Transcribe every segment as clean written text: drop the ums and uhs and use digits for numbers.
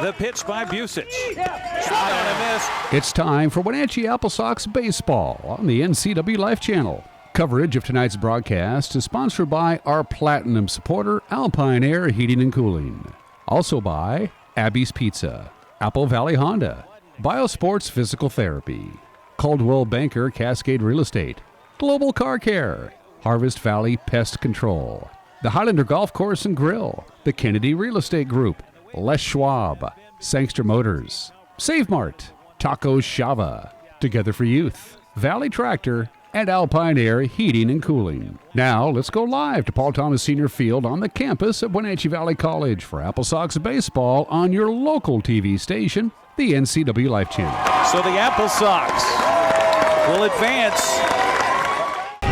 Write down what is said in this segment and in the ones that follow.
The pitch by Busic. Swung on and missed. It's time for Wenatchee AppleSox baseball on the NCWLIFE Channel. Coverage of tonight's broadcast is sponsored by our platinum supporter, Alpine Air Heating and Cooling. Also by Abby's Pizza, Apple Valley Honda, Biosports Physical Therapy, Caldwell Banker Cascade Real Estate, Global Car Care, Harvest Valley Pest Control, the Highlander Golf Course and Grill, the Kennedy Real Estate Group, Les Schwab, Sangster Motors, Save Mart, Tacos Shava, Together for Youth, Valley Tractor, and Alpine Air Heating and Cooling. Now, let's go live to Paul Thomas Senior Field on the campus of Wenatchee Valley College for AppleSox baseball on your local TV station, the NCWLIFE Channel. So the AppleSox will advance.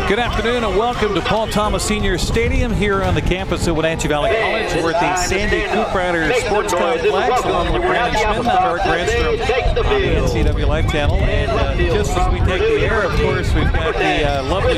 Good afternoon and welcome to Paul Thomas Senior Stadium here on the campus of Wenatchee Valley College. We're at the Sandvig Cooprider Sports Complex along with Brandon Schmitten on our Granstrom on the NCWLIFE Channel. And just as we take the air, of course, we've got the lovely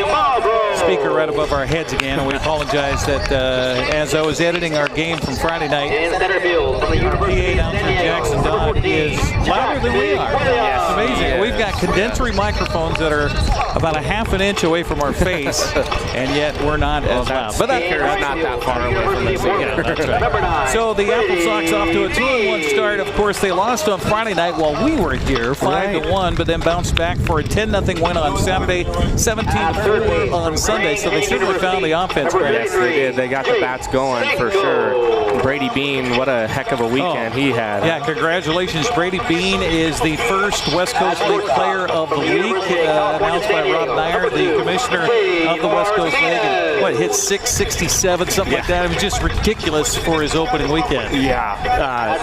PA speaker right above our heads again. And we apologize that as I was editing our game from Friday night, our PA announcer Jackson Dodd is louder than we are. It's amazing. We've got condensory microphones that are about a half an inch away from our face, and yet we're not as loud. But that's not that far away from us. Yeah, that's right. So the AppleSox off to a 2-1 start. Of course, they lost on Friday night while we were here, 5-1, but then bounced back for a 10-0 win on Saturday, 17-4 on Sunday. So they certainly found the offense. Yes, they did. They got the bats going for sure. Brady Bean, what a heck of a weekend he had. Yeah, congratulations. Brady Bean is the first West Coast League player of the week, announced by Rob Nyer, the commissioner of the West Coast League. And what, hit 667, something like that. It was just ridiculous for his opening weekend. Yeah,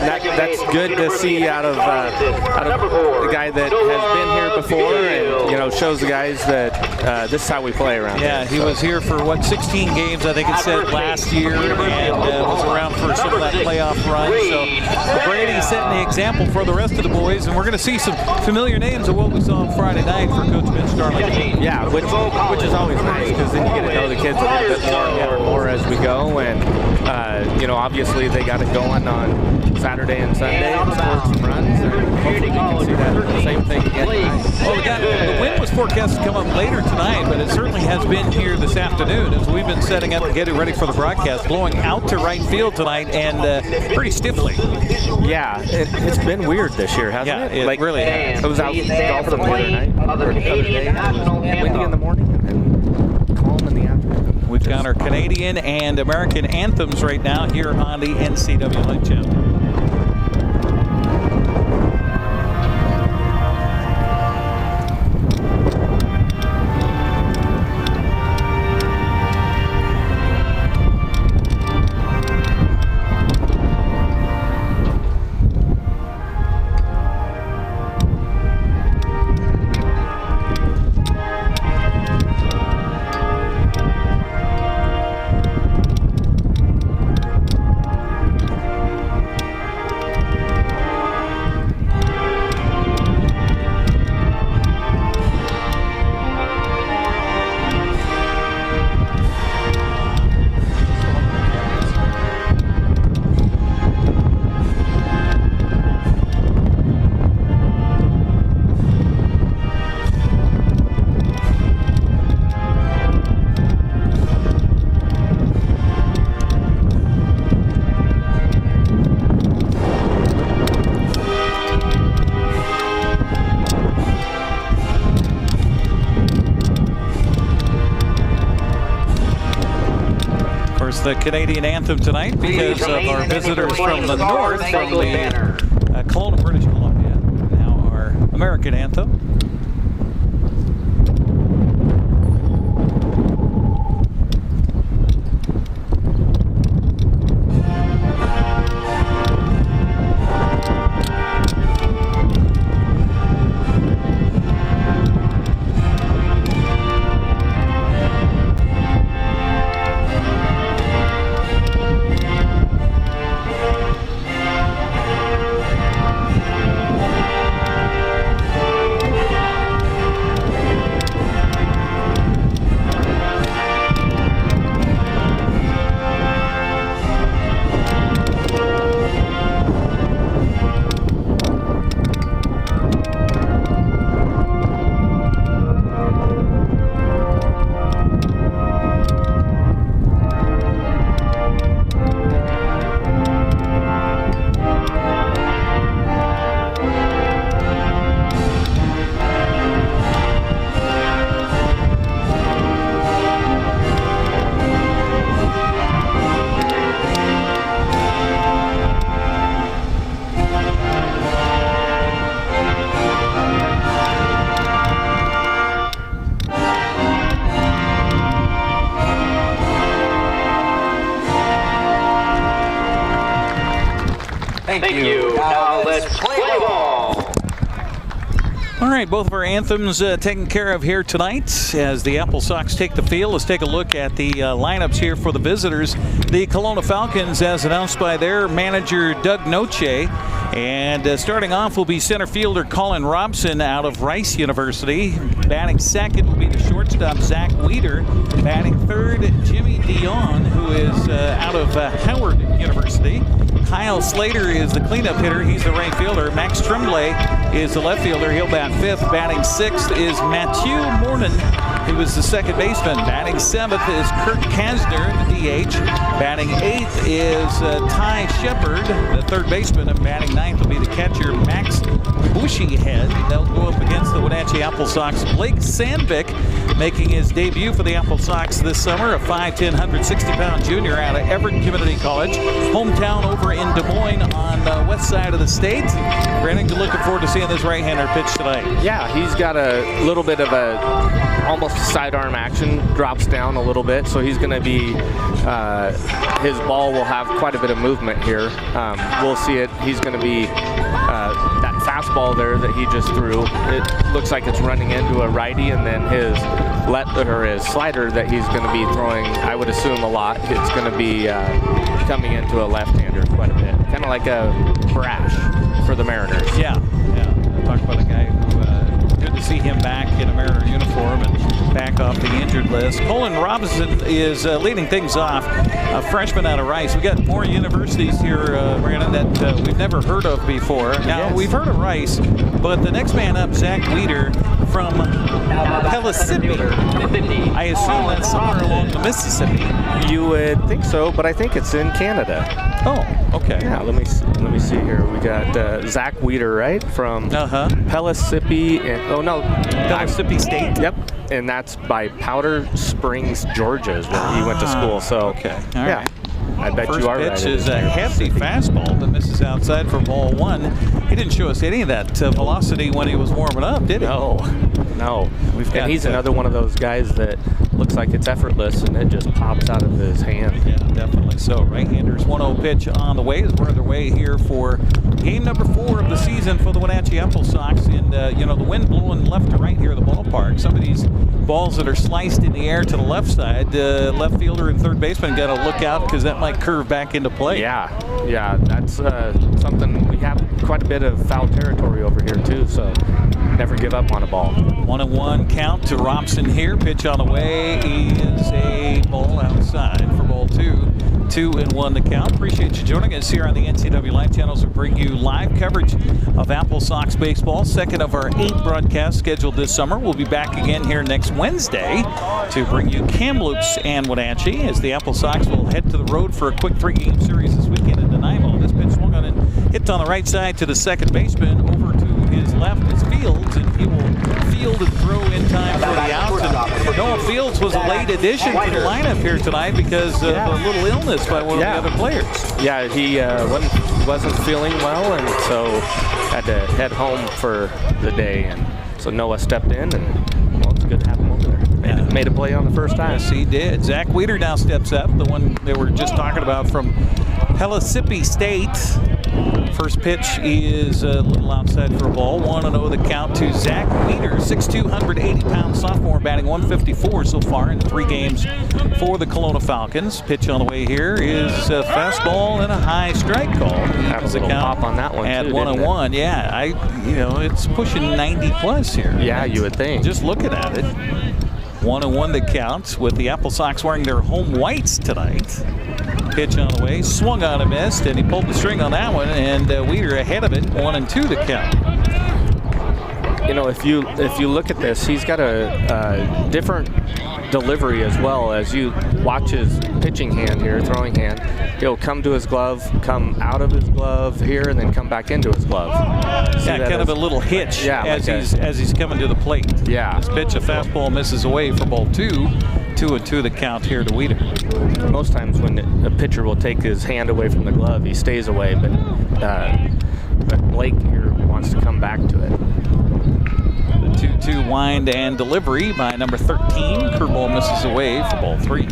that's good to see out of a guy that has been here before, and shows the guys that this is how we play around. Yeah, he was here for 16 games, I think it said, last year, and was around for some of that playoff run. So Brady setting the example for the rest of the boys, and we're going to see some familiar names of what we saw on Friday night for Coach Ben Starling. Yeah, which is always nice, because then you get to know the kids a little bit more and more as we go, and obviously they got it going on Saturday and Sunday and scored some runs, and hopefully we can see that same thing again tonight. Well, the wind was forecast to come up later tonight, but it certainly has been here this afternoon as we've been setting up and getting ready for the broadcast, blowing out to right field tonight and pretty stiffly. Yeah, it's been weird this year, hasn't it? Yeah, it really has. I was out golfing the other night, or the other day, it was windy in the morning and calm in the afternoon. We've got our Canadian and American anthems right now here on the NCWLIFE Channel. The Canadian anthem tonight because of our visitors from the north, from the Kelowna, British Columbia. Now our American anthem. Thank you. Now let's play ball. All right, both of our anthems taken care of here tonight as the AppleSox take the field. Let's take a look at the lineups here for the visitors. The Kelowna Falcons, as announced by their manager, Doug Noche. And starting off will be center fielder Colin Robson out of Rice University. Batting second will be the shortstop, Zach Weeder. Batting third, Jimmy Dion, who is out of Howard University. Kyle Slater is the cleanup hitter. He's the right fielder. Max Tremblay is the left fielder. He'll bat fifth. Batting sixth is Matthew Mornan, who was the second baseman. Batting seventh is Kurt Kasner, the DH. Batting eighth is Ty Shepard, the third baseman. And batting ninth will be the catcher, Max Bushyhead. They'll go up against the Wenatchee AppleSox. Blake Sandvig making his debut for the AppleSox this summer, a 5'10", 160-pound junior out of Everett Community College. Hometown over in Des Moines on the west side of the state. Brandon, you're looking forward to seeing this right-hander pitch tonight. Yeah, he's got a little bit of almost sidearm action, drops down a little bit, so he's going to be, his ball will have quite a bit of movement here. We'll see it. He's going to be, that fastball there that he just threw, it looks like it's running into a righty, and then his slider that he's going to be throwing, I would assume a lot, it's going to be coming into a left-hander quite a bit. Kind of like a Brash for the Mariners. Yeah. Talk about a guy who, good to see him back in a Mariner uniform and back off the injured list. Colin Robinson is leading things off, a freshman out of Rice. We got more universities here, Brandon, that we've never heard of before. Now, we've heard of Rice, but the next man up, Zach Weeder from Pellissippi. I assume that's somewhere along the Mississippi. You would think so, but I think it's in Canada. Oh, okay. Yeah, let me see here. We got Zach Weeder, right, from Pellissippi, and Pellissippi State. Yep, and that's by Powder Springs, Georgia, is where he went to school. So okay, all right. I bet First you are right. First pitch is a hefty fastball that misses outside for ball one. He didn't show us any of that velocity when he was warming up, did he? No. And he's another one of those guys that looks like it's effortless and it just pops out of his hand. Yeah, definitely so. Right-handers 1-0 pitch on the way as we're underway here for game number 4 of the season for the Wenatchee AppleSox. And, the wind blowing left to right here at the ballpark. Some of these balls that are sliced in the air to the left side, left fielder and third baseman got to look out because that might curve back into play. Yeah, that's something. We have quite a bit of foul territory over here too, so never give up on a ball. 1-1 count to Robson here. Pitch on the way is a ball outside for ball 2. 2-1 the count. Appreciate you joining us here on the NCWLIFE channels. We bring you live coverage of AppleSox baseball. Second of our 8 broadcasts scheduled this summer. We'll be back again here next Wednesday to bring you Kamloops and Wenatchee as the AppleSox will head to the road for a quick 3-game series this weekend in Nanaimo. This pitch swung on and hit on the right side to the second baseman. Over to his left is Fields, and he will field and throw in time for the out. And Noah Fields was a late addition to the lineup here tonight because of a little illness by one of the other players. Yeah, he wasn't feeling well, and so had to head home for the day. And so Noah stepped in, and it's good to have him over there. Made a play on the first time. Yes, he did. Zach Weeder now steps up, the one they were just talking about from Pellissippi State. First pitch is a little outside for a ball. 1-0 the count to Zach Weeder, 6'2", 180-pound sophomore, batting 154 so far in 3 games for the Kelowna Falcons. Pitch on the way here is a fastball and a high strike call. That was a pop on that one at too, 1-1. Yeah, it's pushing 90 plus here. Yeah, you would think. Just looking at it. 1-1 the count with the AppleSox wearing their home whites tonight. Pitch on the way, swung on and missed, and he pulled the string on that one, and Weeder ahead of it, 1-2 the count. If you look at this, he's got a different delivery as well. As you watch his pitching hand here, throwing hand, he'll come to his glove, come out of his glove here, and then come back into his glove. Kind of a little hitch as he's coming to the plate. Yeah. This pitch, a fastball misses away for ball 2. 2-2 the count here to Weeder. Most times when a pitcher will take his hand away from the glove, he stays away, but Blake here wants to come back to it. The 2-2 wind and delivery by number 13. Curveball misses away for ball 3.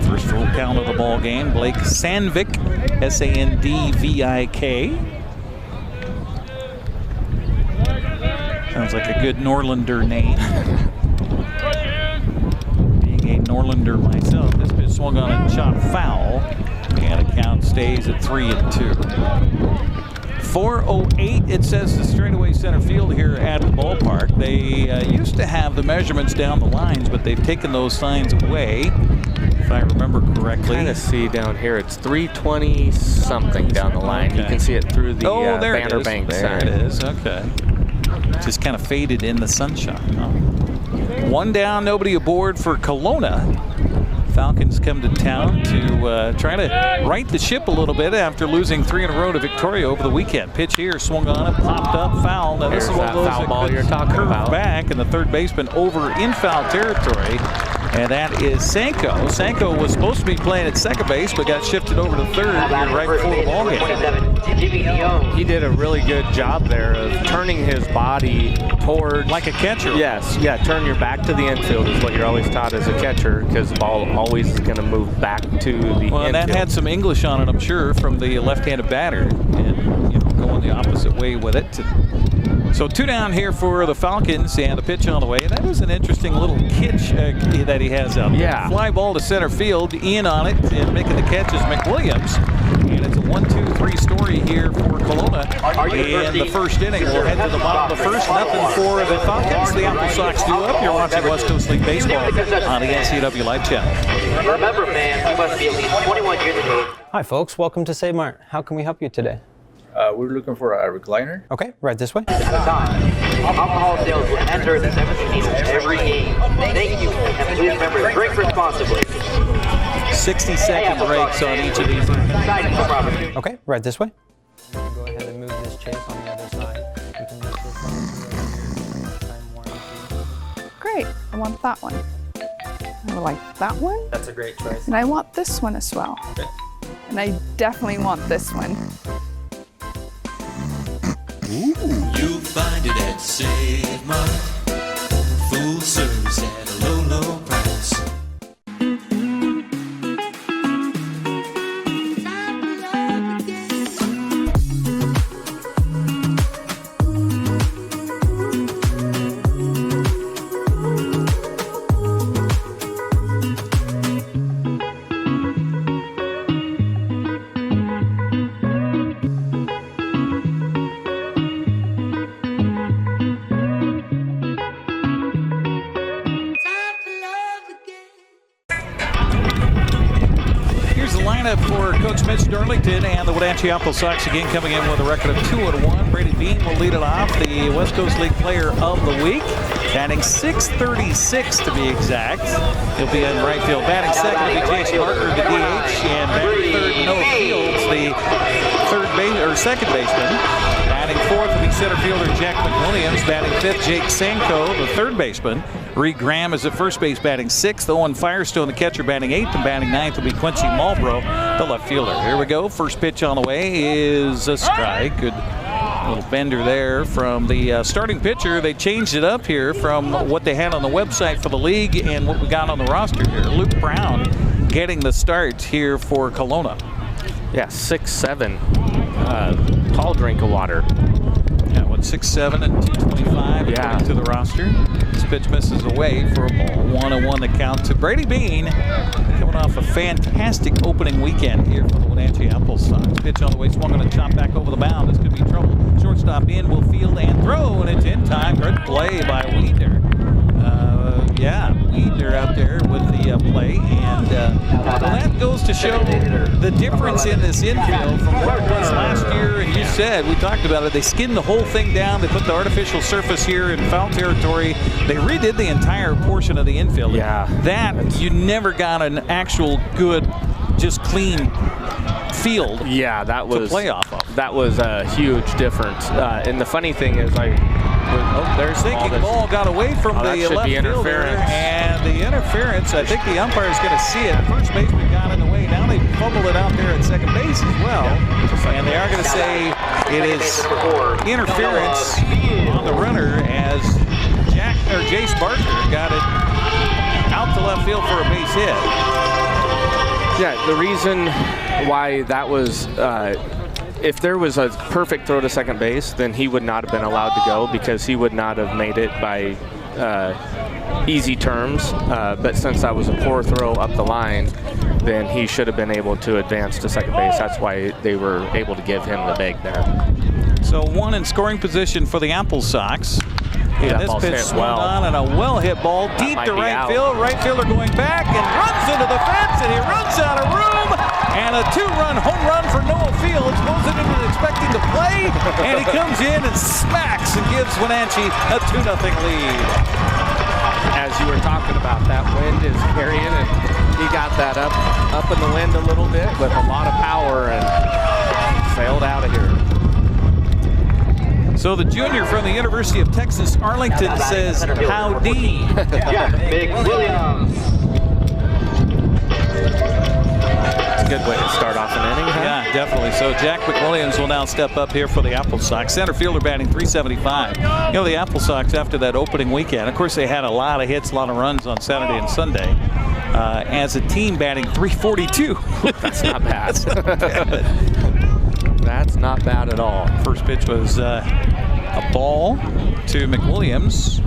First full count of the ball game. Blake Sandvig Sandvik. Sounds like a good Norlander name. Being a Norlander myself, this pitch swung on and shot foul, and the count stays at 3-2. 4:08, it says, the straightaway center field here at the ballpark. They used to have the measurements down the lines, but they've taken those signs away, if I remember correctly. Kind of see down here, it's 320 something down the line. Okay. You can see it through the Banner Bank There sign. it is. Okay. Just kind of faded in the sunshine. Huh? One down, nobody aboard for Kelowna. Falcons come to town to try to right the ship a little bit after losing 3 in a row to Victoria over the weekend. Pitch here, swung on it, popped up, foul. Now this is one of those foul ball you're talking curve about. back, and the third baseman over in foul territory. And that is Sanko. Sanko was supposed to be playing at second base, but got shifted over to third here right before the ball game. He did a really good job there of turning his body toward, Like a catcher. Yes, yeah, turn your back to the infield is what you're always taught as a catcher, because the ball always is going to move back to the infield. Well, and that had some English on it, I'm sure, from the left-handed batter, and going the opposite way with it. So 2 down here for the Falcons, and the pitch on the way. That is an interesting little catch that he has out there. Yeah. Fly ball to center field, Ian on it, and making the catch is McWilliams. And it's a 1-2-3 story here for Kelowna. In the first inning, we'll head to the bottom of the first. Nothing for the Falcons. The AppleSox do up. You're watching West Coast League Baseball on the NCWLIFE Channel. Remember, man, you must be at least 21 years of age. Hi folks, welcome to Save Mart. How can we help you today? We're looking for a recliner. Okay, right this way. Alcohol sales will enter the 7th inning every game. Thank you, and please remember, drink responsibly. 60-second breaks on each of these. Okay, right this way. Go ahead and move this chase on the other side. We can move this time warranty. Great, I want that one. I would like that one, That's a great choice. and I want this one as well. Okay. And I definitely want this one. You'll find it at Save Mart. Full service at a low, low price. For Coach Mitch Darlington and the Wenatchee AppleSox again coming in with a record of 2-1. Brady Bean will lead it off, the West Coast League Player of the Week, batting .636 to be exact. He'll be in right field. Batting second will be Jason Harker, the DH, and batting third, Noah Fields, the second baseman. Batting fourth will be center fielder Jack McWilliams. Batting fifth, Jake Sanko, the third baseman. Reed Graham is at first base batting sixth. Owen Firestone, the catcher, batting eighth. And batting ninth will be Quincy Marlborough, the left fielder. Here we go. First pitch on the way is a strike. Good little bender there from the starting pitcher. They changed it up here from what they had on the website for the league and what we got on the roster here. Luke Brown getting the start here for Kelowna. Yeah, 6'7", tall drink of water. Yeah, 6'7" and 225 according to the roster. This pitch misses away for a ball. 1-1 the count to Brady Bean, coming off a fantastic opening weekend here for the Wenatchee AppleSox. Pitch on the way, swung on a chop back over the mound. This could be trouble. Shortstop in, will field and throw, and it's in time. Good play by Weidner. Weidner out there with the play, and well, that goes to show the difference in this infield from what it was last year. And you said, we talked about it, they skinned the whole thing down. They put the artificial surface here in foul territory. They redid the entire portion of the infield. Yeah. That, you never got an actual good, just clean field that was to play off of. That was a huge difference. And the funny thing is, there's Thinking the ball got away from the should left be fielder, interference. and the interference, I think the umpire is going to see it. First baseman got in the way. Now they fumbled it out there at second base as well, and they are going to say it is interference on the runner as Jace Barker got it out to left field for a base hit. Yeah, the reason why that was, if there was a perfect throw to second base, then he would not have been allowed to go because he would not have made it by easy terms. But since that was a poor throw up the line, then he should have been able to advance to second base. That's why they were able to give him the bag there. So one in scoring position for the AppleSox. And this pitch swung on and a well-hit ball deep to right field. Right fielder going back and runs into the fence, and he runs out of room. And a 2-run home run for Noah Fields. Wasn't even expecting to play, and he comes in and smacks and gives Wenatchee a 2-0 lead. As you were talking about, that wind is carrying, and he got that up in the wind a little bit with a lot of power and sailed out of here. So the junior from the University of Texas Arlington says, howdy. Jack McWilliams. It's a good way to start off an inning, huh? Yeah, definitely. So Jack McWilliams will now step up here for the AppleSox. Center fielder batting .375. You know, the AppleSox, after that opening weekend, of course, they had a lot of hits, a lot of runs on Saturday and Sunday. As a team batting .342. That's not bad. That's not bad. That's not bad at all. First pitch was a ball to McWilliams.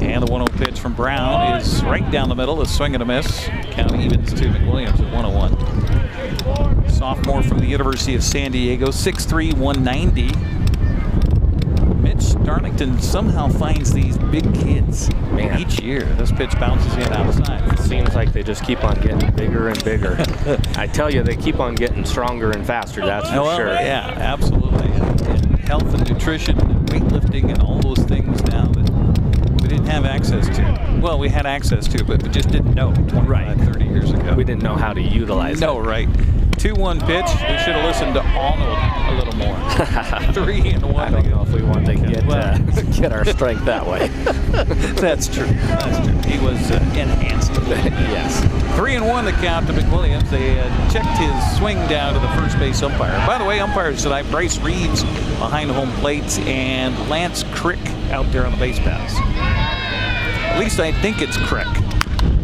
And the 1-0 pitch from Brown is right down the middle. A swing and a miss. Count evens to McWilliams at 1-1. Sophomore from the University of San Diego, 6'3", 190. Mitch Darlington somehow finds these big kids each year. This pitch bounces in outside. It seems like they just keep on getting bigger and bigger. I tell you, they keep on getting stronger and faster, that's for sure. Yeah, absolutely. And health and nutrition and weightlifting and all those things now that we didn't have access to. Well, we had access to, but we just didn't know 25, 30 years ago. We didn't know how to utilize it. No, right. 2-1 pitch. We should have listened to Arnold a little more. 3-1. I don't know if we want to get our strength that way. That's true. That's true. He was enhanced. Yes. 3-1 the count to McWilliams. They checked his swing down to the first base umpire. By the way, umpires tonight, Bryce Reeves behind home plate and Lance Crick out there on the base paths. At least I think it's Crick.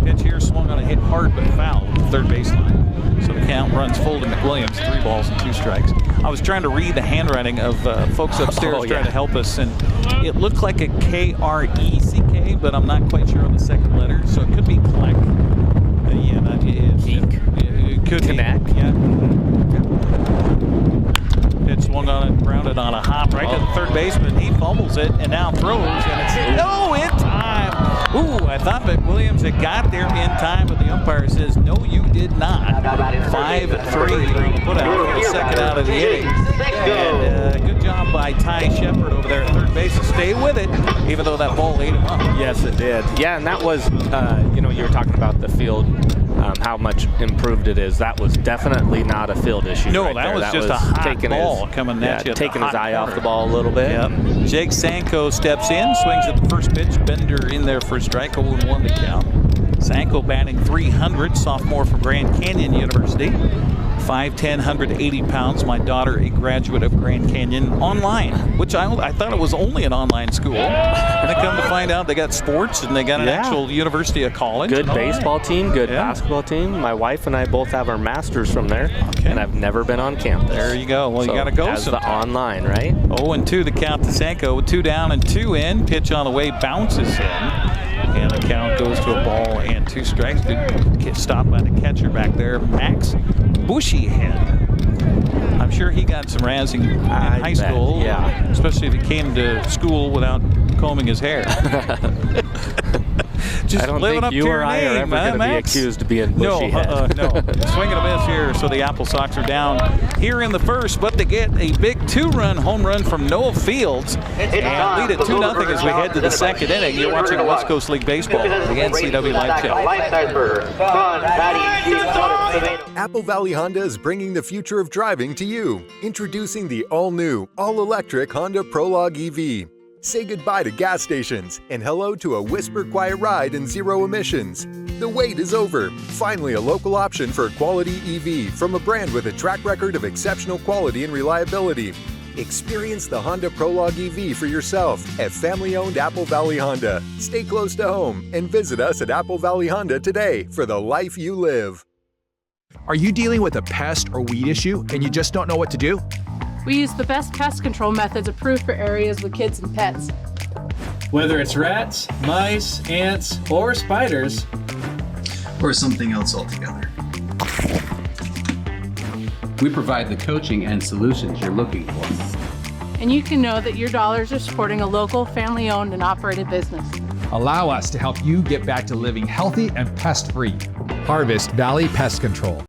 Pitch here swung on a hit hard but foul at the third baseline. So the count runs full to McWilliams, 3 balls and 2 strikes. I was trying to read the handwriting of folks upstairs trying to help us, and it looked like a K-R-E-C-K, but I'm not quite sure on the second letter, so it could be Kleck. Yeah, that is. It could Connect. be. Yeah. Pitch swung on it, grounded on a hop right to the third baseman. He fumbles it and now throws, and it's in time. Ooh, I thought McWilliams had got there in time, but the umpire says, no, you did not. 5-3 put out for the second out of the inning. And good job by Ty Shepard over there at third base to stay with it, even though that ball ate him up. Yes, it did. Yeah, and that was, you were talking about the field, how much improved it is. That was definitely not a field issue. No, right that there. was just a hot ball coming at you. Taking his eye off the ball a little bit. Yep. Jake Sanko steps in, swings at the first pitch. Bender in there for a strike, 0-1 to count. Sanko batting .300, sophomore from Grand Canyon University. 5'10", 180 pounds. My daughter, a graduate of Grand Canyon, online, which I thought it was only an online school. And I come to find out they got sports and they got an actual university, a college. Good baseball team, good basketball team. My wife and I both have our masters from there, and I've never been on campus. There you go. Well, you got to go as sometime. the online, right? 0-2 the count to Sanko. 2 down and 2 in. Pitch on the way, bounces in. And the count goes to a ball and 2 strikes. Good stop by the catcher back there, Max Bushyhead. I'm sure he got some razzing in high school. Yeah. Especially if he came to school without combing his hair. Just I don't living think up you to or your I are name, ever going to be accused of being bushy head. No. Swing and a miss here, so the AppleSox are down here in the first, but they get a big 2-run home run from Noah Fields and lead at 2-0 as we head to the second inning. You're watching West Coast League Baseball, the NCWLIFE Channel. Apple Valley Honda is bringing the future of driving to you. Introducing the all-new, all-electric Honda Prologue EV. Say goodbye to gas stations and hello to a whisper-quiet ride and zero emissions. The wait is over. Finally, a local option for a quality EV from a brand with a track record of exceptional quality and reliability. Experience the Honda Prologue EV for yourself at family-owned Apple Valley Honda. Stay close to home and visit us at Apple Valley Honda today for the life you live. Are you dealing with a pest or weed issue and you just don't know what to do? We use the best pest control methods approved for areas with kids and pets. Whether it's rats, mice, ants, or spiders, or something else altogether. We provide the coaching and solutions you're looking for. And you can know that your dollars are supporting a local, family-owned and operated business. Allow us to help you get back to living healthy and pest-free. Harvest Valley Pest Control.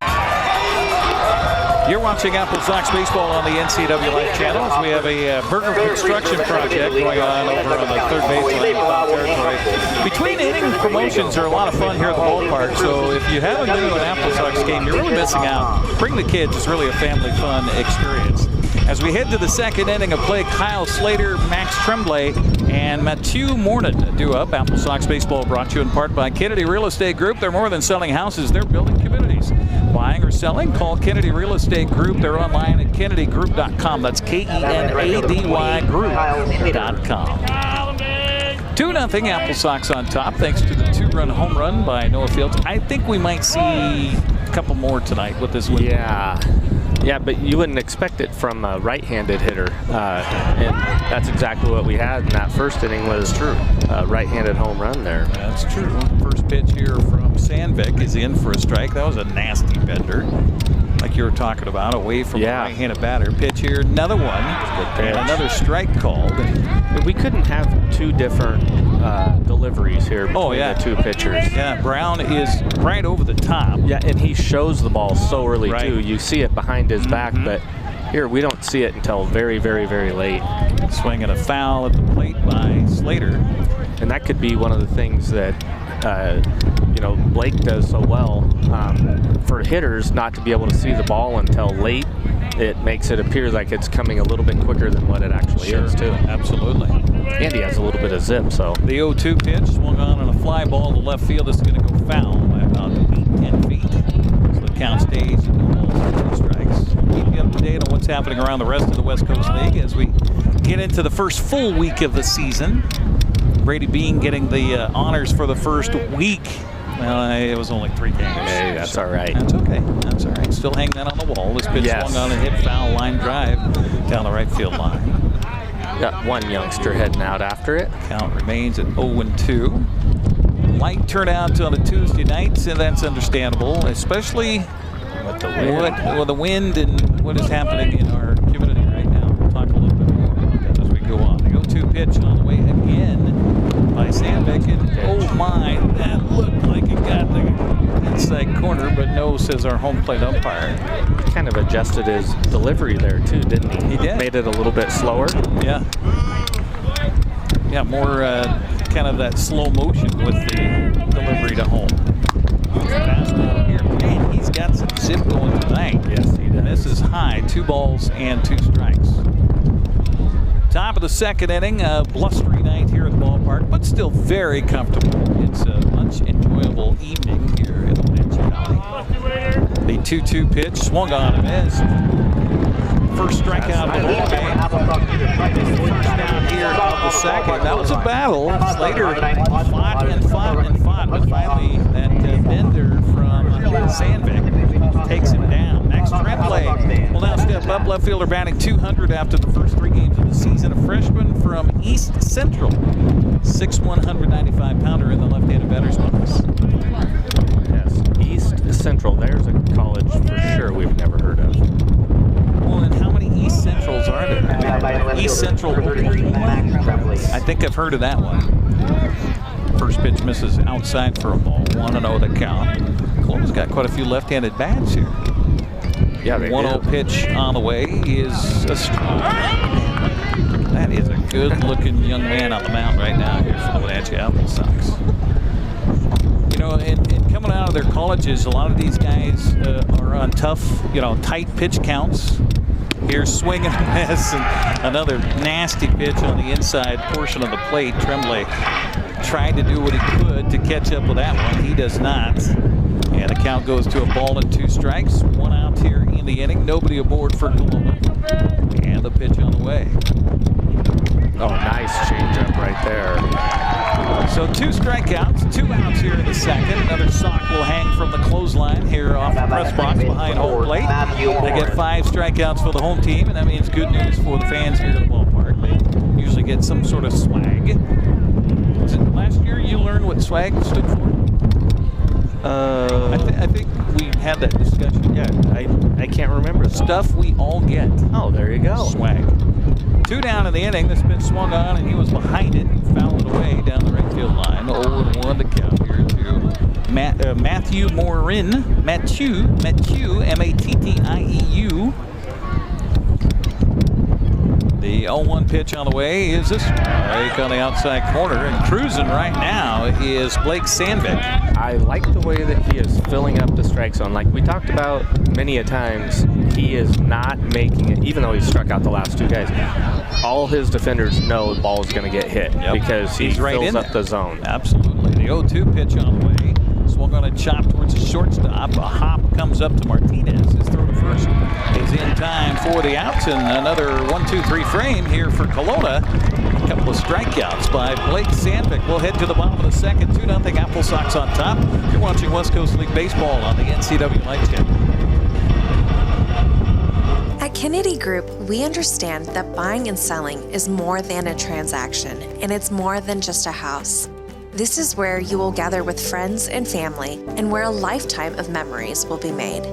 You're watching AppleSox baseball on the NCWLIFE Channel. We have a burger construction project going on over on the third baseline territory. Between inning promotions are a lot of fun here at the ballpark, so if you haven't been to an AppleSox game, you're really missing out. Bring the kids. It's really a family fun experience. As we head to the second inning of play, Kyle Slater, Max Tremblay, and Mathieu Mornan do up. AppleSox baseball brought to you in part by Kennedy Real Estate Group. They're more than selling houses, they're building communities. Buying or selling, call Kennedy Real Estate Group. They're online at kennedygroup.com. That's KENADY Group.com. 2-0 AppleSox on top, thanks to the 2-run home run by Noah Fields. I think we might see a couple more tonight with this win. Yeah, but you wouldn't expect it from a right-handed hitter, and that's exactly what we had in that first inning. Was true, right-handed home run there. That's true. First pitch here from Sandvig is in for a strike. That was a nasty bender, like you were talking about, away from the right-handed batter. Pitch here, another one, and another strike called. We couldn't have two different deliveries here between the two pitchers. Yeah, Brown is right over the top. Yeah, and he shows the ball so early too. You see it behind his back, but here we don't see it until very, very, very late. Swinging a foul at the plate by Slater. And that could be one of the things that Blake does so well. For hitters not to be able to see the ball until late, it makes it appear like it's coming a little bit quicker than what it actually is too. Absolutely. And he has a little bit of zip, so. The 0-2 pitch swung on a fly ball to left field. This is going to go foul by about 8-10 feet. So the count stays at 2 strikes. Keep you up to date on what's happening around the rest of the West Coast League as we get into the first full week of the season. Brady Bean getting the honors for the first week. Well, it was only 3 games. Hey, that's all right. That's okay. That's all right. Still hang that on the wall. This pitch swung on and hit foul line drive down the right field line. Got one youngster heading out after it. Count remains at 0-2. Light turnout on a Tuesday night, and that's understandable, especially with the wind and what is happening in our community right now. We'll talk a little bit more about that as we go on. The 0-2 pitch on the way again by Sandvig, and oh my, that looked like it got the inside corner, but no, says our home plate umpire. He kind of adjusted his delivery there too, didn't he? He did. Made it a little bit slower. Yeah. Yeah, more kind of that slow motion with the delivery to home. Fastball here. Man, he's got some zip going tonight. Yes, he does. This is high. 2 balls and 2 strikes. Top of the second inning, a blustery night here at the ballpark, but still very comfortable. It's a much enjoyable evening here at Wenatchee Valley. The 2-2 pitch swung on and missed. First strikeout of the ball game. First down here of the second. That was a battle. Slater fought and fought and fought, but finally that bender from Sandvig takes him down. Max Tremblay will now step up. Left fielder batting 200 after the first 3 games of the season. A freshman from East Central. 6'1", 195-pounder in the left-handed batter's box. Yes, East Central. There's a college for sure we've never heard of. Well, and how many East Centrals are there? East Central. I think I've heard of that one. First pitch misses outside for a ball. 1-0 the count. Kelowna's got quite a few left-handed bats here. Yeah, they 1-0 pitch on the way is a strike. That is a good-looking young man on the mound right now here for the Wenatchee AppleSox. You know, and coming out of their colleges, a lot of these guys are on tough, tight pitch counts. Here's swing and a miss, and another nasty pitch on the inside portion of the plate. Tremblay tried to do what he could to catch up with that one. He does not. And the count goes to a ball and 2 strikes. 1 out here in the inning. Nobody aboard for Kelowna. And the pitch on the way. Oh, nice changeup right there. So 2 strikeouts, 2 outs here in the second. Another sock will hang from the clothesline here off the press box behind home plate. They get 5 strikeouts for the home team, and that means good news for the fans here at the ballpark. They usually get some sort of swag. Was it last year you learned what swag stood for? I think we had that discussion. Yeah, I can't remember. Stuff we all get. Oh, there you go. Swag. 2 down in the inning. This pitch swung on, and he was behind it and fouled away down the right field line. 0-1 to count here to Matthew Morin. Matthew, Mattieu. The 0-1 pitch on the way is this strike on the outside corner, and cruising right now is Blake Sandvig. I like the way that he is filling up the strike zone. Like we talked about many a times, he is not making it, even though he struck out the last 2 guys. All his defenders know the ball is going to get hit because he fills up the zone. Absolutely. The 0-2 pitch on the way. Swung on a chop towards the shortstop. A hop comes up to Martinez. His throw to first is in time for the outs, and another 1-2-3 frame here for Kelowna. A couple of strikeouts by Blake Sandvig. We'll head to the bottom of the second. 2-0 AppleSox on top. You're watching West Coast League Baseball on the NCWLIFE Channel. At Kennedy Group, we understand that buying and selling is more than a transaction, and it's more than just a house. This is where you will gather with friends and family, and where a lifetime of memories will be made.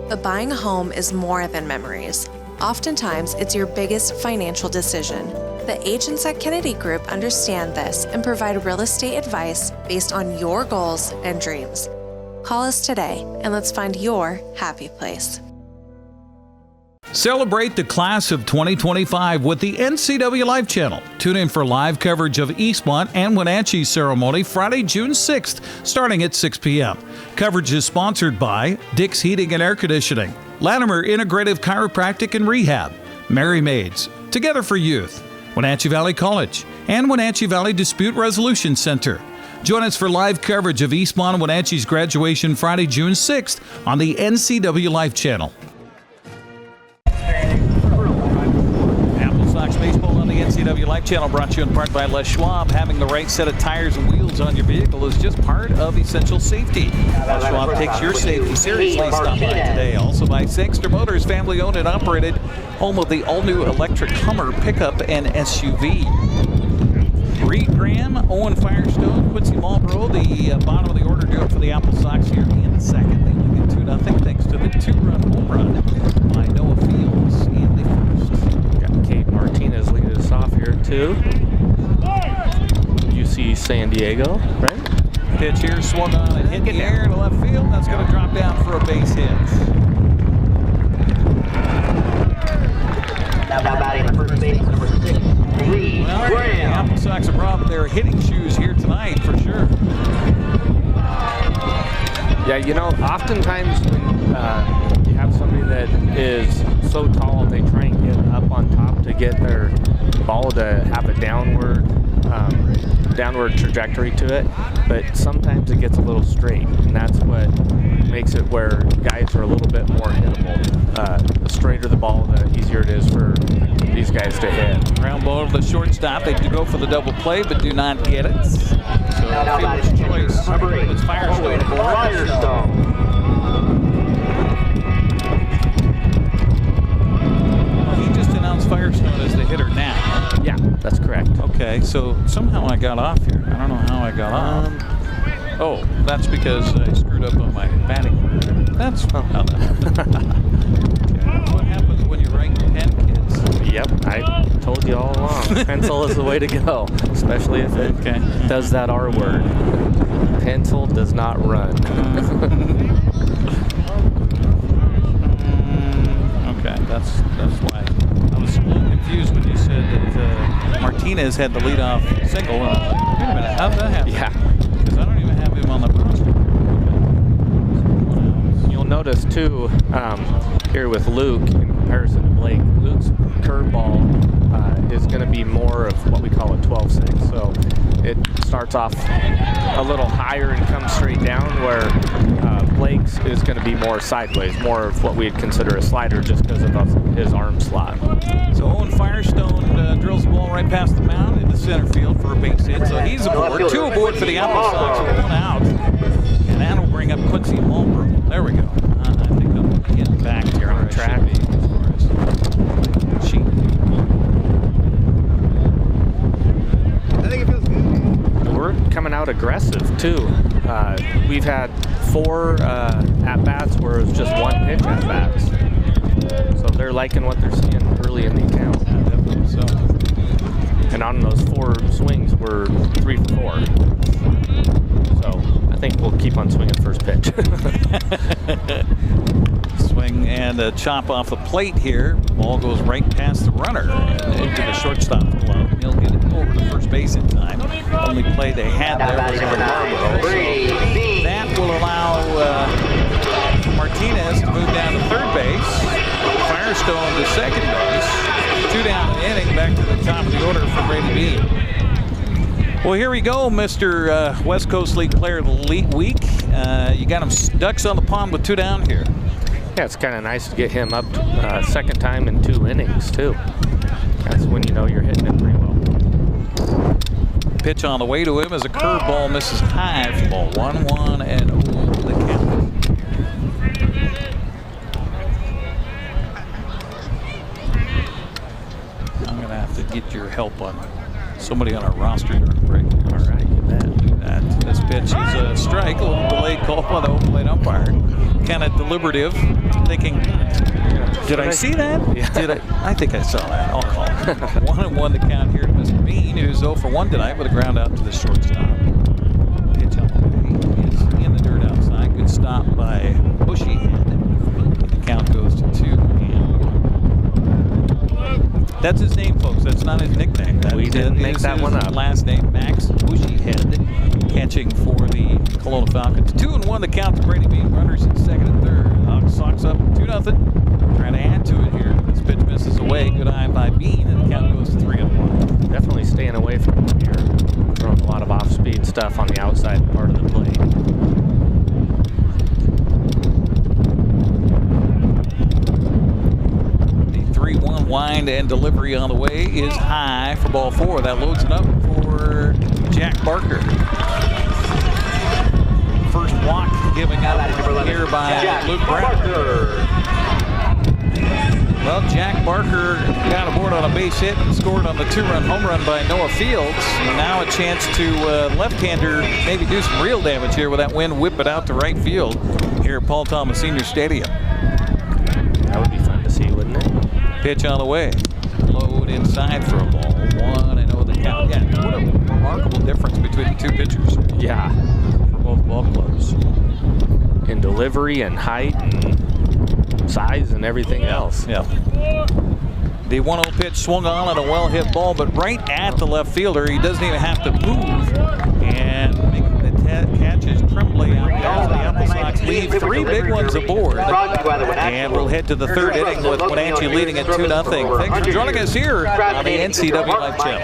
But buying a home is more than memories. Oftentimes, it's your biggest financial decision. The agents at Kennedy Group understand this and provide real estate advice based on your goals and dreams. Call us today, and let's find your happy place. Celebrate the class of 2025 with the NCWLIFE Channel. Tune in for live coverage of Eastmont and Wenatchee ceremony Friday, June 6th, starting at 6 p.m. Coverage is sponsored by Dick's Heating and Air Conditioning, Latimer Integrative Chiropractic and Rehab, Merry Maids, Together for Youth, Wenatchee Valley College, and Wenatchee Valley Dispute Resolution Center. Join us for live coverage of Eastmont and Wenatchee's graduation Friday, June 6th on the NCWLIFE Channel. AppleSox Baseball on the NCWLIFE Channel, brought to you in part by Les Schwab. Having the right set of tires and wheels on your vehicle is just part of essential safety. Les Schwab takes your safety seriously. Stop by today. Also by Sangster Motors, family owned and operated, home of the all-new electric Hummer pickup and SUV. Reed Graham, Owen Firestone, Quincy Marlboro, the bottom of the order do it for the AppleSox here in the second. They only get 2-0 thanks to the 2-run home run by Noah Fields in the first. Got Kate Martinez leading us off here too. UC San Diego, right? Pitch here, swung on and hit the air to left field. That's going to drop down for a base hit. Now batting the first base, number 6, Reed Graham. The AppleSox have brought their hitting shoes here tonight for sure. Yeah, you know, oftentimes when you have somebody that is so tall, they try and get up on top to get their ball to have a downward trajectory to it, but sometimes it gets a little straight, and that's what makes it where guys are a little bit more hittable. The straighter the ball, the easier it is for these guys to hit. Ground ball to the shortstop. They do go for the double play, but do not get it. So fielder's choice. It's Firestone aboard. Well, he just announced Firestone as the hitter now. Yeah, that's correct. Okay, so somehow I got off here. I don't know how I got off. Oh, that's because I screwed up on my batting. That's how that happened. That's what happens when you write pen, kids. Yep, I told you all along. Pencil is the way to go, especially if it does that R word. Pencil does not run. Okay, that's why. I was a little confused when you said that Martinez had the leadoff single. Wait a minute, how did that happen? Yeah. Because I don't even have him on the roster. You'll notice too, here with Luke, in comparison to Blake, Luke's curveball is going to be more of what we call a 12-6. So it starts off a little higher and comes straight down, where Blake's is going to be more sideways, more of what we'd consider a slider just because of his arm slot. So Owen Firestone drills the ball right past the base hit, so he's aboard. 2 aboard for the AppleSox with 1 out. And that'll bring up Quincy Mulbrook. There we go. I think I'm getting back here on the track. We're coming out aggressive too. We've had 4 at-bats where it was just 1 pitch at-bats. So they're liking what they're seeing early in the account. Yeah, definitely so. And on those 4 swings, we're 3 for 4. So I think we'll keep on swinging first pitch. Swing and a chop off the plate here. Ball goes right past the runner and into the shortstop glove. He'll get it over to first base in time. Only play they had there was on Barbaro. So that will allow Martinez to move down to third base. Firestone to second base. 2 down the inning, back to the top of the order for Brady Bean. Well, here we go, Mr. West Coast League Player of the Week. You got him Ducks on the pond with 2 down here. Yeah, it's kind of nice to get him up second time in 2 innings, too. That's when you know you're hitting it pretty well. Pitch on the way to him as a curveball misses high for ball 1-1 and the count. I'm going to have to get your help on somebody on our roster during the break. All right, you bet. This pitch is a strike, a little delayed call by the home plate umpire. Kind of deliberative, thinking, did I see that? Yeah. I think I saw that. I'll call it. 1-1 the count here to Mr. Bean, who's 0 for 1 tonight with a ground out to the shortstop. Pitch on the way is in the dirt outside. Good stop by Bushyhead. The count goes to 2-1. That's his name, folks. That's not his nickname. We didn't make that one up. Last name, Max Bushyhead, catching for the Kelowna Falcons. 2-1 the count to Brady Bean. Runners in second and third. Sox up 2-0. Trying to add to it here. This pitch misses away. Good eye by Bean, and the count goes to 3-1. Definitely staying away from him here. Throwing a lot of off-speed stuff on the outside part of the plate. The 3-1 wind and delivery on the way is high for ball 4. That loads it up for Jack Barker. First walk giving up here by Luke Brown. Well, Jack Barker got aboard on a base hit and scored on the 2-run home run by Noah Fields. And now a chance to left-hander maybe do some real damage here with that wind, whip it out to right field here at Paul Thomas Senior Stadium. That would be fun to see, wouldn't it? Pitch on the way. Load inside for a ball. 1-0 the count. Yeah, what a remarkable difference between the 2 pitchers. Yeah. For both ball clubs. In delivery and height and size and everything else. Yeah. The 1-0 pitch swung on a well-hit ball, but right at the left fielder. He doesn't even have to move. And making the catch is Tremblay out there. The AppleSox lead 3 big ones aboard. And we'll head to the 3rd inning with Wenatchee leading at 2-0. Thanks for joining us here on the NCWLIFE Channel.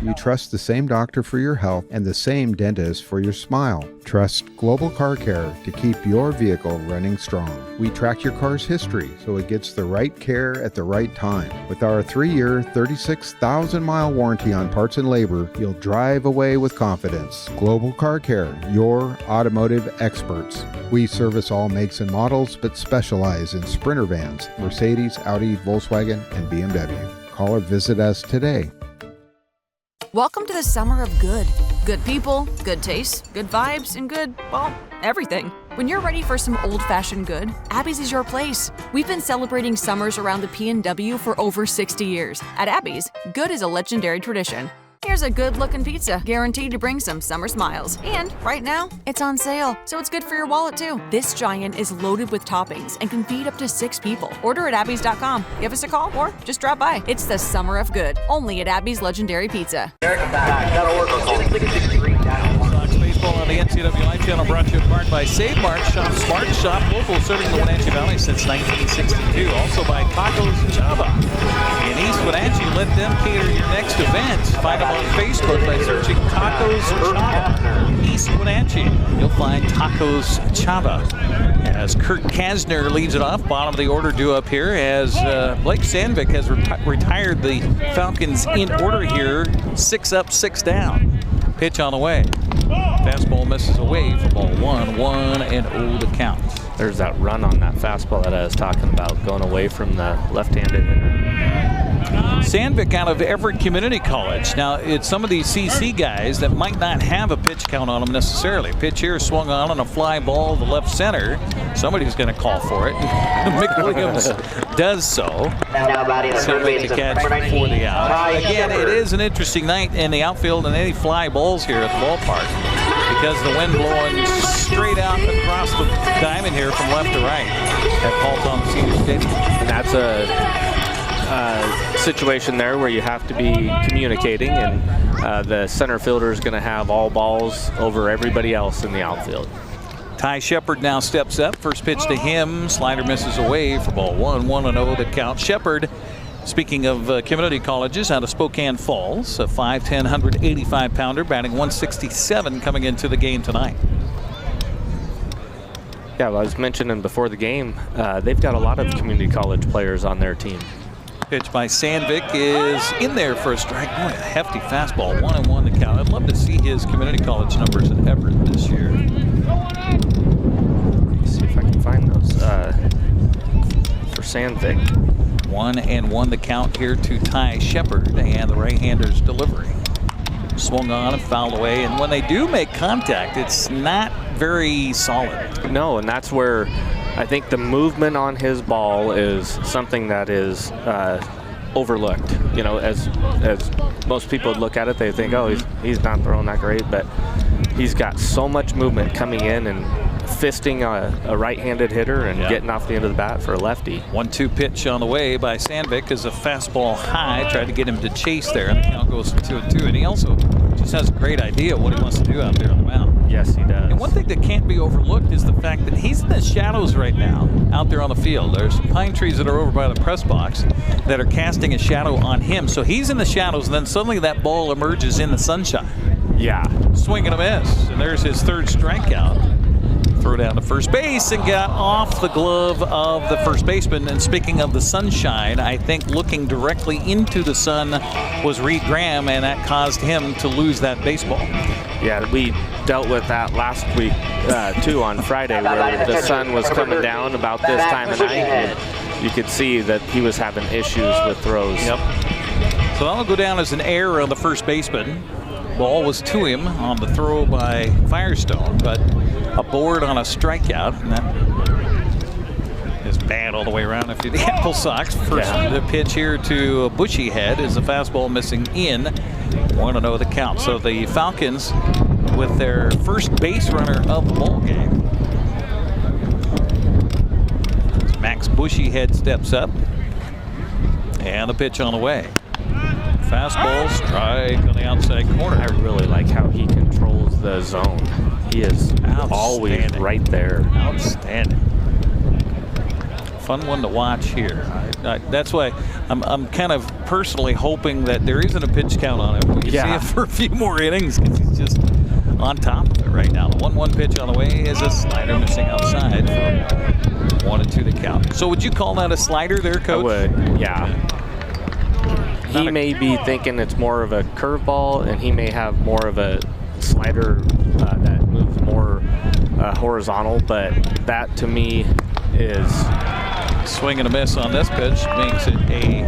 You trust the same doctor for your health and the same dentist for your smile. Trust Global Car Care to keep your vehicle running strong. We track your car's history so it gets the right care at the right time. With our 3-year, 36,000-mile warranty on parts and labor, you'll drive away with confidence. Global Car Care, your automotive experts. We service all makes and models, but specialize in Sprinter vans, Mercedes, Audi, Volkswagen, and BMW. Call or visit us today. Welcome to the summer of good. Good people, good taste, good vibes, and good, well, everything. When you're ready for some old-fashioned good, Abby's is your place. We've been celebrating summers around the P&W for over 60 years. At Abby's, good is a legendary tradition. Here's a good-looking pizza, guaranteed to bring some summer smiles. And right now, it's on sale, so it's good for your wallet too. This giant is loaded with toppings and can feed up to 6 people. Order at abbys.com. Give us a call or just drop by. It's the summer of good, only at Abby's Legendary Pizza. Baseball on the NCWLIFE Channel, brought to you in part by Save Mart. Shop smart, shop local, serving the Wenatchee Valley since 1962. Also by Tacos Java in East Wenatchee. Let them cater your next event. Find them on Facebook by searching Tacos Chava East Wenatchee. You'll find Tacos Chava. As Kurt Kasner leads it off, bottom of the order due up here, as Blake Sandvig has retired the Falcons in order here, 6 up, 6 down. Pitch on the way. Fastball misses away for ball 1, 1-0 the count. There's that run on that fastball that I was talking about, going away from the left-handed hitter. Sandvig out of Everett Community College. Now, it's some of these CC guys that might not have a pitch count on them necessarily. Pitch here swung on a fly ball to left center. Somebody's going to call for it. Mick Williams does so. So make the catch for the out. Again, it is an interesting night in the outfield and any fly balls here at the ballpark because the wind blowing straight out across the diamond here from left to right at Paul Thomas Senior Stadium. And that's a situation there where you have to be communicating, and the center fielder is going to have all balls over everybody else in the outfield. Ty Shepard now steps up. First pitch to him. Slider misses away for ball 1, 1-0 the count. Shepard, speaking of community colleges, out of Spokane Falls, a 5'10", 185-pounder, batting 167 coming into the game tonight. Yeah, well, I was mentioning before the game, they've got a lot of community college players on their team. Pitch by Sandvig is in there for a strike. Boy, a hefty fastball, 1-1 the count. I'd love to see his community college numbers at Everett this year. Let me see if I can find those for Sandvig. 1-1 the count here to Ty Shepard, and the right-hander's delivery. Swung on and fouled away, and when they do make contact, it's not very solid. No, and that's where I think the movement on his ball is something that is overlooked. You know, as most people look at it, they think, oh, he's not throwing that great, but he's got so much movement coming in and fisting a right-handed hitter and getting off the end of the bat for a lefty. 1-2 pitch on the way by Sandvig is a fastball high. Tried to get him to chase there, and the count goes to 2-2. And he also just has a great idea what he wants to do out there on the mound. Yes, he does. And one thing that can't be overlooked is the fact that he's in the shadows right now out there on the field. There's some pine trees that are over by the press box that are casting a shadow on him. So he's in the shadows, and then suddenly that ball emerges in the sunshine. Yeah. Swing and a miss. And there's his third strikeout. Throw down to first base and got off the glove of the first baseman. And speaking of the sunshine, I think looking directly into the sun was Reed Graham, and that caused him to lose that baseball. Yeah, we dealt with that last week too on Friday, where the sun was coming down about this time of night, and you could see that he was having issues with throws. Yep. So that'll go down as an error on the first baseman. Ball was to him on the throw by Firestone, but a board on a strikeout, and that is bad all the way around. If you're the AppleSox, first the pitch here to Bushy Head is a fastball missing in. 1-0 the count. So the Falcons with their first base runner of the ball game. Max Bushy Head steps up, and the pitch on the way. Fastball, strike on the outside corner. I really like how he controls the zone. He is always right there. Outstanding. Fun one to watch here. That's why I'm kind of personally hoping that there isn't a pitch count on him. We can see it for a few more innings because he's just on top of it right now. The 1-1 pitch on the way is a slider missing outside for 1-2 the count. So would you call that a slider there, Coach? I would, yeah. He may be thinking it's more of a curveball, and he may have more of a slider that moves more horizontal, but that to me is swing and a miss on this pitch, makes it a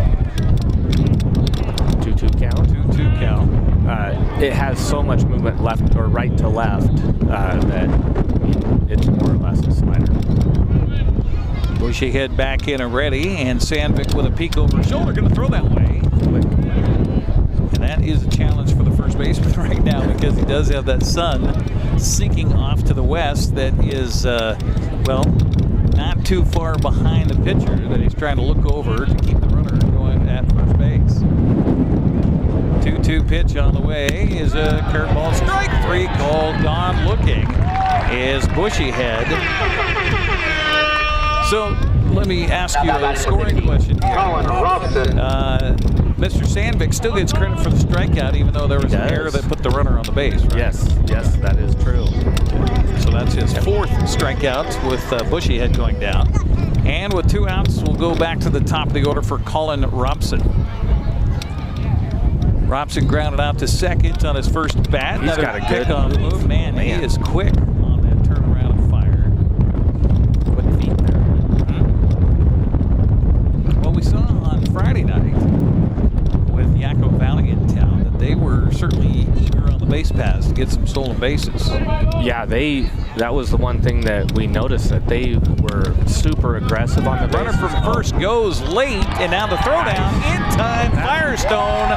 2-2 count. 2-2 count. It has so much movement left or right to left that it's more or less a slider. Bushy Head back in and ready, and Sandvig with a peek over his shoulder, going to throw that way. And that is a challenge for the first baseman right now because he does have that sun sinking off to the west that is, well, not too far behind the pitcher that he's trying to look over to keep the runner going at first base. 2-2 pitch on the way is a curveball, strike 3 called. Gone looking is Bushy Head. So let me ask you a scoring question here. Mr. Sandvig still gets credit for the strikeout, even though there was an error that put the runner on the base. Right? Yes, that is true. So that's his 4th strikeout with Bushyhead going down. And with 2 outs, we'll go back to the top of the order for Colin Robson. Robson grounded out to second on his first bat. He's got a good move. Man, he is quick on that turnaround and fire. Quick feet there. Well, we saw on Friday night with Yakko Valley in town that they were certainly eager on the base paths to get some stolen bases. Yeah, that was the one thing that we noticed, that they were super aggressive on the bases. Runner from first goes late, and now the throwdown in time. Firestone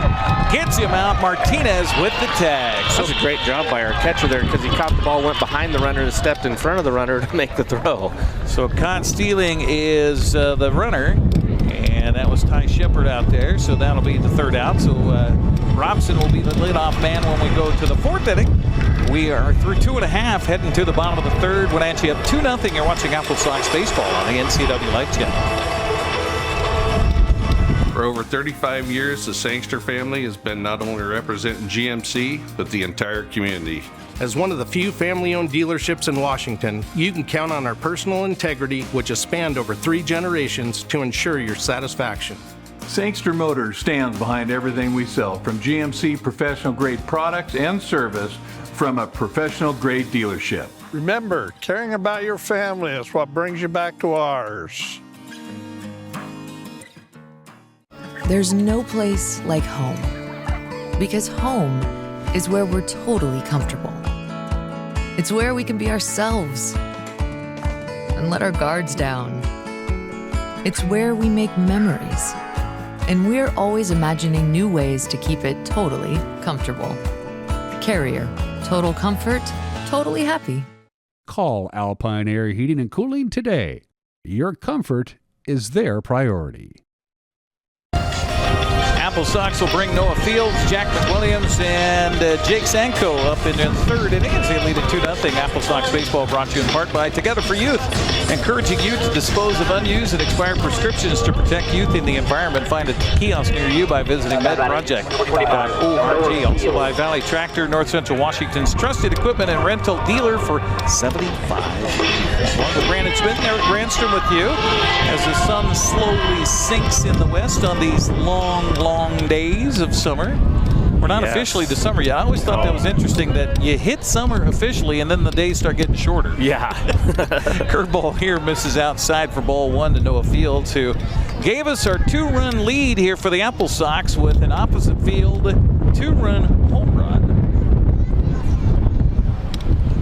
gets him out. Martinez with the tag. That was a great job by our catcher there, because he caught the ball, went behind the runner, and stepped in front of the runner to make the throw. So caught stealing is the runner, and that was Ty Shepard out there. So that'll be the 3rd out. So Robson will be the leadoff man when we go to the 4th inning. We are through 2.5, heading to the bottom of the 3rd. Wenatchee up 2-0. You're watching AppleSox baseball on the NCWLIFE Channel. For over 35 years, the Sangster family has been not only representing GMC, but the entire community. As one of the few family-owned dealerships in Washington, you can count on our personal integrity, which has spanned over 3 generations, to ensure your satisfaction. Sangster Motors stands behind everything we sell, from GMC professional-grade products and service from a professional-grade dealership. Remember, caring about your family is what brings you back to ours. There's no place like home, because home is where we're totally comfortable. It's where we can be ourselves and let our guards down. It's where we make memories, and we're always imagining new ways to keep it totally comfortable. Carrier, total comfort, totally happy. Call Alpine Air Heating and Cooling today. Your comfort is their priority. AppleSox will bring Noah Fields, Jack McWilliams, and Jake Sanko up in the 3rd inning as they lead at 2-0. AppleSox baseball brought to you in part by Together for Youth, encouraging you to dispose of unused and expired prescriptions to protect youth in the environment. Find a kiosk near you by visiting medproject.org. Also by Valley Tractor, North Central Washington's trusted equipment and rental dealer for 75 years. Along with Brandon Schmitten, Eric Granstrom with you as the sun slowly sinks in the west on these long days of summer. We're not officially to summer yet. I always thought that was interesting that you hit summer officially and then the days start getting shorter. Yeah. Curveball here misses outside for ball 1 to Noah Fields, who gave us our 2-run lead here for the AppleSox with an opposite field 2-run home run.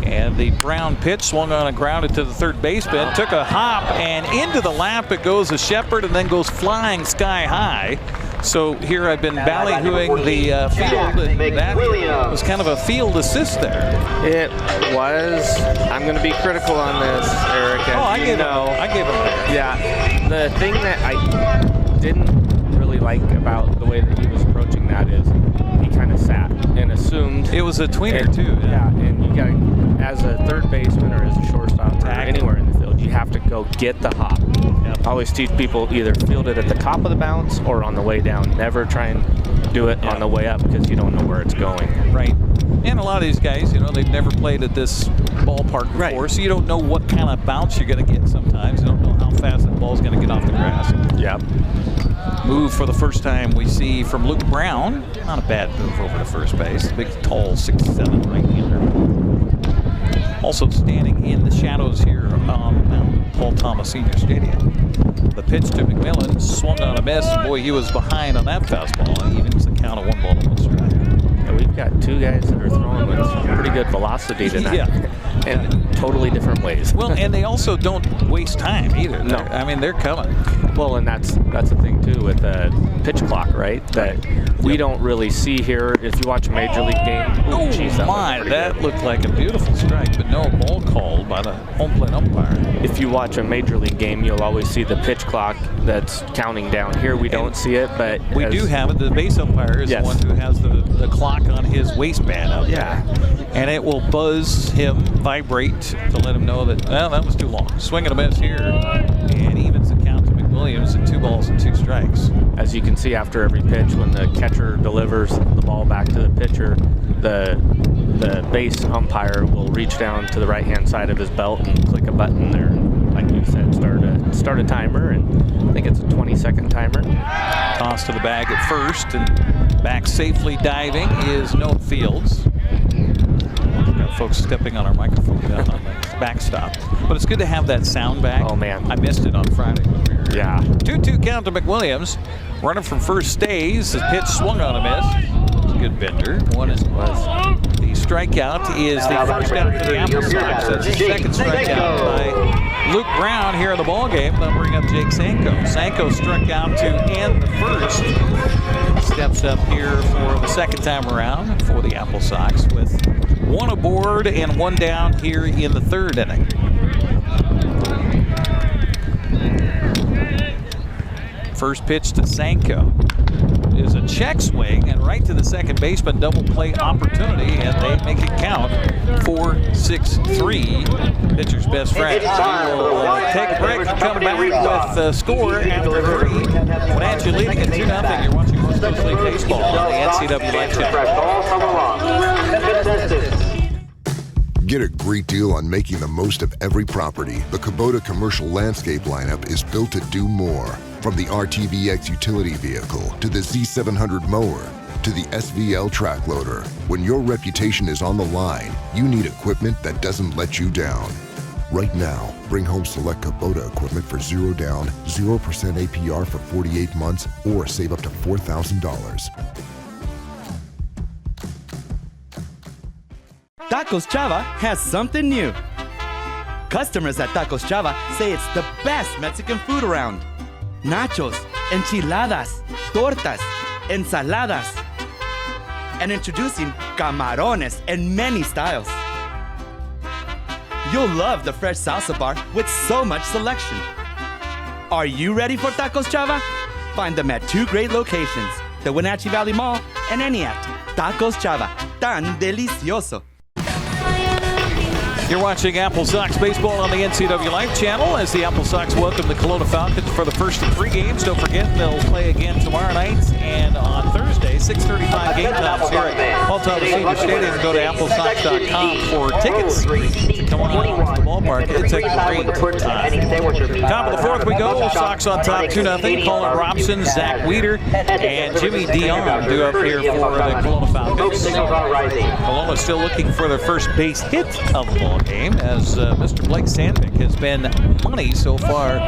And the Brown pitch swung on and grounded to the 3rd baseman, took a hop, and into the lap it goes to Shepard and then goes flying sky high. So here I've been ballyhooing the field, and that was kind of a field assist there. It was. I'm going to be critical on this, Eric. I gave him there. Yeah. The thing that I didn't really like about the way that he was approaching that is he kind of sat and assumed. It was a tweener, too. Yeah, and you got to, as a 3rd baseman or as a shortstop or anywhere in the field, you have to go get the hop. I always teach people either field it at the top of the bounce or on the way down. Never try and do it on the way up because you don't know where it's going. Right. And a lot of these guys, they've never played at this ballpark before, so you don't know what kind of bounce you're going to get sometimes. You don't know how fast that ball's going to get off the grass. Yep. Move for the first time we see from Luke Brown. Not a bad move over to first base. Big, tall, 6'7" right-hander. Also standing in the shadows here on Paul Thomas Senior Stadium. The pitch to McMillan swung on a miss. Boy, he was behind on that fastball. He evens the count of 1 ball and 1 strike. Yeah, we've got 2 guys that are throwing with some pretty good velocity tonight. Yeah. In totally different ways. Well, and they also don't waste time either. No. They're coming. Well, and that's the thing too with the pitch clock, right? That we don't really see here. If you watch a major league game, that looked like a beautiful strike, but no ball called by the home plate umpire. If you watch a major league game, you'll always see the pitch clock that's counting down. Here we don't see it, but we do have it. The base umpire is the one who has the clock on his waistband out there. And it will buzz him, vibrate to let him know that that was too long. Swing and a miss here, and evens the count to McWilliams. McWilliams at 2 balls and 2 strikes. As you can see, after every pitch, when the catcher delivers the ball back to the pitcher, the base umpire will reach down to the right-hand side of his belt and click a button there. Like you said, start a timer, and I think it's a 20-second timer. Toss to the bag at first, and back safely diving is Noah Fields. Got folks stepping on our microphone down on the backstop. But it's good to have that sound back. Oh, man. I missed it on Friday. Yeah. 2-2 count to McWilliams. Runner from first stays. His pitch swung on a miss. It's a good bender. One is the strikeout is the first out for the AppleSox. That's the second strikeout by Luke Brown here in the ball game. They'll bring up Jake Sanko. Sanko struck out to end the first. Steps up here for the second time around for the AppleSox with 1 aboard and 1 down here in the 3rd inning. First pitch to Sanko is a check swing and right to the second baseman, double play opportunity, and they make it count 4-6-3. Pitcher's best friend. We will take a break and come back with the score after 3. Wenatchee leading at 2-0. You're watching West Coast League Baseball on the NCWLIFE Channel. Get a great deal on making the most of every property. The Kubota commercial landscape lineup is built to do more. From the RTVX utility vehicle to the Z700 mower to the SVL track loader. When your reputation is on the line, you need equipment that doesn't let you down. Right now, bring home select Kubota equipment for 0 down, 0% APR for 48 months, or save up to $4,000. Tacos Chava has something new. Customers at Tacos Chava say it's the best Mexican food around. Nachos, enchiladas, tortas, ensaladas, and introducing camarones in many styles. You'll love the fresh salsa bar with so much selection. Are you ready for Tacos Chava? Find them at 2 great locations, the Wenatchee Valley Mall and Eniat. Tacos Chava, tan delicioso. You're watching AppleSox Baseball on the NCWLIFE Channel as the AppleSox welcome the Kelowna Falcons for the first of 3 games. Don't forget, they'll play again tomorrow night and on Thursday, 6:35 game times here at Paul Thomas Senior Stadium. Go to applesox.com for tickets to come on to the ballpark. It's a great time. Top of the 4th we go. Sox on top 2-0. Colin Robson, Zach Weeder, and Jimmy Dion due up here for the Kelowna Falcons. Kelowna still looking for their first base hit of the ball game as Mr. Blake Sandvig has been money so far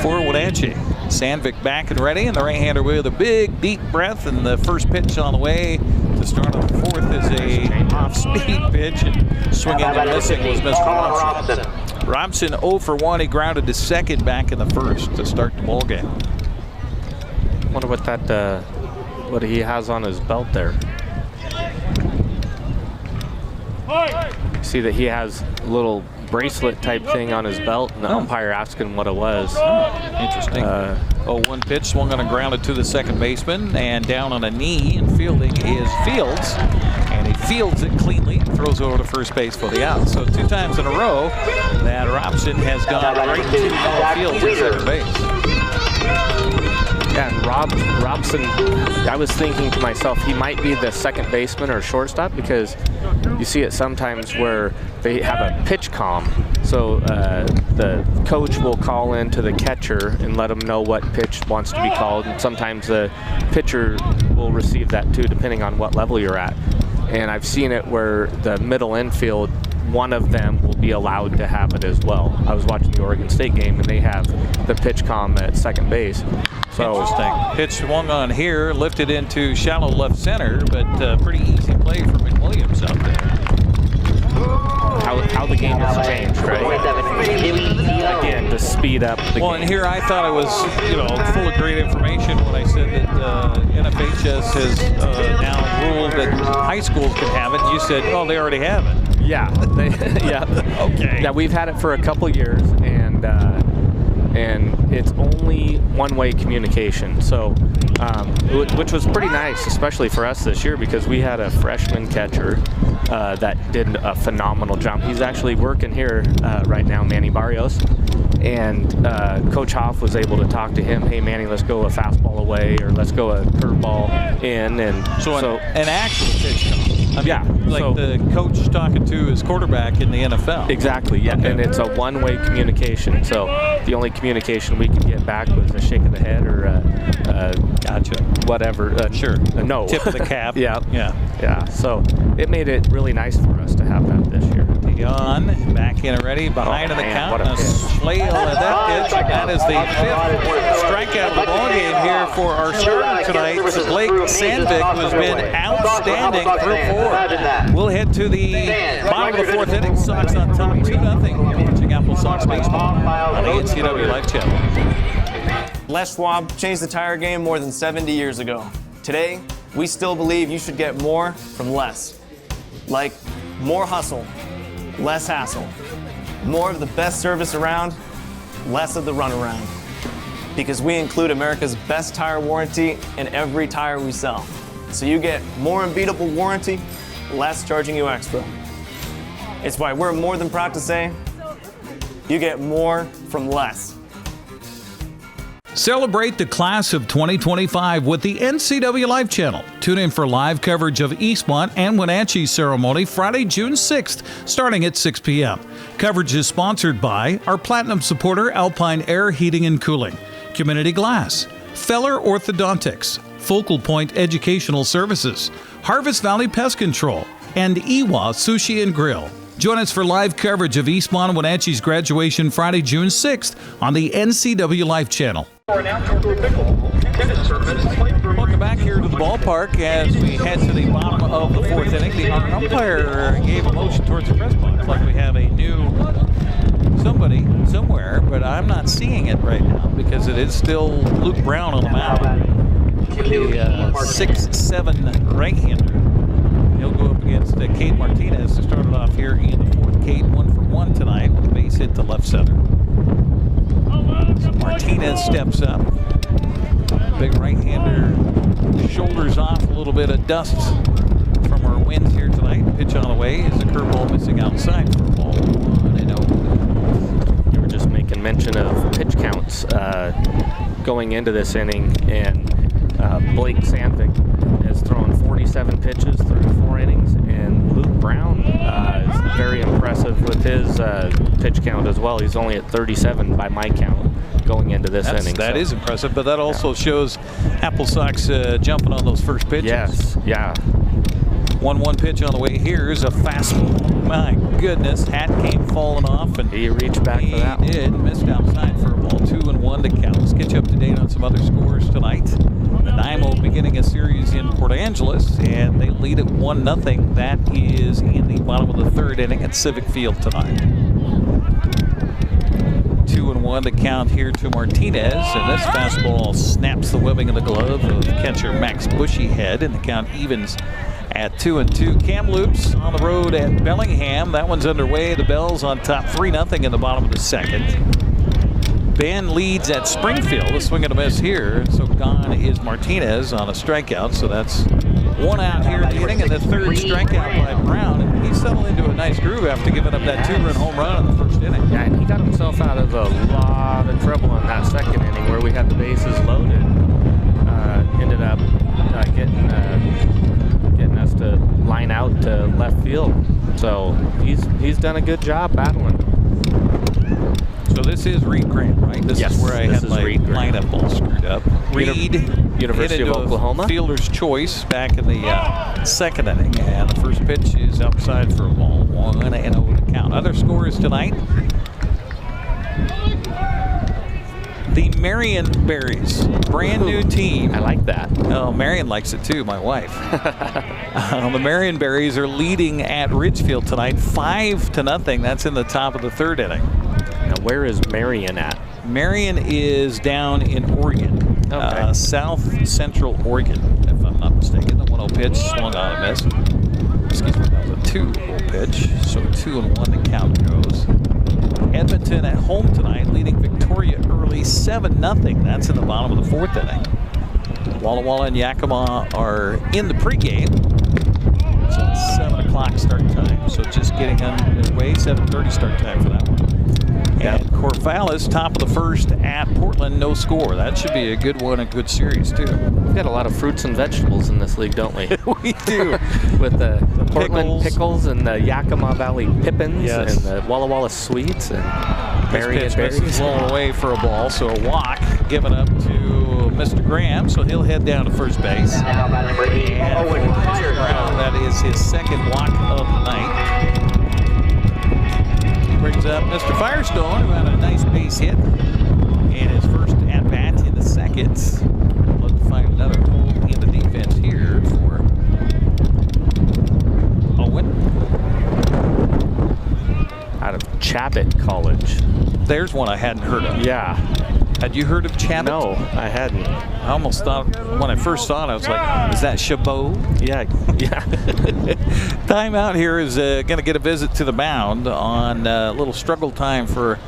for Wenatchee. Sandvig back and ready, and the right-hander with a big deep breath, and the first pitch on the way to start on the 4th is a off-speed pitch, and swinging and missing was Mr. Robson. Robson 0 for 1. He grounded to second back in the 1st to start the ball game. Wonder what that what he has on his belt there. See that he has a little bracelet type thing on his belt, and the umpire asked him what it was. Interesting. 0-1 pitch, swung on and grounded to the second baseman, and down on a knee, and fielding is Fields, and he fields it cleanly, throws over to first base for the out. So 2 times in a row that Robson has gone right to Noah Fields at second base. Yeah, and Robson, I was thinking to myself, he might be the second baseman or shortstop, because you see it sometimes where they have a pitch comm. So the coach will call in to the catcher and let him know what pitch wants to be called. And sometimes the pitcher will receive that too, depending on what level you're at. And I've seen it where the middle infield, one of them will be allowed to have it as well. I was watching the Oregon State game, and they have the pitch comm at second base. So interesting. Pitch swung on here, lifted into shallow left center, but pretty easy play for McWilliams out there. How the game has changed, right? Again, to speed up the game. And here I thought I was, full of great information when I said that NFHS has now ruled that high schools can have it. You said, oh, they already have it. Yeah. Yeah. Okay. Yeah, we've had it for a couple years, and it's only one-way communication. So, which was pretty nice, especially for us this year, because we had a freshman catcher that did a phenomenal job. He's actually working here right now, Manny Barrios, and Coach Hoff was able to talk to him. Hey, Manny, let's go a fastball away, or let's go a curveball in, and so an actual pitch count. The coach talking to his quarterback in the NFL. Exactly, yeah, and it's a one-way communication. So the only communication we could get back was a shake of the head or gotcha, whatever. Sure, no tip of the cap. yeah. So it made it really nice for us to have that this year. On back in already, behind in the count. What a pitch. Flail at that pitch. That is the 5th strikeout of the ball game here for our starter tonight, Blake Sandvig, who's been outstanding through 4. We'll head to the bottom of the 4th inning. Sox on top 2-0. Watching AppleSox baseball on the NCWLIFE Channel. Les Schwab changed the tire game more than 70 years ago. Today, we still believe you should get more from less. Like more hustle, less hassle. More of the best service around, less of the runaround. Because we include America's best tire warranty in every tire we sell. So you get more unbeatable warranty, less charging you extra. It's why we're more than proud to say, you get more from less. Celebrate the class of 2025 with the NCWLIFE Channel. Tune in for live coverage of Eastmont and Wenatchee ceremony Friday, June 6th, starting at 6 p.m. Coverage is sponsored by our Platinum supporter, Alpine Air Heating and Cooling, Community Glass, Feller Orthodontics, Focal Point Educational Services, Harvest Valley Pest Control, and Iwa Sushi and Grill. Join us for live coverage of Eastmont and Wenatchee's graduation Friday, June 6th on the NCWLIFE Channel. Welcome back here to the ballpark as we head to the bottom of the 4th inning. The umpire gave a motion towards the press box like we have a new somebody somewhere, but I'm not seeing it right now because it is still Luke Brown on the mound. The 6'7" right-hander. He'll go up against Cade Martinez to start it off here in the 4th. Cade 1 for 1 tonight with a base hit to left center. So Martinez steps up. Big right-hander shoulders off a little bit of dust from our winds here tonight. Pitch on the way is a curveball missing outside for a ball. You were just making mention of pitch counts going into this inning, and Blake Sandvig has thrown 47 pitches through 4 innings, and Luke Brown is very impressive with his pitch count as well. He's only at 37 by my count going into this inning. That is impressive, but that also shows AppleSox jumping on those first pitches. Yes, yeah. 1-1 pitch on the way here is a fastball. My goodness, hat came falling off, and he reached back for that one. He did, missed outside for a ball. 2-1 to count. Let's get you up to date on some other scores tonight. Nanaimo beginning a series in Port Angeles, and they lead at 1-0. That is in the bottom of the 3rd inning at Civic Field tonight. 2-1 to count here to Martinez, and this fastball snaps the webbing of the glove of catcher Max Bushyhead, and the count evens at 2-2. Kamloops on the road at Bellingham. That one's underway. The Bells on top 3-0 in the bottom of the 2nd. Ben leads at Springfield. A swing and a miss here. So gone is Martinez on a strikeout. So that's 1 out here in the inning, and the 3rd strikeout by Brown. And he settled into a nice groove after giving up that 2-run home run in the 1st inning. Yeah, and he got himself out of a lot of trouble in that 2nd inning where we had the bases loaded. Ended up getting us to line out to left field. So he's done a good job battling. So this is Reed Grant, right? This is where I had my lineup all screwed up. Reed, University of Oklahoma. Fielder's choice back in the 2nd inning. And the first pitch is outside for a ball. 1-0 to count. Other scores tonight. The Marion Berries, brand new team. I like that. Oh, Marion likes it too, my wife. The Marion Berries are leading at Ridgefield tonight, 5-0. That's in the top of the 3rd inning. Now, where is Marion at? Marion is down in Oregon, south central Oregon, if I'm not mistaken. The 1-0 pitch swung on and missed. Excuse me, that was a 2-0 pitch. So 2-1 the count goes. Edmonton at home tonight, leading Victoria early 7-0. That's in the bottom of the 4th inning. Walla Walla and Yakima are in the pregame. So it's 7 o'clock start time. So just getting underway, 7:30 start time for that one. And Corvallis, top of the first at Portland, no score. That should be a good one, a good series, too. We've got a lot of fruits and vegetables in this league, don't we? We do. With the Portland pickles and the Yakima Valley pippins and the Walla Walla sweets and berry and berries. This blown away for a ball, so a walk given up to Mr. Graham, so he'll head down to first base. And for Mr. Brown, that is his second walk of the night. Brings up Mr. Firestone, who had a nice base hit in his first at-bat in the second. Let's find another hole in the defense here for Owen. Out of Chabot College. There's one I hadn't heard of. Yeah. Had you heard of Chabot? No, I hadn't. I almost thought, when I first saw it, I was like, is that Chabot? Yeah. Timeout here is going to get a visit to the mound on a little struggle time for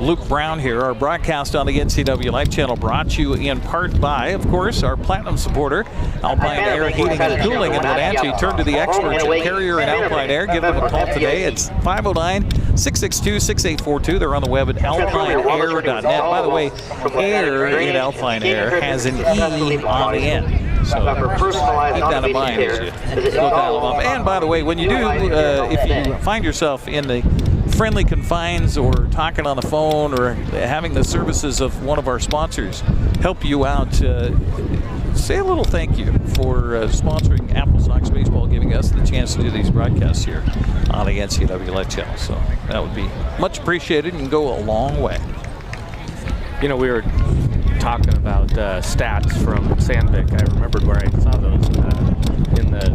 Luke Brown here. Our broadcast on the NCWLIFE Channel brought to you in part by, of course, our platinum supporter, Alpine Air Heating and Cooling in Wenatchee. Turn to the experts at Carrier and Alpine Air. Give them a call today. It's 509-662-6842. They're on the web at alpineair.net. By the way, air in Alpine Air has an E on the end. So keep that in mind as you look at them up. And by the way, when you do, if you find yourself in the friendly confines or talking on the phone or having the services of one of our sponsors help you out, say a little thank you for sponsoring AppleSox Baseball, giving us the chance to do these broadcasts here on the NCWLIFE Channel. So that would be much appreciated and go a long way. You know, we were talking about stats from Sandvig. I remembered where I saw those in the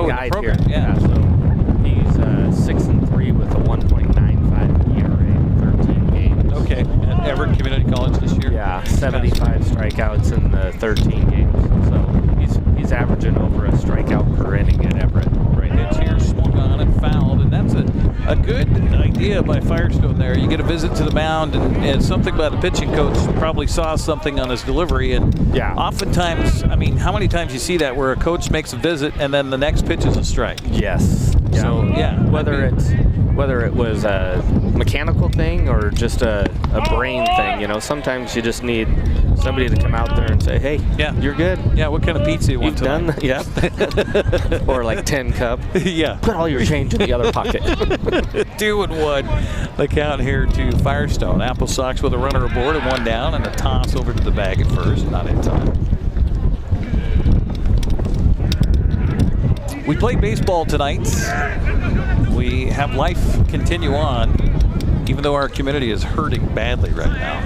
guide here. Yeah. So he's 6-3 with a 1.95 ERA in 13 games. Okay. At Everett Community College this year? Yeah, 75 strikeouts in the 13 games. So he's averaging over a strikeout per inning at Everett. Right pitch here, swung on and fouled, and that's a good idea by Firestone there. You get a visit to the mound, and something about the pitching coach probably saw something on his delivery, and oftentimes, I mean, how many times you see that where a coach makes a visit and then the next pitch is a strike? Yes. So, whether it was a mechanical thing or just a brain thing, you know, sometimes you just need somebody to come out there and say, hey, you're good. Yeah, what kind of pizza you want tonight? Done? Yeah. Or like 10 cup. Yeah. Put all your change in the other pocket. 2-1. The count here to Firestone. AppleSox with a runner aboard and one down, and a toss over to the bag at first. Not in time. We play baseball tonight. We have life continue on, even though our community is hurting badly right now.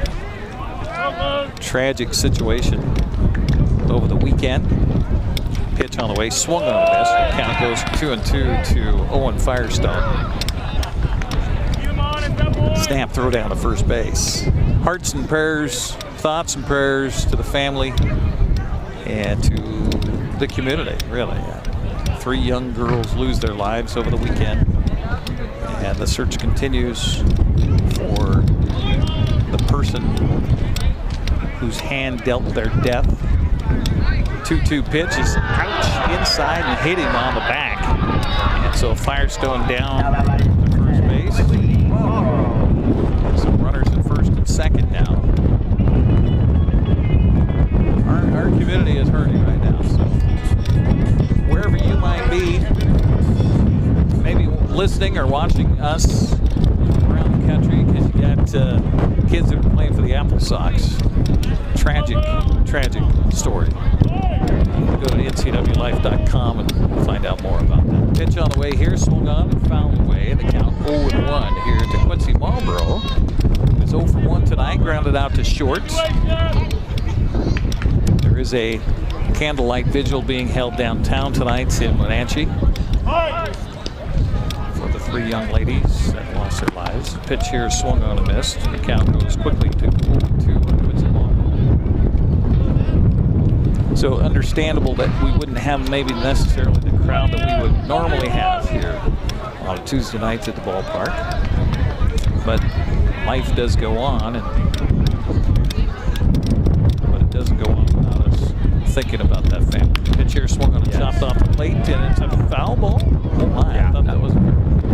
Tragic situation over the weekend. Pitch on the way, swung on a miss. The count goes 2-2 to Owen Firestone. Snap throw down to first base. Hearts and prayers, thoughts and prayers to the family and to the community, really. 3 young girls lose their lives over the weekend, and the search continues for the person whose hand dealt their death. 2-2 pitch is ouch inside and hit him on the back, and so Firestone down to first base. Some runners at first and second now. Our community is hurting right now, so wherever you might be, maybe listening or watching us around the country, because you got kids that are playing for the AppleSox. Tragic story. Go to NCWLIFE.com and find out more about that. Pitch on the way here, swung on and fouled away. The count 0-1 here to Quincy Marlboro. It's 0 for 1 tonight, grounded out to short. There is a candlelight vigil being held downtown tonight in Wenatchee for the 3 young ladies that lost their lives. Pitch here swung on and missed. The count goes quickly to 0-2 on Quincy Marlboro. So understandable that we wouldn't have maybe necessarily the crowd that we would normally have here on Tuesday nights at the ballpark. But life does go on, but it doesn't go on without us thinking about that family. Pitch here swung on and chopped off the plate, and it's a foul ball. Oh my, I thought that was.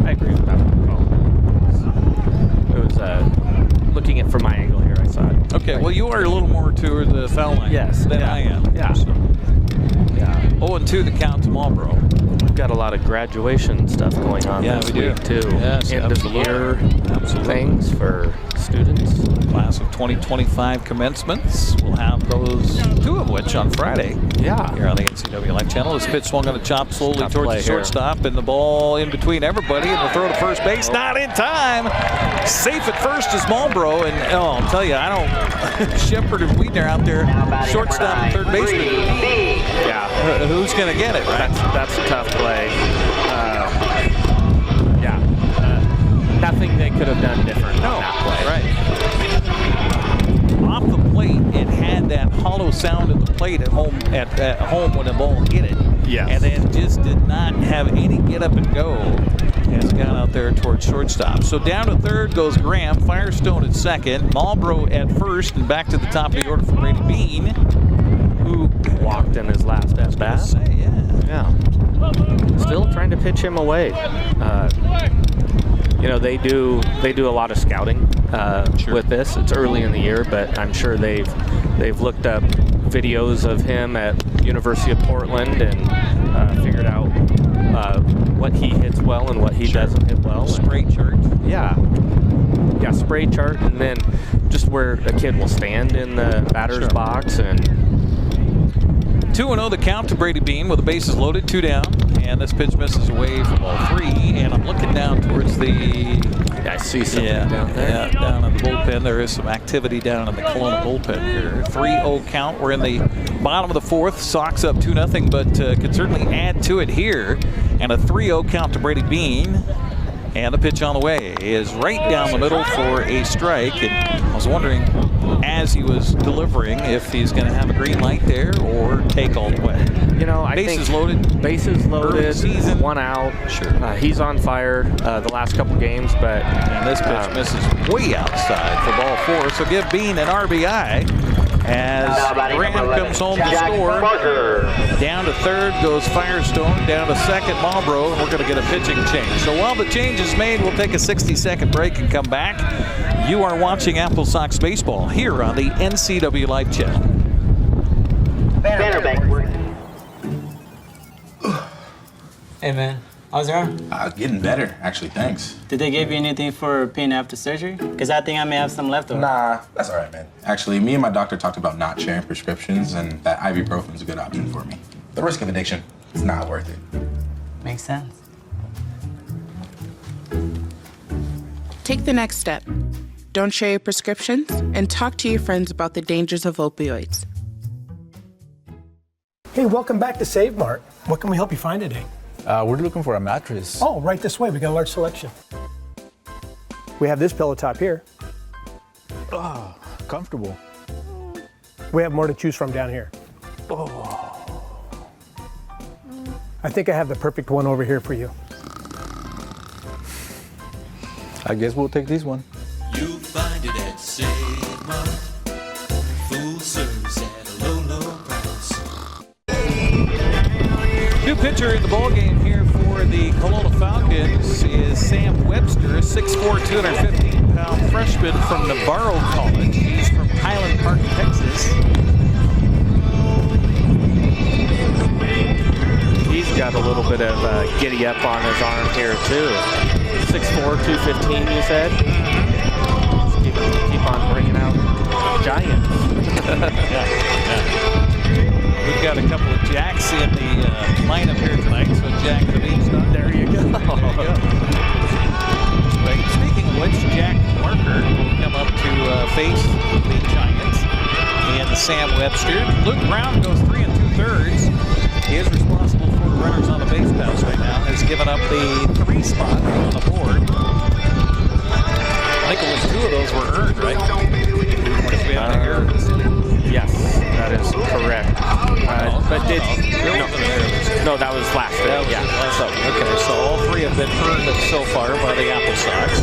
I agree with that call. It was looking at from my angle here, I saw it. Okay, well, you are a little more to the foul line than I am. Yeah. So, 0-2 the count to Marlboro. We've got a lot of graduation stuff going on this week, too. Yes, End of year things for students. Class of 2025 commencements. We'll have those, 2 of which on Friday. Yeah. Here on the NCWLIFE Channel. This pitch swung on a chop slowly towards the shortstop, and the ball in between everybody, and the throw to first base. Not in time. Safe at first is Marlboro, and I'll tell you, I don't. Shepard and Wiedner out there, shortstop and third baseman. Yeah. Who's going to get it, right? That's a tough play. Nothing they could have done different on that play. Right. Off the plate, it had that hollow sound at the plate at home when the ball hit it. Yes. And then just did not have any get up and go as it got out there towards shortstop. So down to third goes Graham, Firestone at second, Marlboro at first, and back to the top of the order for Brady Bean, who walked in his last at bat. Yeah. Still trying to pitch him away. They do a lot of scouting with this. It's early in the year, but I'm sure they've looked up videos of him at University of Portland and figured out what he hits well and what he doesn't hit well. Spray chart. Yeah, spray chart, and then just where a kid will stand in the batter's box. And 2-0 the count to Brady Bean with the bases loaded, 2 down, and this pitch misses away for ball 3. And I'm looking down towards the. I see something down there. Yeah, down in the bullpen. There is some activity down in the Kelowna bullpen here. 3-0 count. We're in the bottom of the 4th. Sox up 2-0, but could certainly add to it here. And a 3-0 count to Brady Bean. And the pitch on the way is right down the middle for a strike. And I was wondering, as he was delivering, if he's going to have a green light there or take all the way. I bases think loaded. Bases loaded. Season. 1 out. Sure. He's on fire the last couple games, but and this pitch misses way outside for ball 4. So give Bean an RBI. As Graham comes home to score. Down to third goes Firestone. Down to second Marlboro, and we're going to get a pitching change. So while the change is made, we'll take a 60-second break and come back. You are watching AppleSox Baseball here on the NCWLIFE Channel. Hey man, how's your arm? Getting better, actually, thanks. Did they give you anything for pain after surgery? Because I think I may have some left over. Nah, that's all right, man. Actually, me and my doctor talked about not sharing prescriptions, and that ibuprofen is a good option for me. The risk of addiction, it's not worth it. Makes sense. Take the next step. Don't share your prescriptions, and talk to your friends about the dangers of opioids. Hey, welcome back to Save Mart. What can we help you find today? We're looking for a mattress. Oh, right this way. We got a large selection. We have this pillow top here. Oh, comfortable. We have more to choose from down here. Oh. I think I have the perfect one over here for you. I guess we'll take this one. You'll find it at Save Mart. Full service at a low, low price. New pitcher in the ballgame here for the Kelowna Falcons is Sam Webster, a 6'4", 215-pound freshman from Navarro College. He's from Highland Park, Texas. He's got a little bit of giddy up on his arm here too. 6'4", 215, you said? Keep on bringing out giants. We've got a couple of Jacks in the lineup here tonight, so Jack the Beanstalk. There you go. Speaking of which, Jack Marker will come up to face the Giants and Sam Webster. Luke Brown goes 3 2/3. He is responsible for the runners on the base paths right now. Has given up the 3 spot on the board. I think only 2 of those were earned, right? Yes, that is correct. But no, that was last day. Yeah. Okay, so all 3 have been earned so far by the AppleSox.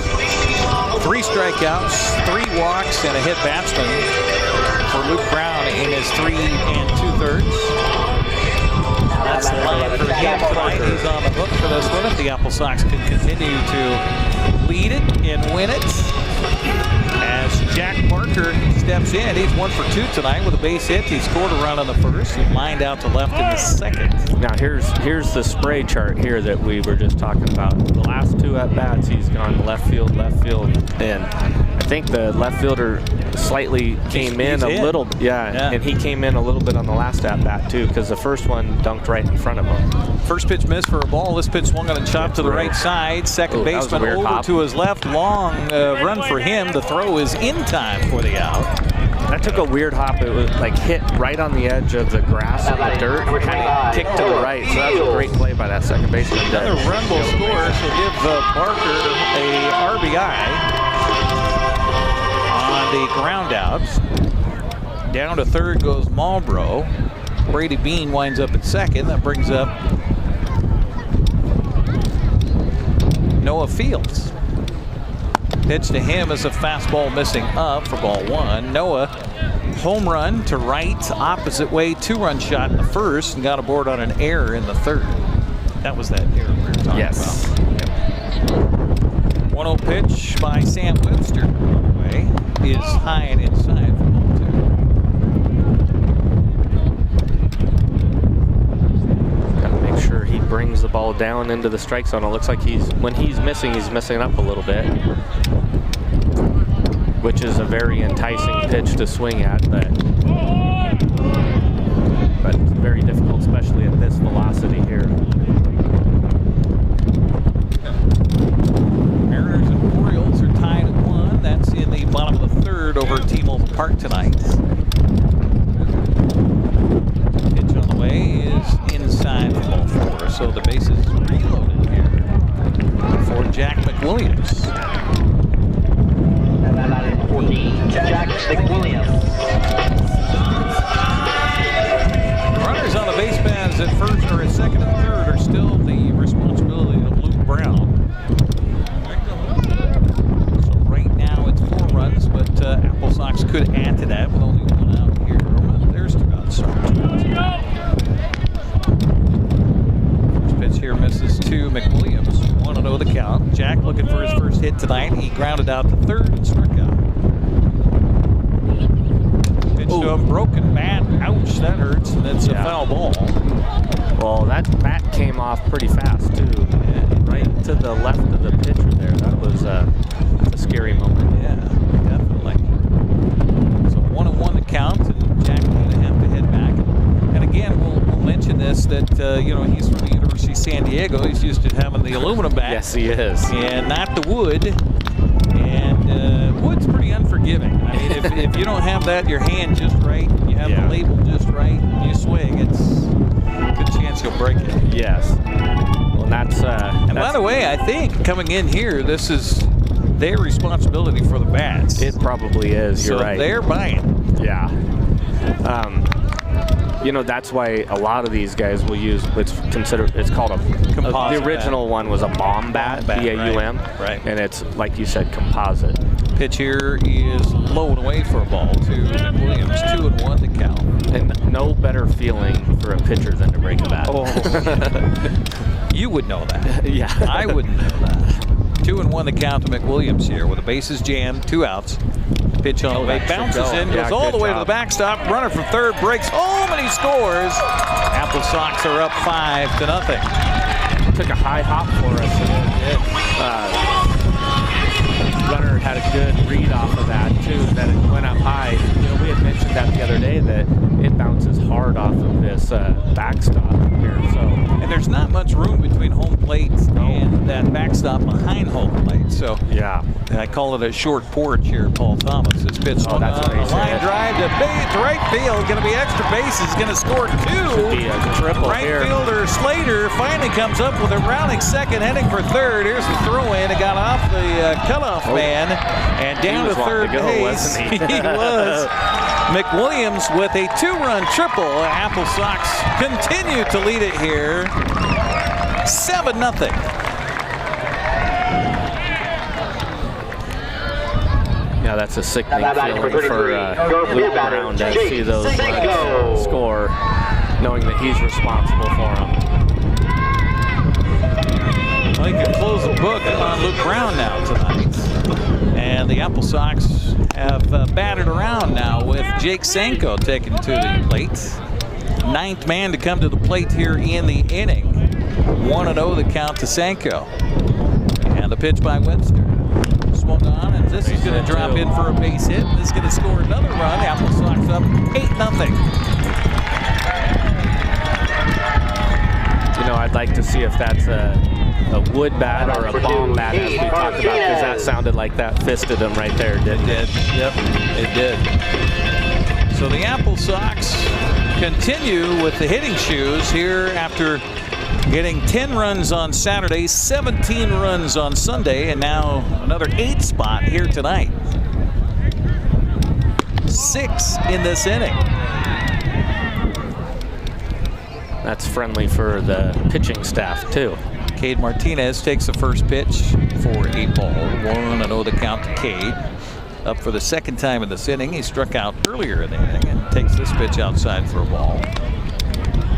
3 strikeouts, 3 walks, and a hit batsman for Luke Brown in his 3 2/3. That's the line for him tonight. He's on the hook for this one. If the AppleSox can continue to lead it and win it, As Jack Barker steps in, he's 1 for 2 tonight with a base hit. He scored a run on the first. He lined out to left in the second. Now here's the spray chart here that we were just talking about. The last 2 at-bats, he's gone left field, and I think the left fielder slightly came in a little, and he came in a little bit on the last at-bat too, because the first one dunked right in front of him. First pitch missed for a ball. This pitch swung on and chopped to the right side. Second baseman over to his left. Long run for him. The throw is in time for the out. That took a weird hop. It was like hit right on the edge of the grass and the dirt, kind of kicked to the right. So that was a great play by that second baseman. Another run will score, so give Barker a RBI on the ground outs. Down to third goes Marlboro. Brady Bean winds up at second. That brings up Noah Fields. Pitch to him is a fastball missing up for ball 1. Noah, home run to right, opposite way, 2-run shot in the first, and got aboard on an error in the third. That was that error we were talking about. 1-0 pitch by Sam Webster. Way is high and inside for ball 2. Gotta make sure he brings the ball down into the strike zone. It looks like when he's missing up a little bit, which is a very enticing pitch to swing at, but very difficult, especially at this velocity here. Mariners and Orioles are tied at 1. That's in the bottom of the third over at T-Mobile Park tonight. Pitch on the way is inside for ball 4, so the base is reloaded here for Jack McWilliams. Jack McWilliams. Runners on the base paths at first or at second and third are still the responsibility of Luke Brown. So right now it's 4 runs, but AppleSox could add to that with only 1 out here. There's 2 outs. First pitch here misses to McWilliams. 1-0 the count. Jack looking for his first hit tonight. He grounded out to third and struck out. To a broken bat. Ouch, that hurts, and it's a foul ball. Well, that bat came off pretty fast too. Right to the left of the pitcher there. That was a scary moment. Yeah, definitely. So 1-1 the count, and Jack going to have to head back. And again, we'll mention this, that he's from the University of San Diego. He's used to having the aluminum bat. Yes, he is. And not the wood. And wood's pretty unforgiving. I mean, if you don't have that, your hand just right, you have the label just right, you swing, it's a good chance you'll break it. Yes. Well, that's by the way, I think coming in here, this is their responsibility for the bats. It probably is. You're right. So they're buying. Yeah. That's why a lot of these guys will use it's called a composite. The original one was a bomb bat, B-A-U-M. Right. And it's, like you said, composite. Pitch here is low and away for a ball to McWilliams. 2-1 to count. And no better feeling for a pitcher than to break a bat. Oh, you would know that. Yeah. I wouldn't know that. 2-1 the count to McWilliams here with the bases jammed, 2 outs. Pitch on the way, bounces in, goes all the way to the backstop. Runner from third breaks home and he scores. AppleSox are up 5-0. Took a high hop for us. Runner had a good read off of that too. That it went up high. We had mentioned that the other day that it bounces hard off of this backstop here. So, and there's not much room between home plate and that backstop behind home plate. So yeah, I call it a short porch here. Paul Thomas is pitched on a line drive to right field. Going to be extra bases. Going to score 2. Should be a triple right here. Fielder Slater finally comes up with a rounding second, heading for third. Here's the throw in. It got off the cutoff man and down to third base. He was. McWilliams with a 2-run triple. AppleSox continue to lead it here, 7-0. Yeah, that's a sickening feeling for Luke Brown to see those runs score, knowing that he's responsible for them. Well, he can close the book on Luke Brown now tonight. And the AppleSox have batted around now with Jake Sanko taken to the plate. 9th man to come to the plate here in the inning. 1-0 the count to Sanko. And the pitch by Webster. Swung on, and this is going to drop in for a base hit. This is going to score another run. AppleSox up 8-0. You know, I'd like to see if that's a wood bat or a bomb bat, as we talked about, because that sounded like that fisted him right there, didn't it? Yep, it did. So the AppleSox continue with the hitting shoes here after getting 10 runs on Saturday, 17 runs on Sunday, and now another 8 spot here tonight. 6 in this inning. That's friendly for the pitching staff, too. Cade Martinez takes the first pitch for a ball. 1-0 the count to Cade. Up for the second time in this inning. He struck out earlier in the inning and takes this pitch outside for a ball.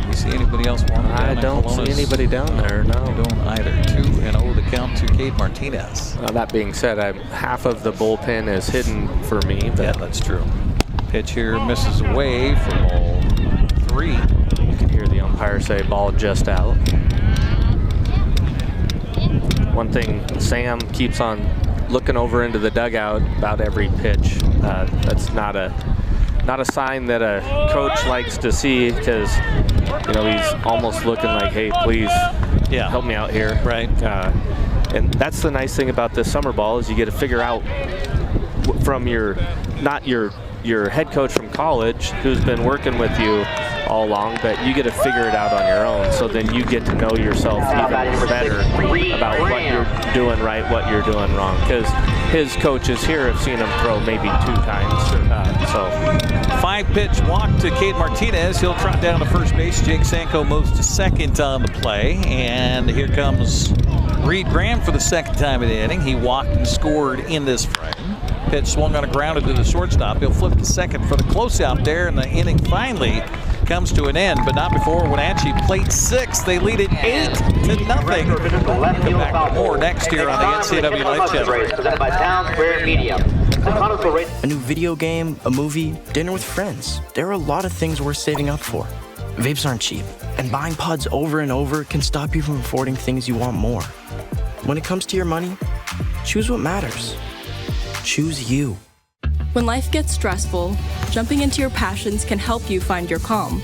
You see anybody else walking down? I don't see anybody down there, no. I don't either. 2-0 the count to Cade Martinez. That being said, half of the bullpen is hidden for me. But yeah, that's true. Pitch here misses away for ball 3. You can hear the umpire say ball just out. One thing, Sam keeps on looking over into the dugout about every pitch. That's not a sign that a coach likes to see, because you know he's almost looking like, hey, please, help me out here. Right. And that's the nice thing about this summer ball, is you get to figure out from not your head coach from college who's been working with you all along, but you get to figure it out on your own. So then you get to know yourself even better about what you're doing right, what you're doing wrong. Because his coaches here have seen him throw maybe 2 times. 5-pitch walk to Cade Martinez. He'll trot down to first base. Jake Sanko moves to second on the play. And here comes Reed Graham for the second time in the inning. He walked and scored in this frame. Pitch swung on a grounded to the shortstop. He'll flip to second for the closeout there, and the inning finally comes to an end, but not before Wenatchee plate 6. They lead it 8-0. Come back with more next year on the NCWLIFE Channel. A new video game, a movie, dinner with friends. There are a lot of things worth saving up for. Vapes aren't cheap, and buying pods over and over can stop you from affording things you want more. When it comes to your money, choose what matters. Choose you. When life gets stressful, jumping into your passions can help you find your calm.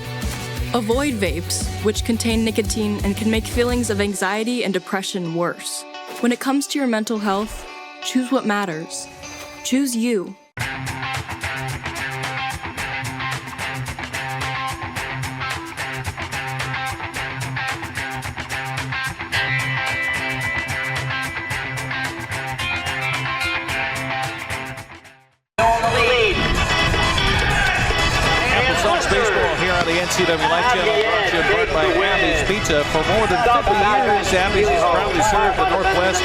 Avoid vapes, which contain nicotine and can make feelings of anxiety and depression worse. When it comes to your mental health, choose what matters. Choose you. NCWLIFE Channel, brought to you in part by Abby's Pizza. For more than 50 years, Abby's has proudly served the Northwest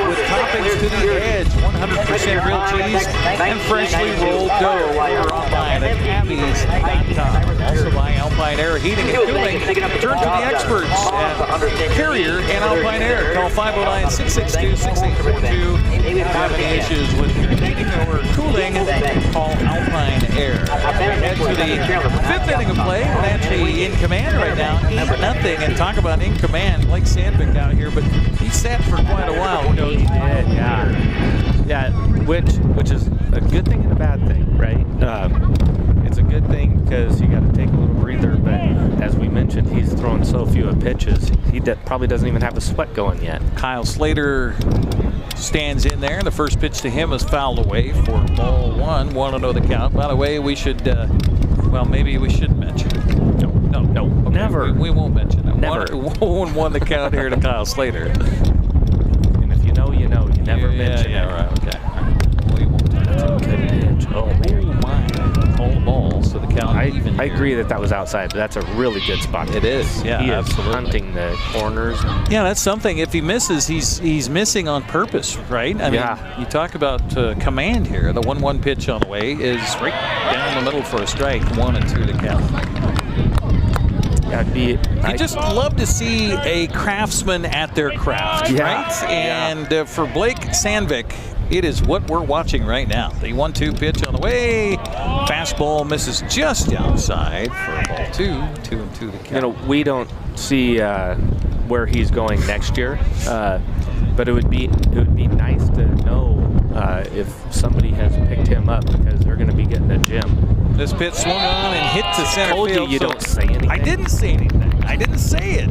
with toppings to the edge, 100% real cheese, and freshly rolled dough. Order online at abby's.com. Also by Alpine Air Heating and Cooling. Turn to the experts at Carrier and Alpine Air. Call 509-662-6842. If you have any issues with your heating or cooling, call Alpine Air. Head to the 5th inning of play. Wenatchee in command right now, 8-0, and talk about in command. Blake Sandvig out here, but he sat for quite a while. He did, yeah, which is a good thing and a bad thing, right? It's a good thing because you got to take a little breather, but as we mentioned, he's throwing so few pitches, he probably doesn't even have the sweat going yet. Kyle Slater stands in there, and the first pitch to him is fouled away for ball 1. 1-0 the count. By the way, we should, well, maybe we shouldn't mention it. No, okay. Never. We won't mention it. Never. 1-1 the count here to Kyle Slater. And if you know, you know. You never mention it. Yeah, right, okay. We won't touch it. Good pitch. Oh, my. Whole ball, so the count even. I agree that was outside, but that's a really good spot. It is, yeah, he absolutely. is hunting the corners. Yeah, that's something. If he misses, he's missing on purpose, right? I mean, you talk about command here. The 1-1 pitch on the way is right down the middle for a strike. 1-2 to count. You just love to see a craftsman at their craft, right? And for Blake Sandvig, It is what we're watching right now. The 1-2 pitch on the way. Fastball misses just outside for ball 2. 2-2 the count. You know, we don't see where he's going next year, but it would be nice to know if somebody has picked him up, because they're going to be getting a gym. This pitch swung on and hit to center field. field. You don't say anything. I didn't say anything. I didn't say it.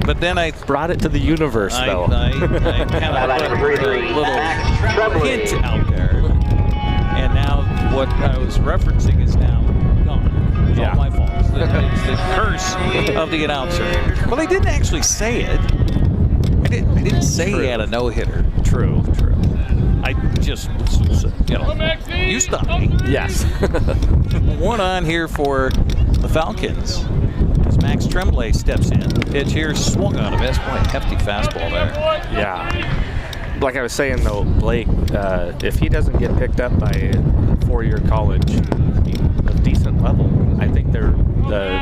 But then I brought it to the universe, though. I kind of put a little hint out there. And now what I was referencing is now gone. It's all my fault. It's the curse of the announcer. Well, they didn't actually say it. I didn't say he had a no-hitter. True. I just, you stop me. Yes. One on here for the Falcons as Max Tremblay steps in. Pitch here swung on a miss. Boy, hefty fastball there. Yeah. Like I was saying, though, Blake, if he doesn't get picked up by a four-year college, a decent level, I think they're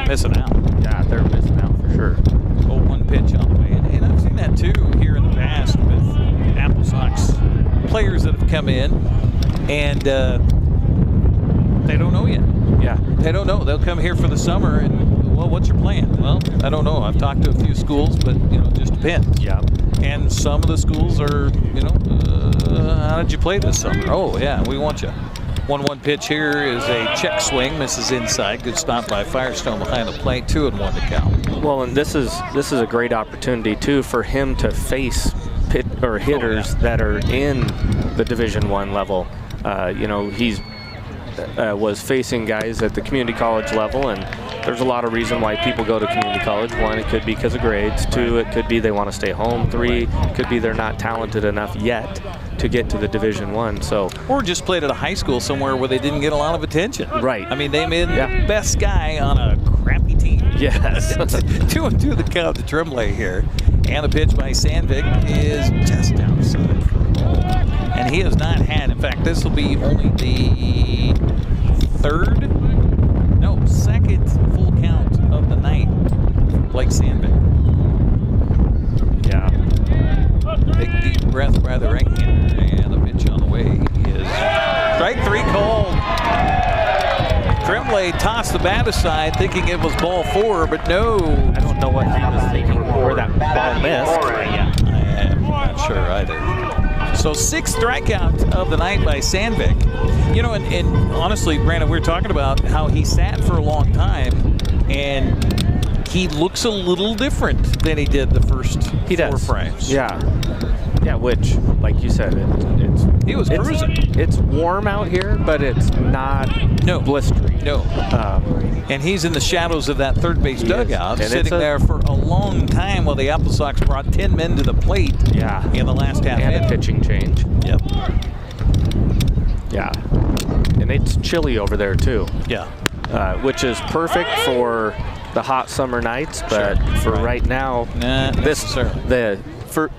missing out. Yeah, they're missing out for sure. 0-1 pitch on the way. And I've seen that, too, here in the past with AppleSox players that have come in, and they don't know yet. Yeah. They don't know. They'll come here for the summer, and, well, what's your plan? Well, I don't know. I've talked to a few schools, but, it just depends. Yeah. And some of the schools are, how did you play this summer? Oh, yeah, we want you. 1-1 pitch here is a check swing, misses inside. Good stop by Firestone behind the plate. 2-1 to count. Well, and this is a great opportunity too for him to face hitters that are in the Division I level. He's was facing guys at the community college level, and there's a lot of reason why people go to community college. One, it could be because of grades. Two, it could be they want to stay home. Three, it could be they're not talented enough yet to get to the Division I. Or just played at a high school somewhere where they didn't get a lot of attention. Right. I mean, they made the best guy on a crappy team. Yes. 2-2 the count to Tremblay here. And the pitch by Sandvig is just outside for a ball. And he has not had, in fact, this will be only the second full count of the night for Blake Sandvig. Yeah. Big deep breath by the right-hander, and the pitch on the way is strike 3 called. Tremblay tossed the bat aside thinking it was ball 4, but no. I don't know what he was thinking where that ball missed. I'm not sure either. So 6th strikeout of the night by Sandvig. And honestly, Brandon, we were talking about how he sat for a long time, and he looks a little different than he did the first 4 frames. Yeah. Yeah, which, like you said, he was cruising. It's warm out here, but it's not blistering. No. And he's in the shadows of that third base dugout, sitting there for a long time while the AppleSox brought 10 men to the plate in the last half and inning. A pitching change. Yep. Yeah. And it's chilly over there, too. Yeah. Which is perfect for the hot summer nights, but for right now, the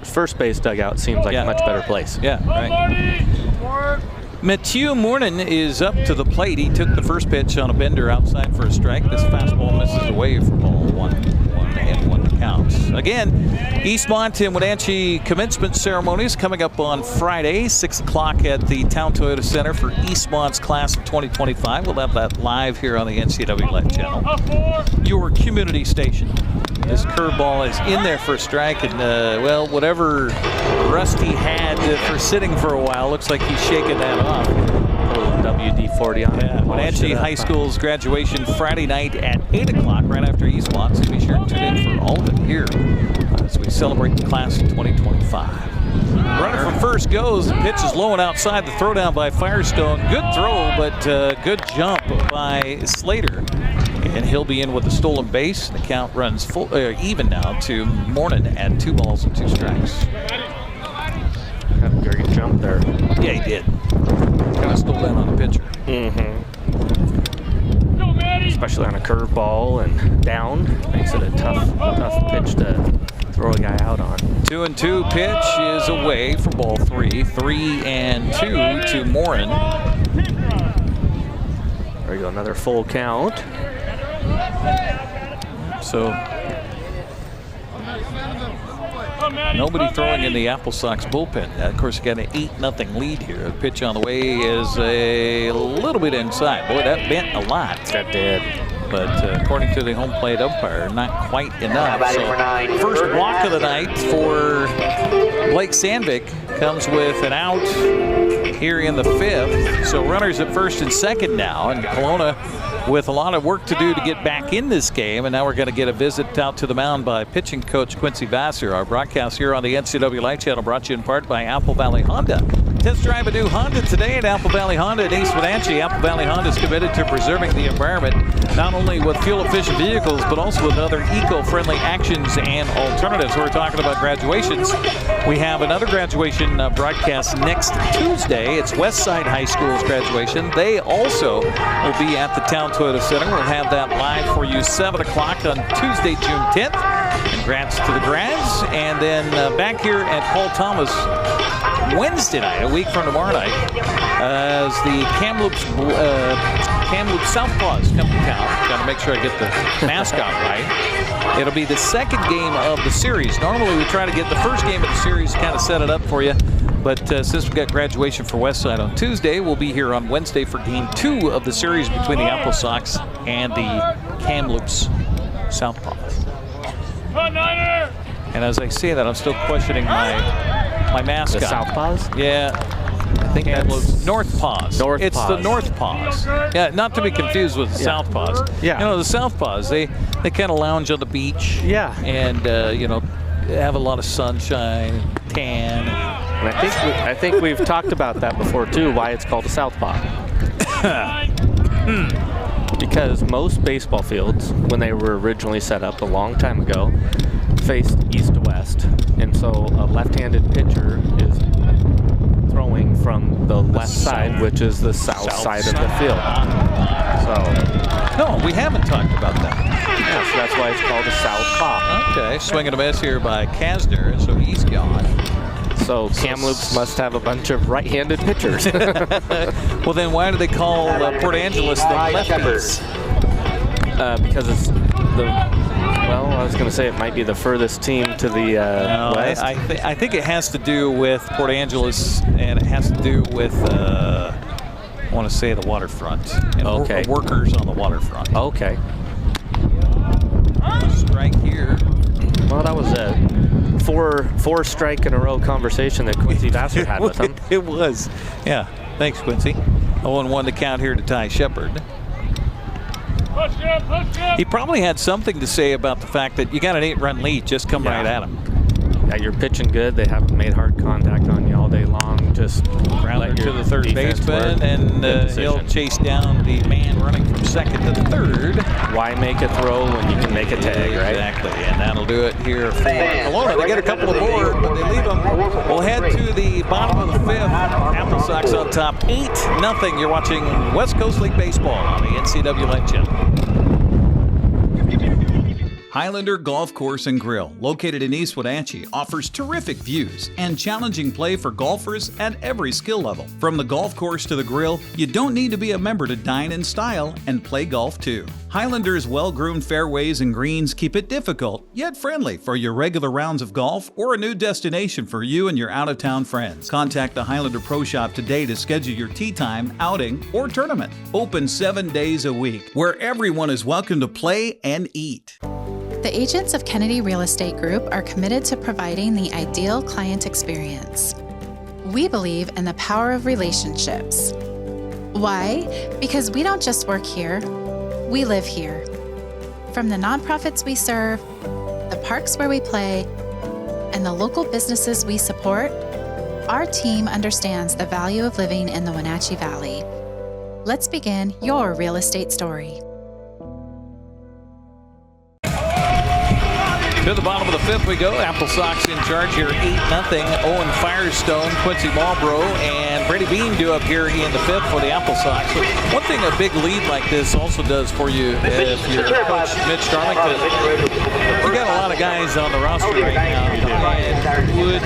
first base dugout seems like a much better place. Yeah, right. Mathieu Mournin is up to the plate. He took the first pitch on a bender outside for a strike. This fastball misses away for ball 1-1 to count. Again, Eastmont and Wenatchee commencement ceremonies coming up on Friday, 6 o'clock at the Town Toyota Center for Eastmont's class of 2025. We'll have that live here on the NCWLIFE Channel. Your community station. This curveball is in there for a strike, and whatever rust he had for sitting for a while, looks like he's shaking that off. WD-40 on it. Wenatchee High School's graduation Friday night at 8 o'clock, right after Eastmont, so be sure to tune in for all of it here as we celebrate the class of 2025. Runner from first goes. The pitch is low and outside. The throw down by Firestone. Good throw, but good jump by Slater. And he'll be in with a stolen base. The count runs even now to Mournin at 2 balls and 2 strikes. Had a great jump there. Yeah, he did. Kind of stole that on the pitcher. Especially on a curveball and down. Makes it a tough pitch to throw a guy out on. 2-2 pitch is away for ball 3. 3-2 to Mournin. There you go, another full count. So Nobody throwing in the AppleSox bullpen. Of course, you got an 8-0 lead here. The pitch on the way is a little bit inside. Boy, that bent a lot. That did. But according to the home plate umpire, not quite enough. So first walk of the night for Blake Sandvig comes with an out here in the 5th. So runners at first and second now, and Kelowna with a lot of work to do to get back in this game. And now we're going to get a visit out to the mound by pitching coach Quincy Vassar. Our broadcast here on the NCWLIFE Channel brought to you in part by Apple Valley Honda. Test drive a new Honda today at Apple Valley Honda in East Wenatchee. Apple Valley Honda is committed to preserving the environment, not only with fuel-efficient vehicles, but also with other eco-friendly actions and alternatives. We're talking about graduations. We have another graduation broadcast next Tuesday. It's Westside High School's graduation. They also will be at the Town Toyota Center. We'll have that live for you 7 o'clock on Tuesday, June 10th. Congrats to the grads. And then back here at Paul Thomas Wednesday night, a week from tomorrow night, as the Kamloops Southpaws come to town. Got to make sure I get the mascot right. It'll be the second game of the series. Normally we try to get the first game of the series, kind of set it up for you. But since we've got graduation for Westside on Tuesday, we'll be here on Wednesday for game 2 of the series between the AppleSox and the Kamloops Southpaws. And as I say that, I'm still questioning my mascot. The Southpaws? Yeah. I think that was North Paws. It's the North Paws. Yeah, not to be confused with the South Paws. Yeah. You know, the South Paws, they kind of lounge on the beach. Yeah. And, you know, have a lot of sunshine, tan. And I think we've talked about that before, too, why it's called a Southpaw. Because most baseball fields, when they were originally set up a long time ago, faced east to west. And so a left-handed pitcher is throwing from the left side, which is the south side of the field. So, no, we haven't talked about that. Yeah, so that's why it's called a Southpaw. Okay, swinging a miss here by Kasner, so he's gone. So Kamloops must have a bunch of right-handed pitchers. Well, then why do they call Port Angeles the lefties? Because it's well, I was going to say it might be the furthest team to the west. I think it has to do with Port Angeles, and it has to do with, I want to say, the waterfront. And workers on the waterfront. Okay. Strike here. Well, that was a four strike in a row conversation that Quincy Vassar had with him. It was. Yeah. Thanks, Quincy. 0-1 to count here to Ty Shepard. He probably had something to say about the fact that you got an 8-run lead. Just come right at him. Yeah, you're pitching good. They haven't made hard contact on you all day long. Just ground to the third baseman, and he'll chase down the man running from second to third. Why make a throw when you can make a tag, right? Exactly, and that'll do it here for Kelowna. They get a couple aboard, but they leave them. We'll head to the bottom of the 5th. AppleSox on top, 8-0. You're watching West Coast League Baseball on the NCWLIFE Channel. Highlander Golf Course and Grill, located in East Wenatchee, offers terrific views and challenging play for golfers at every skill level. From the golf course to the grill, you don't need to be a member to dine in style and play golf too. Highlander's well-groomed fairways and greens keep it difficult, yet friendly for your regular rounds of golf or a new destination for you and your out-of-town friends. Contact the Highlander Pro Shop today to schedule your tee time, outing, or tournament. Open 7 days a week, where everyone is welcome to play and eat. The agents of Kennedy Real Estate Group are committed to providing the ideal client experience. We believe in the power of relationships. Why? Because we don't just work here, we live here. From the nonprofits we serve, the parks where we play, and the local businesses we support, our team understands the value of living in the Wenatchee Valley. Let's begin your real estate story. To the bottom of the 5th we go. AppleSox in charge here, 8-0. Owen Firestone, Quincy Marlborough, and Brady Bean do up here in the 5th for the AppleSox. So one thing a big lead like this also does for you, if you're Coach Mitch Darlington, you got a lot of guys on the roster right now, and would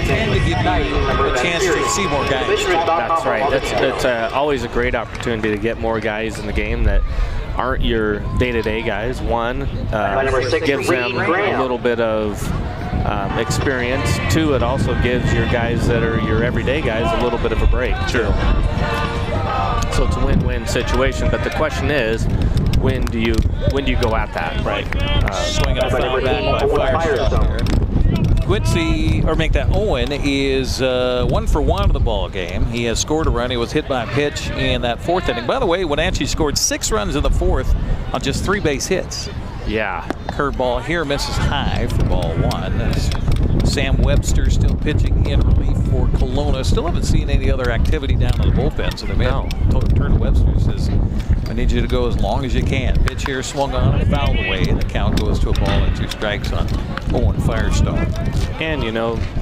tend to give you a chance to see more guys. That's right. It's always a great opportunity to get more guys in the game that aren't your day-to-day guys. One, gives them a little bit of experience. 2, it also gives your guys that are your everyday guys a little bit of a break. Sure. So it's a win-win situation. But the question is, when do you go at that? Right. Swing a foul back by Firestone. Quincy, or make that Owen, is 1 for 1 of the ball game. He has scored a run. He was hit by a pitch in that 4th inning. By the way, Wenatchee scored 6 runs in the 4th on just 3 base hits. Yeah. Curveball here misses high for ball 1. That's Sam Webster still pitching in relief for Kelowna. Still haven't seen any other activity down in the bullpen. So the man turned to Webster and says, I need you to go as long as you can. Pitch here swung on and fouled away, and the count goes to a ball and 2 strikes on Owen Firestone. And,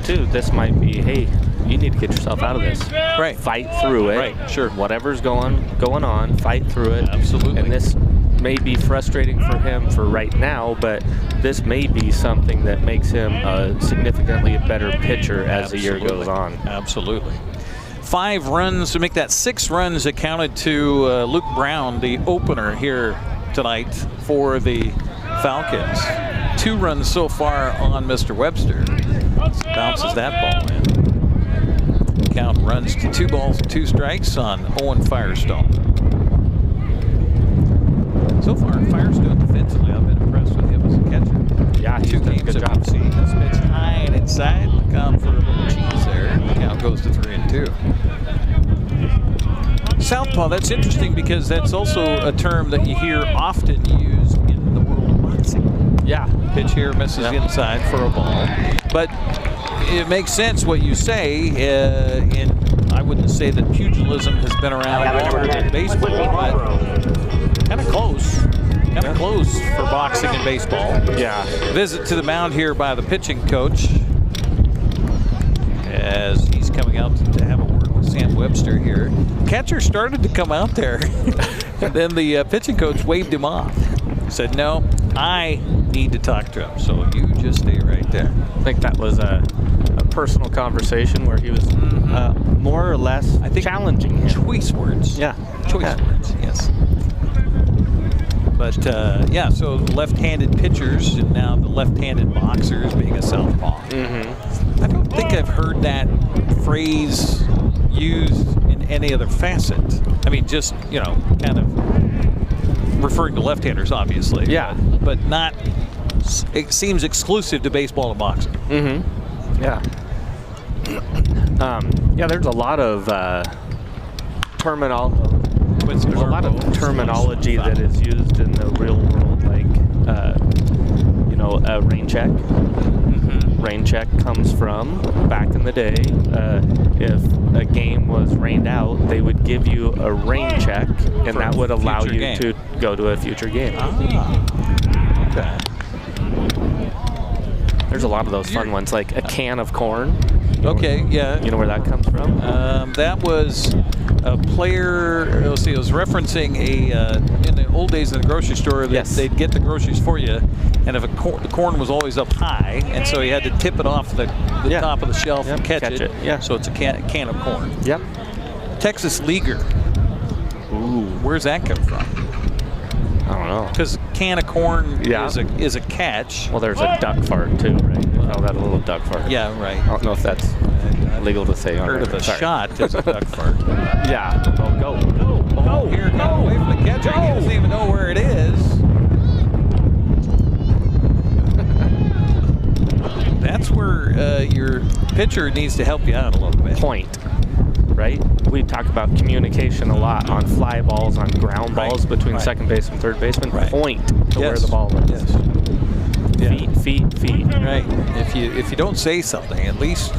too, this might be, hey, you need to get yourself out of this. Right. Fight through it. Right, sure. Whatever's going on, fight through it. Absolutely. And this may be frustrating for him for right now, but this may be something that makes him a significantly better pitcher as the year goes on. Absolutely. 5 runs to make that 6 runs accounted to Luke Brown, the opener here tonight for the Falcons. 2 runs so far on Mr. Webster. Bounces that ball in. Count runs to 2 balls and 2 strikes on Owen Firestone. So far, Firestone defensively, I've been impressed with him as a catcher. Yeah, he's done a good job. See, this pitch high and inside. Look out for a little cheese there. The count goes to 3-2. Southpaw, that's interesting because that's also a term that you hear often used in the world of boxing. Yeah. Pitch here misses inside for a ball. But it makes sense what you say. I wouldn't say that pugilism has been around longer than baseball, but kind of close. Kind of close for boxing and baseball. Yeah. Visit to the mound here by the pitching coach as he's coming out to have a word with Sam Webster here. Catcher started to come out there, and then the pitching coach waved him off. Said, no, I need to talk to him, so you just stay right there. I think that was a personal conversation where he was more or less challenging him. Choice words. Yeah. Choice words, yes. But, so left-handed pitchers and now the left-handed boxers being a southpaw. I don't think I've heard that phrase used in any other facet. I mean, just, kind of referring to left-handers, obviously. Yeah. But not, it seems exclusive to baseball and boxing. Yeah. There's a lot of terminology that is used in the real world, like a rain check. Rain check comes from back in the day. If a game was rained out, they would give you a rain check, and that would allow you to go to a future game. Okay. There's a lot of those fun ones, like a can of corn. Okay, yeah. You know where that comes from? That was a player, it was referencing in the old days in the grocery store, they'd get the groceries for you, and if the corn was always up high, and so you had to tip it off the top of the shelf and catch it. Yeah. So it's a can of corn. Yep. Texas Leaguer. Ooh. Where's that come from? I don't know. Because can of corn is a catch. Well, there's a duck fart too, right? Oh, that little duck fart. Yeah, right. I don't know if that's legal to say. Heard of a shot as a duck fart. Yeah. Oh, go. Oh, here it comes away from the catcher. He doesn't even know where it is. That's where your pitcher needs to help you out a little bit. Point. Right? We talk about communication a lot on fly balls, on ground balls between second base and third baseman. Point to where the ball is. Yes. Yeah. Feet. Right. If you don't say something, at least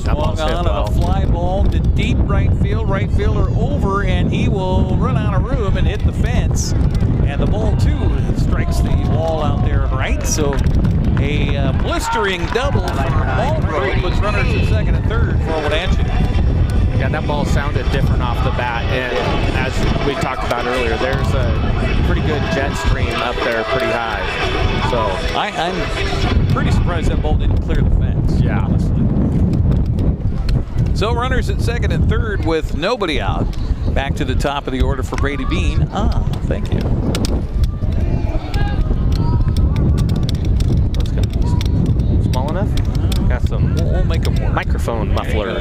swung on a fly ball to deep right field. Right fielder over, and he will run out of room and hit the fence. And the ball too strikes the wall out there right. So a blistering double from Ballroad puts runners at second and third for Wenatchee. Yeah, that ball sounded different off the bat, and as we talked about earlier, there's a pretty good jet stream up there pretty high. So I'm pretty surprised that ball didn't clear the fence. Yeah. Honestly. So runners at second and third with nobody out. Back to the top of the order for Brady Bean. Thank you.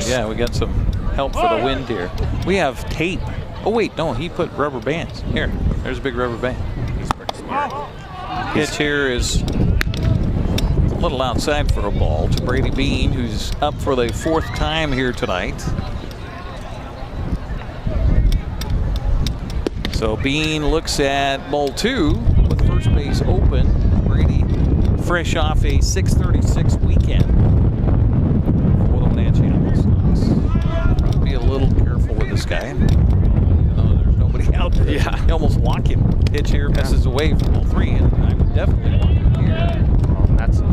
Nice. Yeah, we got some help for the wind here. We have tape. Oh, wait, no, he put rubber bands. Here, there's a big rubber band. He's pretty smart. Pitch here is a little outside for a ball to Brady Bean, who's up for the 4th time here tonight. So Bean looks at ball 2 with first base open. Brady fresh off a 6:36 weekend for the Wenatchee AppleSox. Be a little careful with this guy. Even though there's nobody out there. Yeah. You almost walk him. Pitch here misses away from ball 3, and I would definitely walk him here.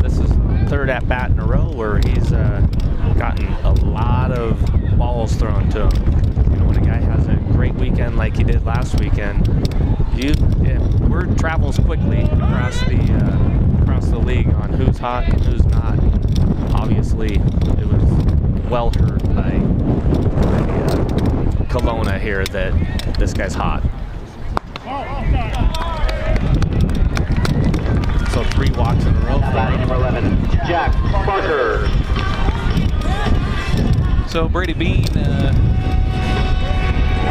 This is 3rd at bat in a row where he's gotten a lot of balls thrown to him. You know, when a guy has a great weekend like he did last weekend, word travels quickly across the league on who's hot and who's not. Obviously, it was well heard by Kelowna here that this guy's hot. So 3 walks in a row. Batting number 11, Jack Parker. So Brady Bean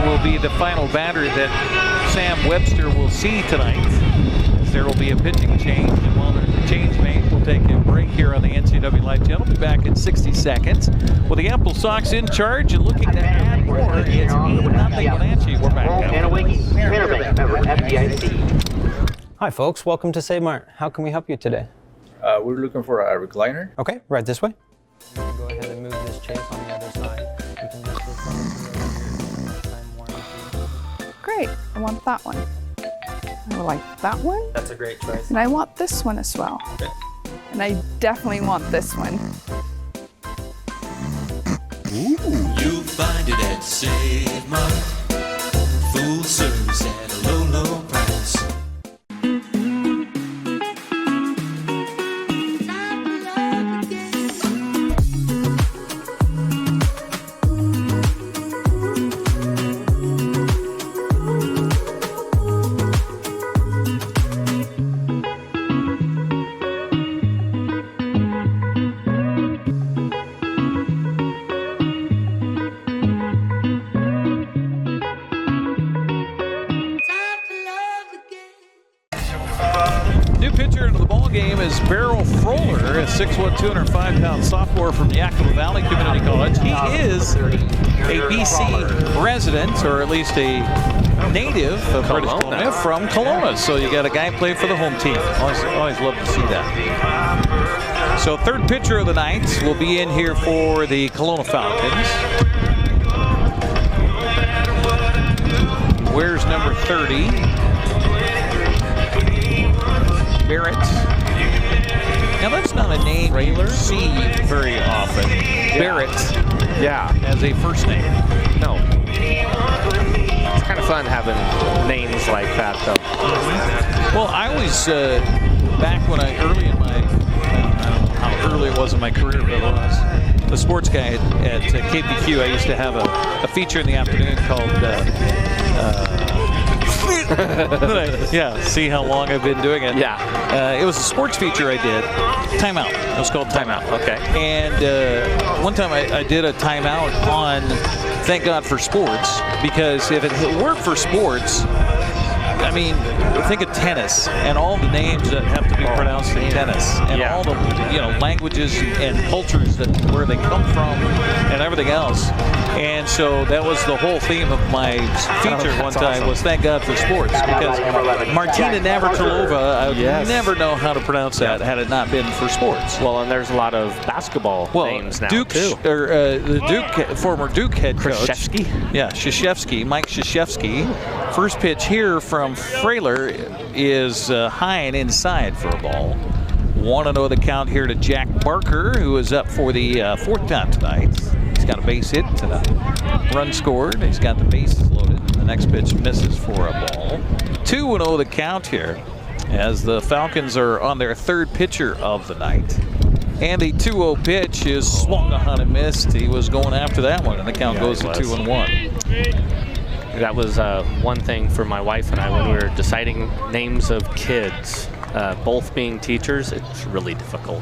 will be the final batter that Sam Webster will see tonight. There will be a pitching change, and while there's a change made, we'll take a break here on the NCWLIFE Channel. We'll be back in 60 seconds with the AppleSox in charge and looking to add more. It's 8-0 Wenatchee. We're back now. Hi folks, welcome to Save Mart. How can we help you today? We're looking for a recliner. Okay, right this way. Go ahead and move this chase on the other side. You can lift this up. Time warranty. Great, I want that one. I like that one. That's a great choice. And I want this one as well. Okay. And I definitely want this one. You'll find it at Save Mart. Full service at a low, low price. Is Beryl Froller, a 6'1", 205-pound sophomore from Yakima Valley Community College. He is a BC resident, or at least a native of British Columbia, from Kelowna. So you got a guy play for the home team. Always love to see that. So 3rd pitcher of the night will be in here for the Kelowna Falcons. Where's number 30? Barrett. Now that's not a name you see very often. Yeah. Barrett. Yeah. As a first name. No. It's kind of fun having names like that, though. Well, I always, back when early in my, I don't know how early it was in my career, but when I was the sports guy at KPQ, I used to have a feature in the afternoon called yeah, see how long I've been doing it. Yeah. It was a sports feature I did. Timeout. It was called Timeout. Okay. And one time I did a timeout on Thank God for Sports, because if it weren't for sports, I mean, think of tennis and all the names that have to be pronounced in tennis, and all the languages and cultures where they come from and everything else. And so that was the whole theme of my feature one time, was Thank God for Sports, because Martina Navratilova, I would never know how to pronounce that had it not been for sports. Well, and there's a lot of basketball names now, Duke, too. The Duke, former Duke head coach. Krzyzewski? Yeah, Krzyzewski, Mike Krzyzewski. First pitch here from Frailer is high and inside for a ball. 1-0 the count here to Jack Barker, who is up for the 4th time tonight. He's got a base hit and a run scored. He's got the bases loaded. The next pitch misses for a ball. 2-0 the count here as the Falcons are on their 3rd pitcher of the night. And the 2-0 pitch is swung on and missed. He was going after that one, and the count goes to 2-1. That was one thing for my wife and I when we were deciding names of kids. both being teachers, it's really difficult.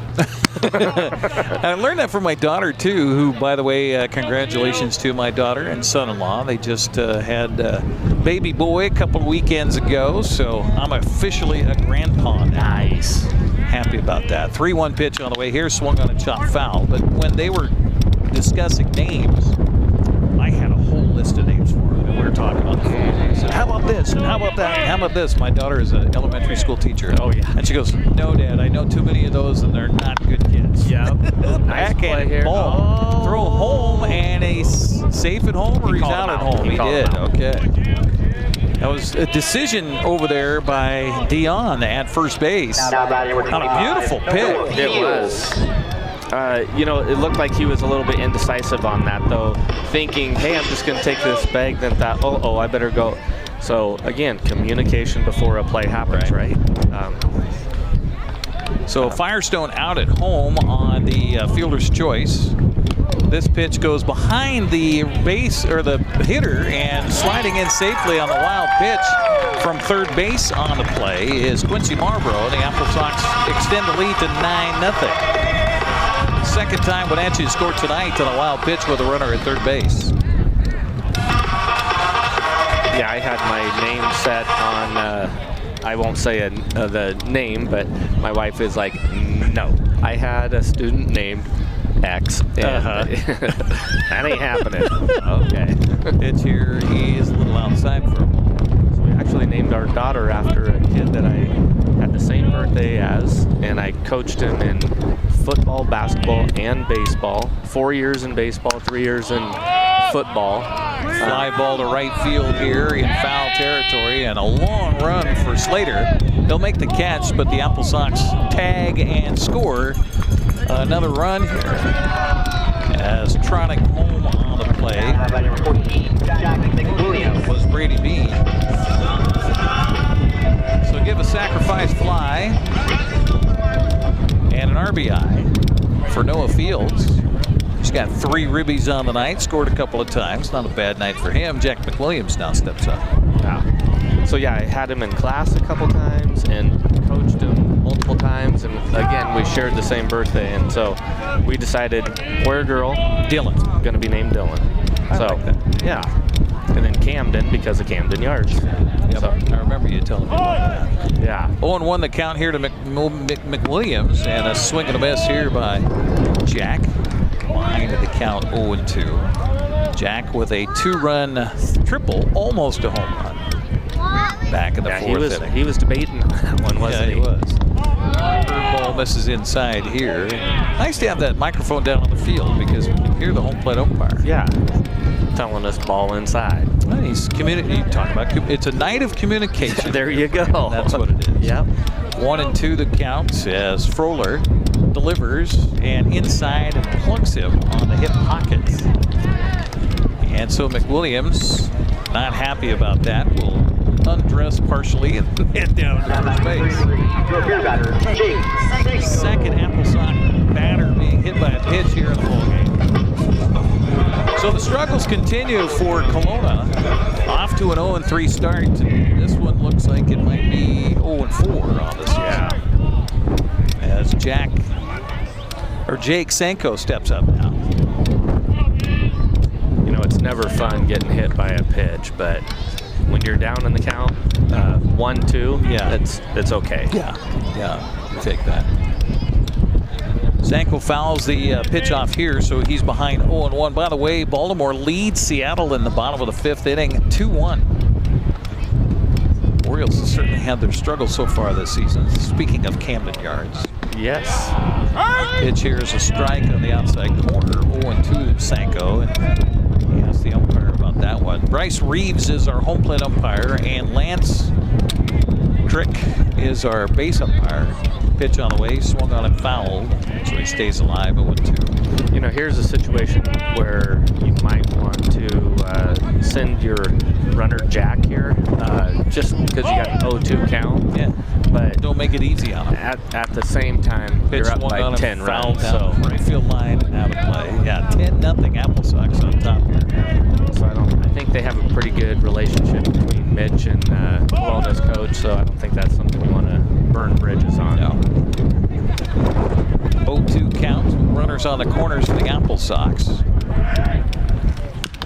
I learned that from my daughter, too, who, by the way, congratulations to my daughter and son-in-law. They just had baby boy a couple of weekends ago, so I'm officially a grandpa now. Nice. Happy about that. 3-1 pitch on the way here, swung on a chop foul. But when they were discussing names, I had a whole list of names for them, and we were talking on the phone. I said, how about this, and how about that, and how about this? My daughter is an elementary school teacher. Oh, yeah. And she goes, no, Dad, I know too many of those, and they're not good kids. Yep. Backhand ball. Throw home, and he's safe at home, or he's out at home? He did, okay. That was a decision over there by Dion at first base. On a beautiful pick. It was. It looked like he was a little bit indecisive on that, though, thinking, hey, I'm just going to take this bag, then thought, oh, I better go. So, again, communication before a play happens, right? So Firestone out at home on the fielder's choice. This pitch goes behind the base, or the hitter, and sliding in safely on the wild pitch from third base on the play is Quincy Marlborough. The AppleSox extend the lead to 9-0. Second time Wenatchee scored tonight on a wild pitch with a runner at third base. Yeah, I had my name set on, I won't say the name, but my wife is like, no. I had a student named X, and that ain't happening. Okay. Pitch here, he is a little outside for a moment. So we actually named our daughter after a kid that I had the same birthday as, and I coached him in football, basketball, and baseball. 4 years in baseball, 3 years in football. Fly ball to right field here in foul territory, and a long run for Slater. They'll make the catch, but the AppleSox tag and score another run here as trotting home on the play was Brady Bean. So give a sacrifice fly and an RBI for Noah Fields. He's got 3 ribbies on the night, scored a couple of times. Not a bad night for him. Jack McWilliams now steps up. Yeah. So yeah, I had him in class a couple times and coached him multiple times, and again, we shared the same birthday, and so we decided, boy or girl, Dylan, going to be named Dylan. So like yeah, and then Camden because of Camden Yards. Yep. So, I remember you telling me about that. Yeah. 0-1 the count here to McWilliams, and a swing and a miss here by Jack. Behind the count 0-2. Jack with a 2-run triple, almost a home run. Back in the fourth inning. He was debating on that one, wasn't he? He was. Ball misses inside here. Nice to have that microphone down on the field because we can hear the home plate umpire. Yeah. Telling us ball inside. Well, he's talking about it's a night of communication. There you go. That's what it is. Yep. 1-2 the count as Froehler delivers and inside and plucks him on the hip pocket. And so McWilliams, not happy about that, will undress partially and head down to first base. Second AppleSox batter being hit by a pitch here in the ballgame. So the struggles continue for Kelowna. Off to an 0-3 start. This one looks like it might be 0-4 on this season. As Jake Sanko steps up now. You know, it's never fun getting hit by a pitch, but when you're down in the count, 1-2, yeah, it's okay. Yeah, you take that. Sanko fouls the pitch off here, so he's behind 0-1. By the way, Baltimore leads Seattle in the bottom of the 5th inning, 2-1. Orioles have certainly had their struggles so far this season. Speaking of Camden Yards. Yes. Pitch here is a strike on the outside corner, 0-2 Sanko. And he asked the umpire about that one. Bryce Reeves is our home plate umpire, and Lance Crick is our base umpire. Pitch on the way, swung on and fouled, so he stays alive at 1-2. You know, here's a situation where you might want to send your runner Jack here, just because you got an 0-2 count. Yeah, but don't make it easy on him. At the same time, pitch you're up by 10 runs. So right field line out of play. Yeah, 10-0 AppleSox on top here. So I think they have a pretty good relationship between Mitch and Kelowna's coach. So I don't think that's something we want to burn bridges runners on the corners for the AppleSox.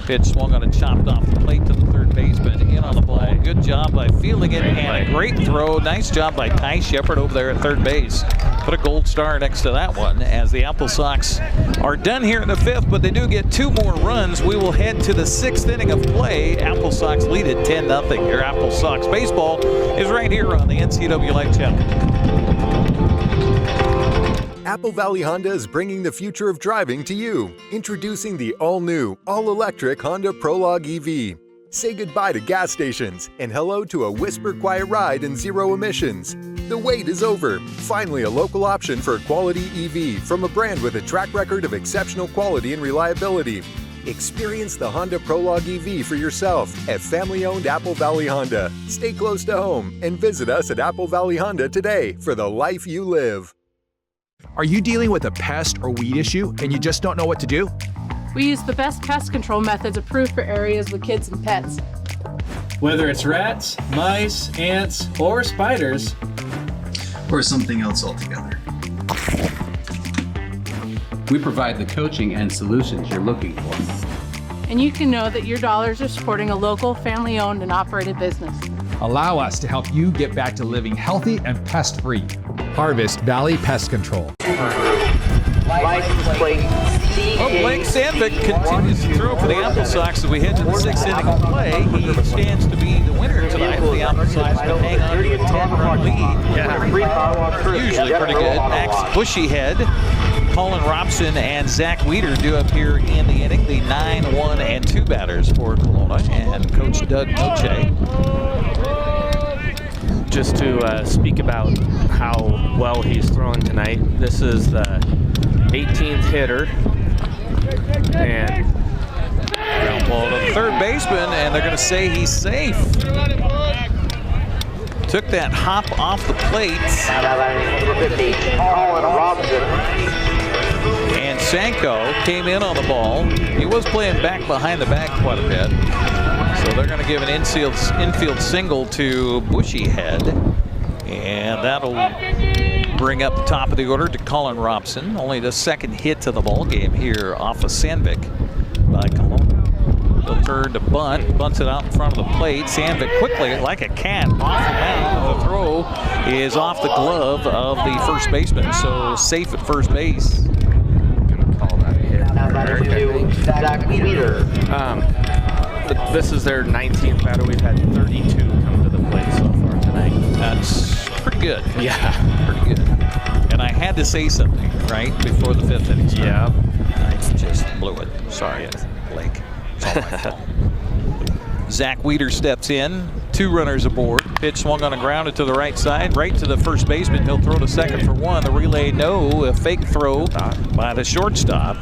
Pitch swung on and chopped off the plate to the third baseman. In on the ball. Good job by fielding it and a great throw. Nice job by Ty Shepard over there at third base. Put a gold star next to that one as the AppleSox are done here in the fifth, but they do get 2 more runs. We will head to the 6th inning of play. AppleSox lead at 10-0. Your AppleSox baseball is right here on the NCWLIFE Channel. Apple Valley Honda is bringing the future of driving to you. Introducing the all-new, all-electric Honda Prologue EV. Say goodbye to gas stations and hello to a whisper-quiet ride and zero emissions. The wait is over. Finally, a local option for a quality EV from a brand with a track record of exceptional quality and reliability. Experience the Honda Prologue EV for yourself at family-owned Apple Valley Honda. Stay close to home and visit us at Apple Valley Honda today for the life you live. Are you dealing with a pest or weed issue and you just don't know what to do? We use the best pest control methods approved for areas with kids and pets. Whether it's rats, mice, ants, or spiders, or something else altogether. We provide the coaching and solutions you're looking for. And you can know that your dollars are supporting a local, family-owned and operated business. Allow us to help you get back to living healthy and pest-free. Harvest Valley Pest Control. License plate Well, Blake Sandvig continues to throw for the AppleSox as we head to the 6th inning of play. He stands to be the winner tonight. The AppleSox can hang on to a 10-run lead. Yeah, usually pretty good. Max Bushyhead, Colin Robson, and Zach Weeder do appear in the inning. The 9, 1, and 2 batters for Kelowna, and Coach Doug Noche. Just to speak about how well he's thrown tonight, this is the 18th hitter, and ground ball to the third baseman, and they're going to say he's safe. Took that hop off the plate. And Sanko came in on the ball. He was playing back behind the bag quite a bit. So they're going to give an infield single to Bushyhead. And that'll bring up the top of the order to Colin Robson. Only the second hit to the ball game here off of Sandvig by Kelowna. He'll turn to bunt, bunts it out in front of the plate. Sandvig quickly, like a cat, off the mound. The throw is off the glove of the first baseman, so safe at first base. Gonna call that a hit. Zach Weeder. This is their 19th batter. We've had 32 come to the plate so far tonight. That's pretty good. Yeah, pretty good. And I had to say something right before the 5th inning started. Yeah, I just blew it. Sorry, Blake. It's all my fault. Zach Weeder steps in. 2 runners aboard. Pitch swung on a grounder to the right side, right to the first baseman. He'll throw to second for 1. The relay, no. A fake throw by the shortstop,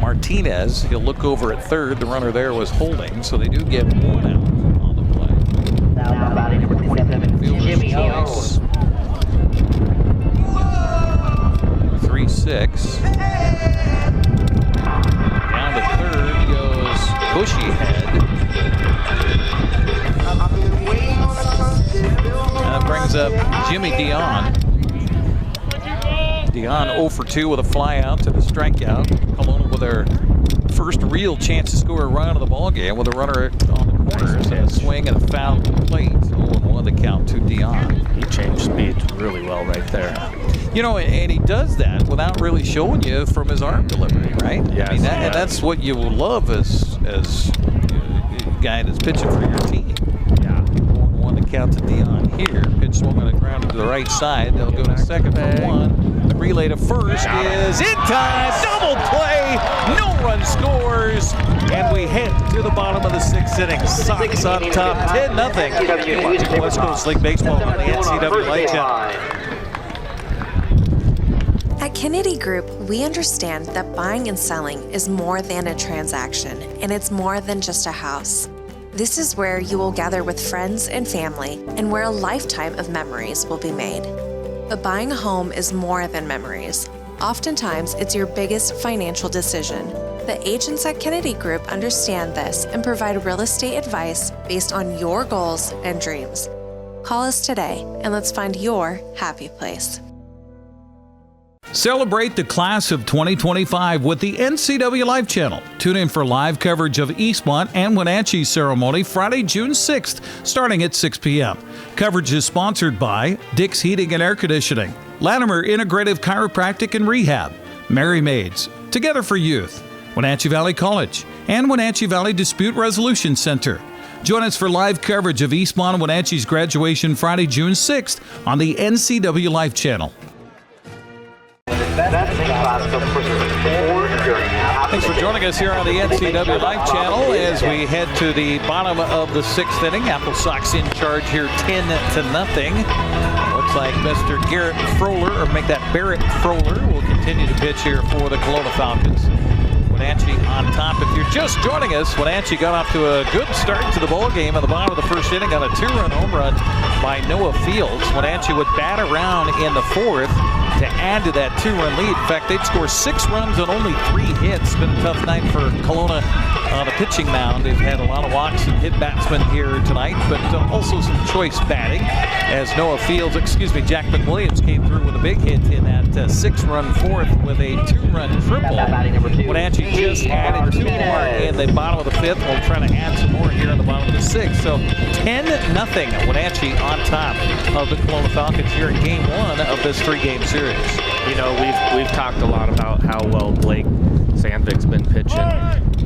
Martinez. He'll look over at third. The runner there was holding, so they do get 1 out on the play. Now batting number 27, Jimmy choice. 3-6. Down to third goes Bushyhead. That brings up Jimmy Dion. Dion 0 for 2 with a fly out to the strikeout. Kelowna with their first real chance to score a run of the ball game with a runner on the corners and a swing and a foul to the plate. 0-1 the count to Dion. he changed speeds really well right there. You know, and he does that without really showing you from his arm delivery, right? Yes. I mean, and that's what you will love as a guy that's pitching for your team. Yeah. 1-1 the count to Dion here. Pitch swung on the ground to the right side. They'll go to second for 1. The relay to first is in time. Double play. No run scores. And we head to the bottom of the 6th inning. Sox on top, 10-0. Watching West Coast League Baseball on the NCWLIFE Channel. At Kennedy Group, we understand that buying and selling is more than a transaction, and it's more than just a house. This is where you will gather with friends and family, and where a lifetime of memories will be made. But buying a home is more than memories. Oftentimes, it's your biggest financial decision. The agents at Kennedy Group understand this and provide real estate advice based on your goals and dreams. Call us today, and let's find your happy place. Celebrate the class of 2025 with the NCWLIFE Channel. Tune in for live coverage of Eastmont and Wenatchee's ceremony Friday, June 6th, starting at 6 p.m. Coverage is sponsored by Dick's Heating and Air Conditioning, Latimer Integrative Chiropractic and Rehab, Merry Maids, Together for Youth, Wenatchee Valley College, and Wenatchee Valley Dispute Resolution Center. Join us for live coverage of Eastmont and Wenatchee's graduation Friday, June 6th on the NCWLIFE Channel. Thanks for joining us here on the NCWLIFE Channel as we head to the bottom of the 6th inning. AppleSox in charge here 10-0. Looks like Mr. Barrett Froller will continue to pitch here for the Kelowna Falcons. Wenatchee on top. If you're just joining us, Wenatchee got off to a good start to the ball game at the bottom of the first inning on a 2-run home run by Noah Fields. Wenatchee would bat around in the 4th to add to that 2-run lead. In fact, they'd score 6 runs on only 3 hits. Been a tough night for Kelowna on a pitching mound. They've had a lot of walks and hit batsmen here tonight, but also some choice batting as Jack McWilliams came through with a big hit in that 6-run 4th with a 2-run triple. Wenatchee just added 2 more in the bottom of the 5th. We'll try to add some more here in the bottom of the 6th. So 10-0 Wenatchee on top of the Kelowna Falcons here in game 1 of this 3-game series. You know, we've talked a lot about how well Blake Sandvig's been pitching,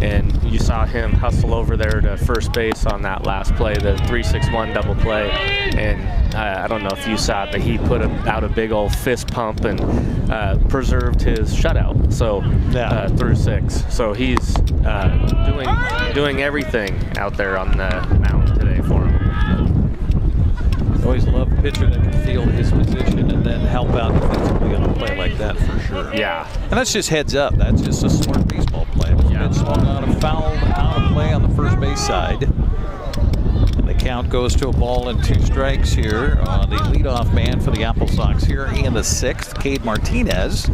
and you saw him hustle over there to first base on that last play, the 3-6-1 double play, and I don't know if you saw it, but he put out a big old fist pump and preserved his shutout. So through 6, so he's doing everything out there on the mound today for him. Always love a pitcher that can field his position and then help out defensively on a play like that for sure. Yeah. And that's just heads up. That's just a smart baseball play. It's swung on a foul out of play on the first base side. And the count goes to a ball and 2 strikes here. The leadoff man for the AppleSox here in the 6th, Cade Martinez.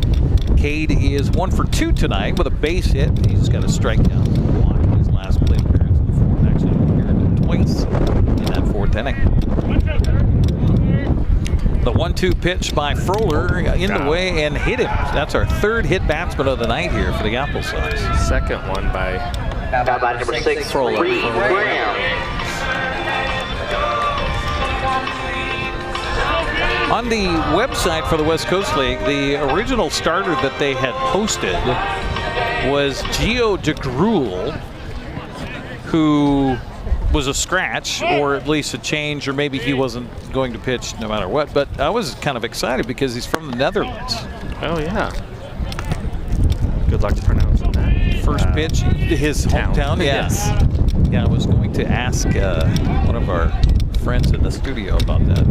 Cade is 1 for 2 tonight with a base hit. He's got a strikeout block in his last plate appearance in the 4th. Actually appeared twice in that 4th inning. The 1-2 pitch by Froller in the way and hit him. That's our 3rd hit batsman of the night here for the AppleSox. 2nd one by number 6, Froller. On the website for the West Coast League, the original starter that they had posted was Gio DeGrule, who was a scratch, or at least a change, or maybe he wasn't going to pitch no matter what. But I was kind of excited because he's from the Netherlands. Oh, yeah. Good luck pronouncing that. First pitch, his hometown. Yes. Yeah, I was going to ask one of our friends in the studio about that.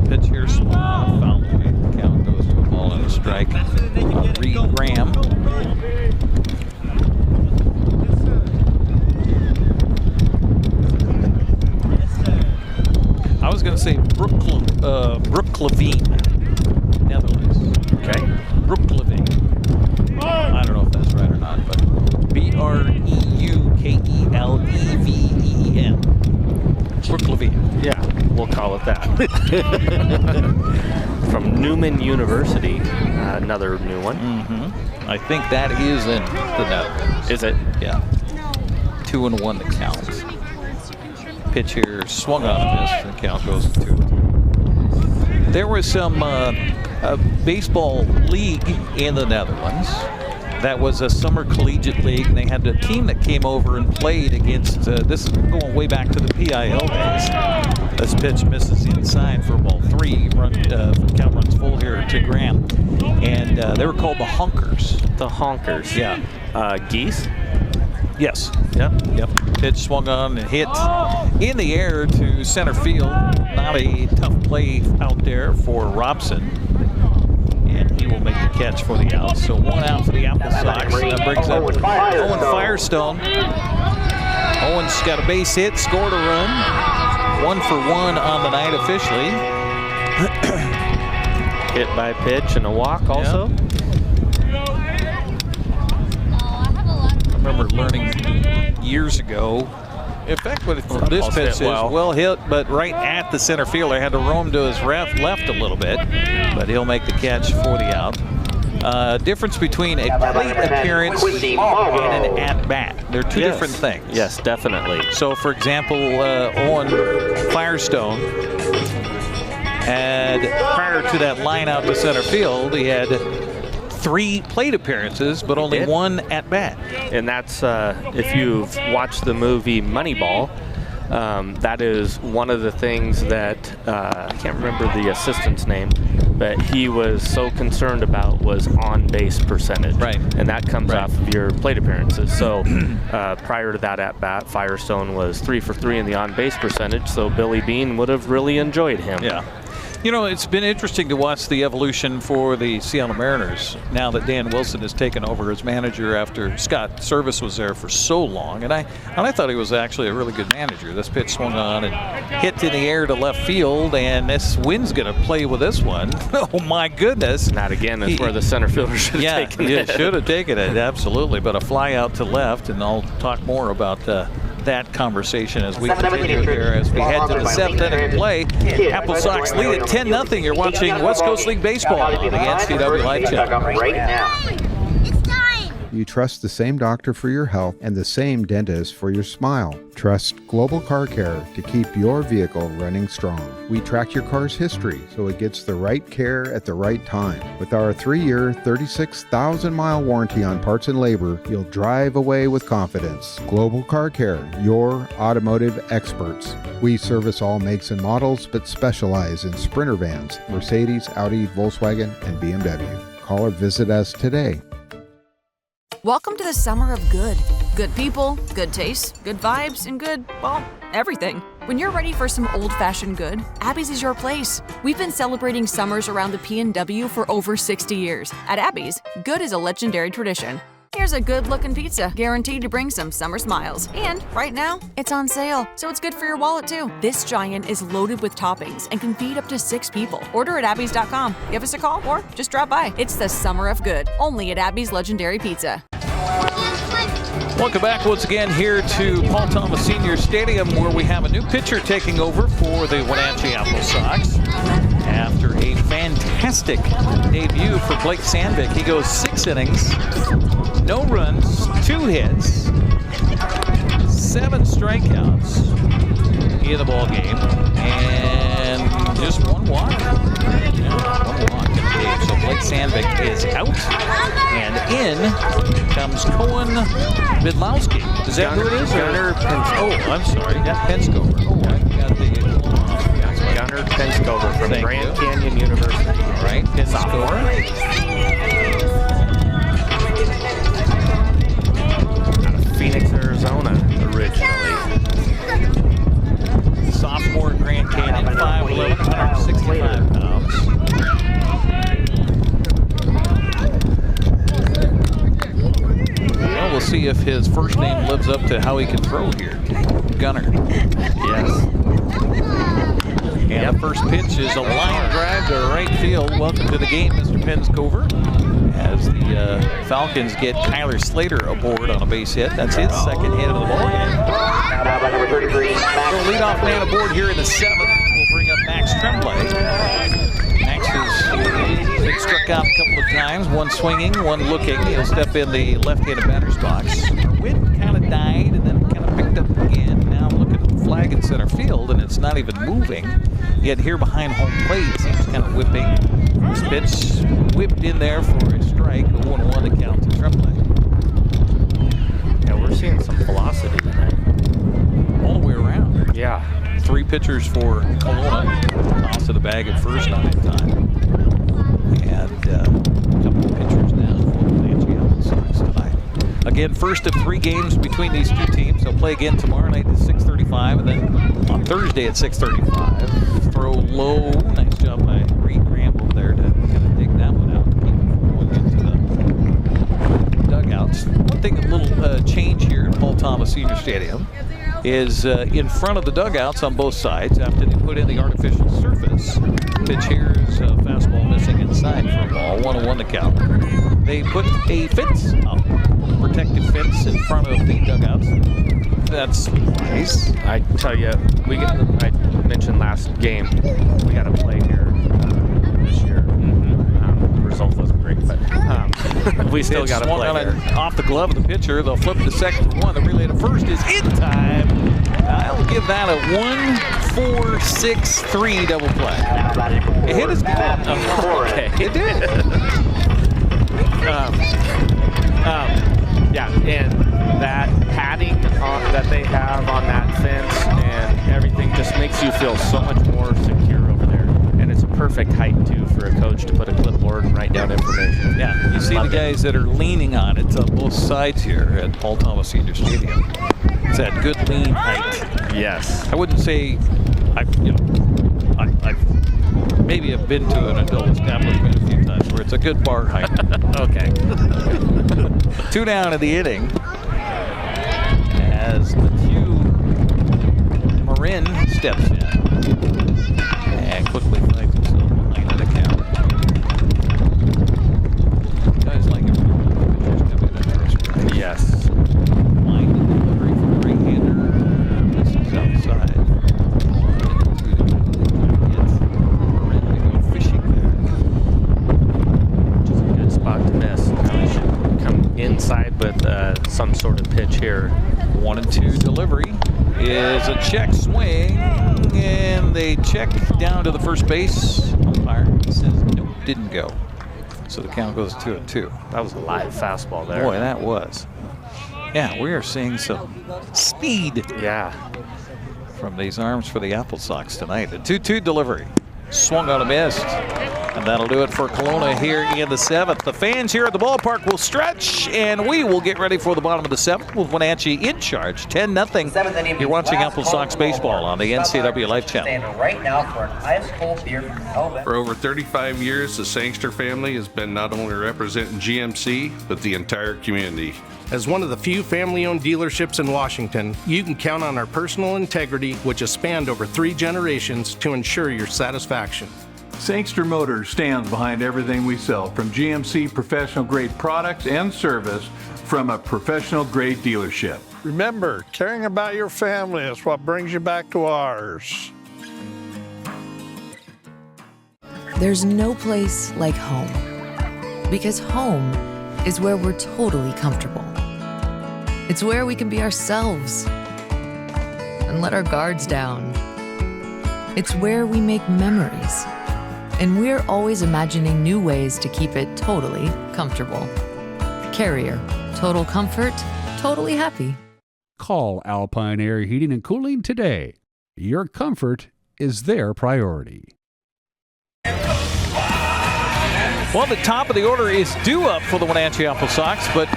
Pitch here, swung on a foul away. The count goes to a ball and a strike. Reed Graham. I was going to say Brooklaveen, Netherlands. Okay. Brooklaveen. I don't know if that's right or not, but Breukeleveen. Brooklaveen. Yeah, we'll call it that. From Newman University, another new one. Mm-hmm. I think that is in the Netherlands. Is it? Yeah. 2-1 the count. Pitch here swung on a miss, and the count goes to 2. There was some baseball league in the Netherlands. That was a summer collegiate league, and they had a team that came over and played against, this is going way back to the PIL days. This pitch misses inside for ball 3. Count runs full here to Graham. And they were called the Honkers. The Honkers. Yeah. Geese? Yes. Yep. Pitch swung on and hit in the air to center field. Not a tough play out there for Robson. And he will make the catch for the out. So 1 out for the AppleSox. That brings up Owen Firestone. Owen's got a base hit, scored a run. 1 for 1 on the night officially. Hit by pitch and a walk also. Yep. I remember learning years ago. In fact, this pitch is well hit, but right at the center fielder. Had to roam to his left a little bit, but he'll make the catch for the out. Difference between a plate appearance and an at-bat. They're two different things. Yes, definitely. So, for example, on Firestone, and prior to that line out to center field, he had 3 plate appearances, but only 1 at-bat. And that's, if you've watched the movie Moneyball, that is one of the things that, I can't remember the assistant's name, but he was so concerned about was on-base percentage. Right. And that comes off of your plate appearances. So prior to that at-bat, Firestone was 3 for 3 in the on-base percentage, so Billy Beane would have really enjoyed him. Yeah. You know, it's been interesting to watch the evolution for the Seattle Mariners now that Dan Wilson has taken over as manager after Scott Service was there for so long. And I thought he was actually a really good manager. This pitch swung on and hit in the air to left field, and this wind's going to play with this one. Oh, my goodness. Not again. That's where the center fielder should have taken it. Yeah, should have taken it, absolutely. But a fly out to left, and I'll talk more about that conversation as we continue here as we head to the 7th inning of play. AppleSox lead at 10-0. You're watching West Coast League Baseball on the NCWLIFE Channel. You trust the same doctor for your health and the same dentist for your smile. Trust Global Car Care to keep your vehicle running strong. We track your car's history so it gets the right care at the right time. With our 3-year, 36,000-mile warranty on parts and labor, you'll drive away with confidence. Global Car Care, your automotive experts. We service all makes and models, but specialize in Sprinter vans, Mercedes, Audi, Volkswagen, and BMW. Call or visit us today. Welcome to the summer of good. Good people, good taste, good vibes, and good, well, everything. When you're ready for some old-fashioned good, Abby's is your place. We've been celebrating summers around the P&W for over 60 years. At Abby's, good is a legendary tradition. Here's a good-looking pizza, guaranteed to bring some summer smiles. And right now, it's on sale, so it's good for your wallet too. This giant is loaded with toppings and can feed up to 6 people. Order at abbys.com. Give us a call or just drop by. It's the summer of good, only at Abby's Legendary Pizza. Welcome back once again here to Paul Thomas Senior Stadium, where we have a new pitcher taking over for the Wenatchee AppleSox. After a fantastic debut for Blake Sandvig, he goes 6 innings, no runs, 2 hits, 7 strikeouts in the ball game, and just 1 walk. Yeah, 1 walk in the game. So Blake Sandvig is out, and in comes Cohen Midlowski. Is that who it is? Gunnar Penskover. Oh, I'm sorry. Yeah, Penskover. Oh, I got the Gunnar Penskover from Grand Canyon University. All right, Penskover. Out of Phoenix, Arizona, originally. Sophomore at Grand Canyon, 5'11", 165 pounds. Well, we'll see if his first name lives up to how he can throw here. Gunnar. Yes. And the first pitch is a line drive to right field. Welcome to the game, Mr. Penskover. As the Falcons get Kyler Slater aboard on a base hit. That's his second hit of the ball game. So leadoff man aboard here in the 7th. We'll bring up Max Tremblay. Max has been struck out a couple of times. One swinging, one looking. He'll step in the left-handed batter's box. Wind kind of died and then kind of picked up again. Now look at the flag in center field, and it's not even moving. Yet here behind home plate, he's kind of whipping. This pitch whipped in there for a strike. 0-1 to count to Tremblay. Yeah, we're seeing some velocity tonight. All the way around. Yeah. 3 pitchers for Kelowna. Toss to the bag at first on that time. And a couple of pitchers now for the Wenatchee AppleSox tonight. Again, first of 3 games between these two teams. They'll play again tomorrow night at 6:35, and then on Thursday at 6:35. Throw low. Nice job by Reed Graham over there to kind of dig that one out and keep it going into the dugouts. One thing, a little change here at Paul Thomas Senior Stadium is in front of the dugouts on both sides after they put in the artificial surface. Pitch here is fastball missing inside for a ball. 1-1 to count. They put a fence up, a protective fence in front of the dugouts. That's nice. I tell you, I mentioned last game, we got to play here this year. The result wasn't great, but We still got to play here. Off the glove of the pitcher. They'll flip to second to one. The relay to first is in time. I'll give that a 1-4-6-3 double play. It hit his glove. Okay. It did. Yeah, and that padding that they have on that fence and everything just makes you feel so much more secure over there. And it's a perfect height, too, for a coach to put a clipboard and write down information. Yeah, you see the guys that are leaning on it on both sides here at Paul Thomas Senior Stadium. It's that good lean height. Yes. I wouldn't say I've maybe have been to an adult establishment a few times where it's a good bar height. Okay. 2 down in the inning as Matthew Marin steps in and quickly finds himself behind the count. Guys like it when the pitchers come in at first. Yes. Line delivery from the right-hander. This is outside. Spot to miss. Now he should come inside with some sort of pitch here. 1-2 delivery is a check swing, and they check down to the first base. Umpire says nope, didn't go. So the count goes 2-2. That was a live fastball there. Boy, that was. Yeah, we are seeing some speed. Yeah. From these arms for the AppleSox tonight. The 2-2 delivery. Swung on a miss. And that'll do it for Kelowna here in the 7th. The fans here at the ballpark will stretch, and we will get ready for the bottom of the 7th with Wenatchee in charge, 10-0. You're watching AppleSox baseball on the NCWLIFE Channel. Right now for an ice cold beer from Alabama. For over 35 years, the Sangster family has been not only representing GMC, but the entire community. As one of the few family-owned dealerships in Washington, you can count on our personal integrity, which has spanned over 3 generations, to ensure your satisfaction. Sangster Motors stands behind everything we sell, from GMC professional-grade products and service from a professional-grade dealership. Remember, caring about your family is what brings you back to ours. There's no place like home, because home is where we're totally comfortable. It's where we can be ourselves and let our guards down. It's where we make memories. And we're always imagining new ways to keep it totally comfortable. Carrier, total comfort, totally happy. Call Alpine Air Heating and Cooling today. Your comfort is their priority. Well, the top of the order is due up for the Wenatchee AppleSox, but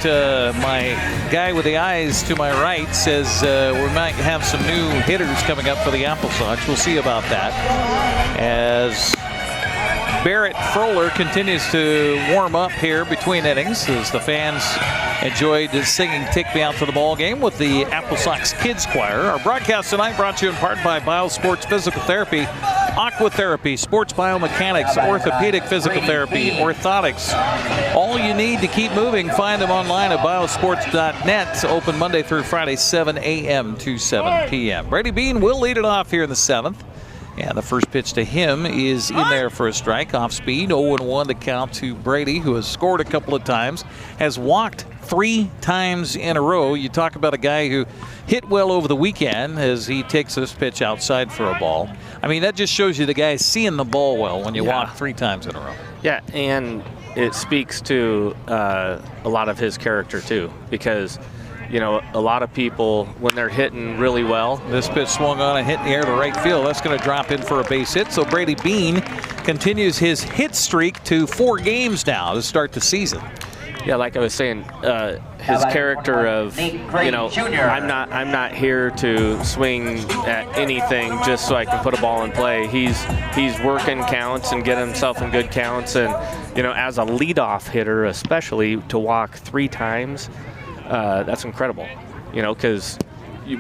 my guy with the eyes to my right says we might have some new hitters coming up for the AppleSox. We'll see about that. As Barrett Froehler continues to warm up here between innings as the fans enjoyed singing Take Me Out to the Ball Game with the AppleSox Kids Choir. Our broadcast tonight brought to you in part by BioSports Physical Therapy, Aquatherapy, Sports Biomechanics, Orthopedic Physical Therapy, Orthotics. All you need to keep moving, find them online at biosports.net. Open Monday through Friday, 7 a.m. to 7 p.m. Brady Bean will lead it off here in the 7th. And the first pitch to him is in there for a strike. Off speed, 0-1 the count to Brady, who has scored a couple of times, has walked 3 times in a row. You talk about a guy who hit well over the weekend as he takes this pitch outside for a ball. I mean, that just shows you the guy's seeing the ball well when you walk 3 times in a row. Yeah, and it speaks to a lot of his character, too, because you know, a lot of people, when they're hitting really well. This pitch swung on and hit in the air to right field. That's going to drop in for a base hit. So Brady Bean continues his hit streak to 4 games now to start the season. Yeah, like I was saying, his character of, you know, I'm not here to swing at anything just so I can put a ball in play. He's working counts and getting himself in good counts. And, you know, as a leadoff hitter, especially to walk 3 times, that's incredible, you know, because you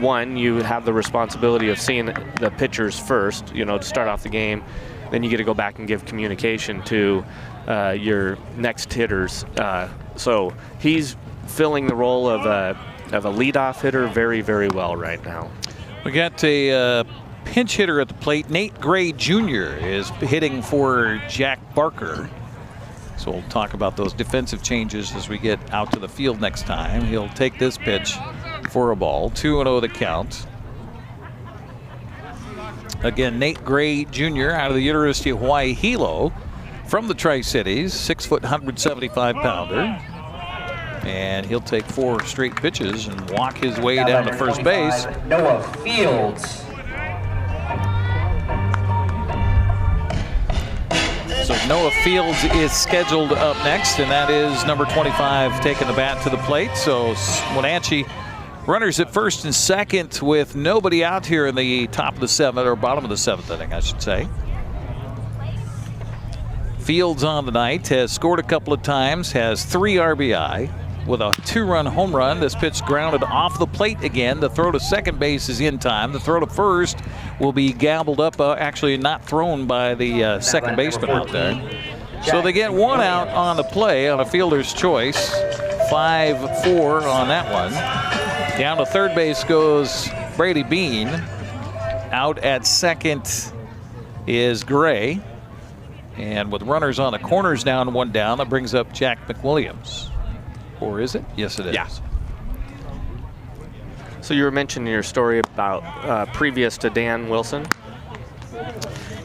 have the responsibility of seeing the pitchers first, you know, to start off the game. Then you get to go back and give communication to your next hitters. So he's filling the role of a leadoff hitter very, very well right now. We got a pinch hitter at the plate. Nate Gray Jr. is hitting for Jack Barker. So we'll talk about those defensive changes as we get out to the field next time. He'll take this pitch for a ball. 2-0 the count. Again, Nate Gray Jr. out of the University of Hawaii Hilo from the Tri-Cities, 6 foot, 175 pounder. And he'll take 4 straight pitches and walk his way down to first base. Noah Fields. So Noah Fields is scheduled up next, and that is number 25 taking the bat to the plate. So Wenatchee runners at first and second with nobody out here in the top of the 7th, or bottom of the 7th inning, I should say. Fields on the night has scored a couple of times, has 3 RBI with a 2-run home run. This pitch grounded off the plate again. The throw to second base is in time. The throw to first will be gobbled up, actually not thrown by the second baseman out there. So they get 1 out on the play on a fielder's choice. 5-4 on that one. Down to third base goes Brady Bean. Out at second is Gray. And with runners on the corners down, 1 down, that brings up Jack McWilliams. Or is it? Yes, it is. Yeah. So you were mentioning your story about previous to Dan Wilson.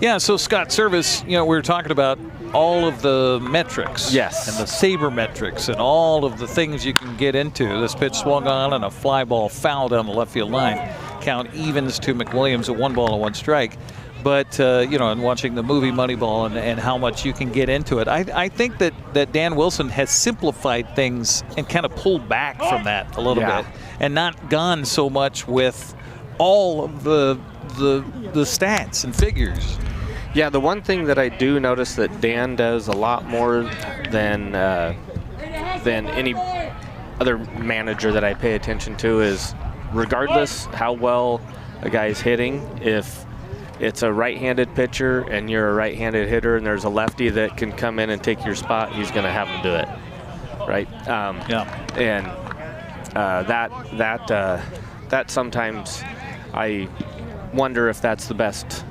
Yeah, so Scott Service, we were talking about all of the metrics. Yes. And the saber metrics and all of the things you can get into. This pitch swung on and a fly ball foul down the left field line. Count evens to McWilliams at 1 ball and 1 strike. But, and watching the movie Moneyball and how much you can get into it, I think that Dan Wilson has simplified things and kind of pulled back from that a little bit and not gone so much with all of the stats and figures. Yeah, the one thing that I do notice that Dan does a lot more than any other manager that I pay attention to is, regardless how well a guy's hitting, if it's a right-handed pitcher and you're a right-handed hitter and there's a lefty that can come in and take your spot, he's going to have him do it, right? And that sometimes I wonder if that's the best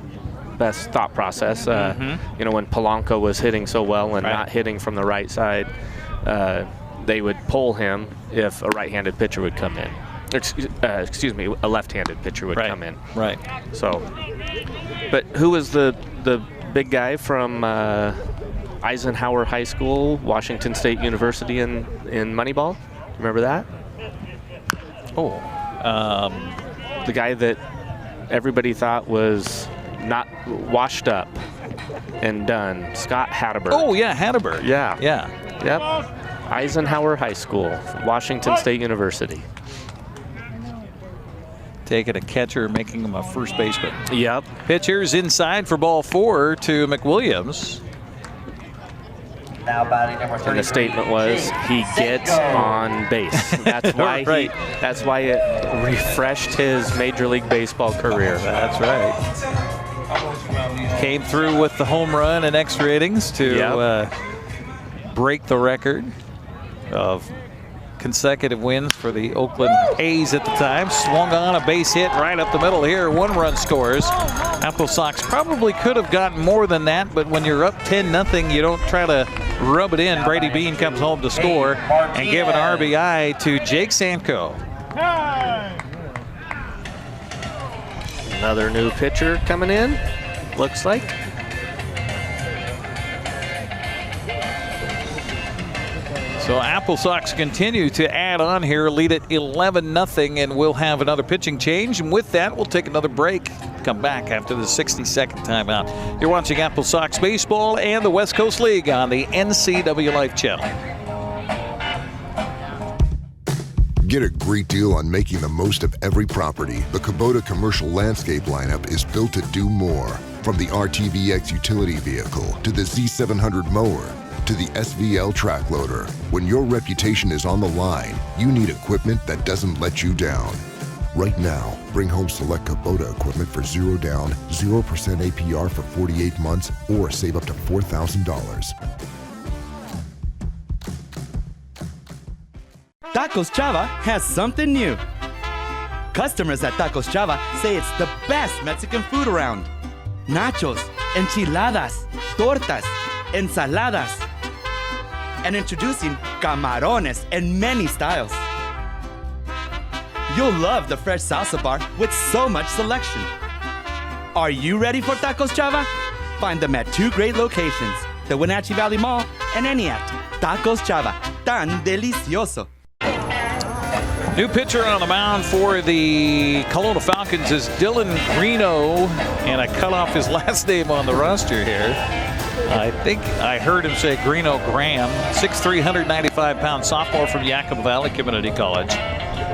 thought process. When Polanco was hitting so well and not hitting from the right side, they would pull him if a right-handed pitcher would come in. Excuse me, a left-handed pitcher would come in. Right. So, but who was the big guy from Eisenhower High School, Washington State University in Moneyball? Remember that? The guy that everybody thought was not washed up and done. Scott Hatteberg. Oh, yeah, Hatteberg. Yeah. Yep. Eisenhower High School, Washington State University. Taking a catcher, making him a first baseman. Yep. Pitcher's inside for ball 4 to McWilliams. Now batting number 33. And the statement was, he gets on base. That's why that's why it refreshed his Major League Baseball career. That's right. Came through with the home run and extra innings to break the record of consecutive wins for the Oakland A's at the time. Swung on a base hit right up the middle here. 1-run scores. AppleSox probably could have gotten more than that, but when you're up 10-0, you don't try to rub it in. Brady Bean comes home to score and give an RBI to Jake Sanko. Another new pitcher coming in, looks like. So AppleSox continue to add on here, lead at 11-0, and we'll have another pitching change. And with that, we'll take another break. Come back after the 60-second timeout. You're watching AppleSox Baseball and the West Coast League on the NCWLIFE Channel. Get a great deal on making the most of every property. The Kubota commercial landscape lineup is built to do more. From the RTVX utility vehicle to the Z700 mower to the SVL track loader. When your reputation is on the line, you need equipment that doesn't let you down. Right now, bring home select Kubota equipment for 0 down, 0% APR for 48 months, or save up to $4,000. Tacos Chava has something new. Customers at Tacos Chava say it's the best Mexican food around. Nachos, enchiladas, tortas, ensaladas. And introducing camarones in many styles. You'll love the fresh salsa bar with so much selection. Are you ready for Tacos Chava? Find them at 2 great locations, the Wenatchee Valley Mall and Eniat. Tacos Chava, tan delicioso. New pitcher on the mound for the Kelowna Falcons is Dylan Greeno, and I cut off his last name on the roster here. I think I heard him say Greeno Graham, 6'3", 195-pound sophomore from Yakima Valley Community College.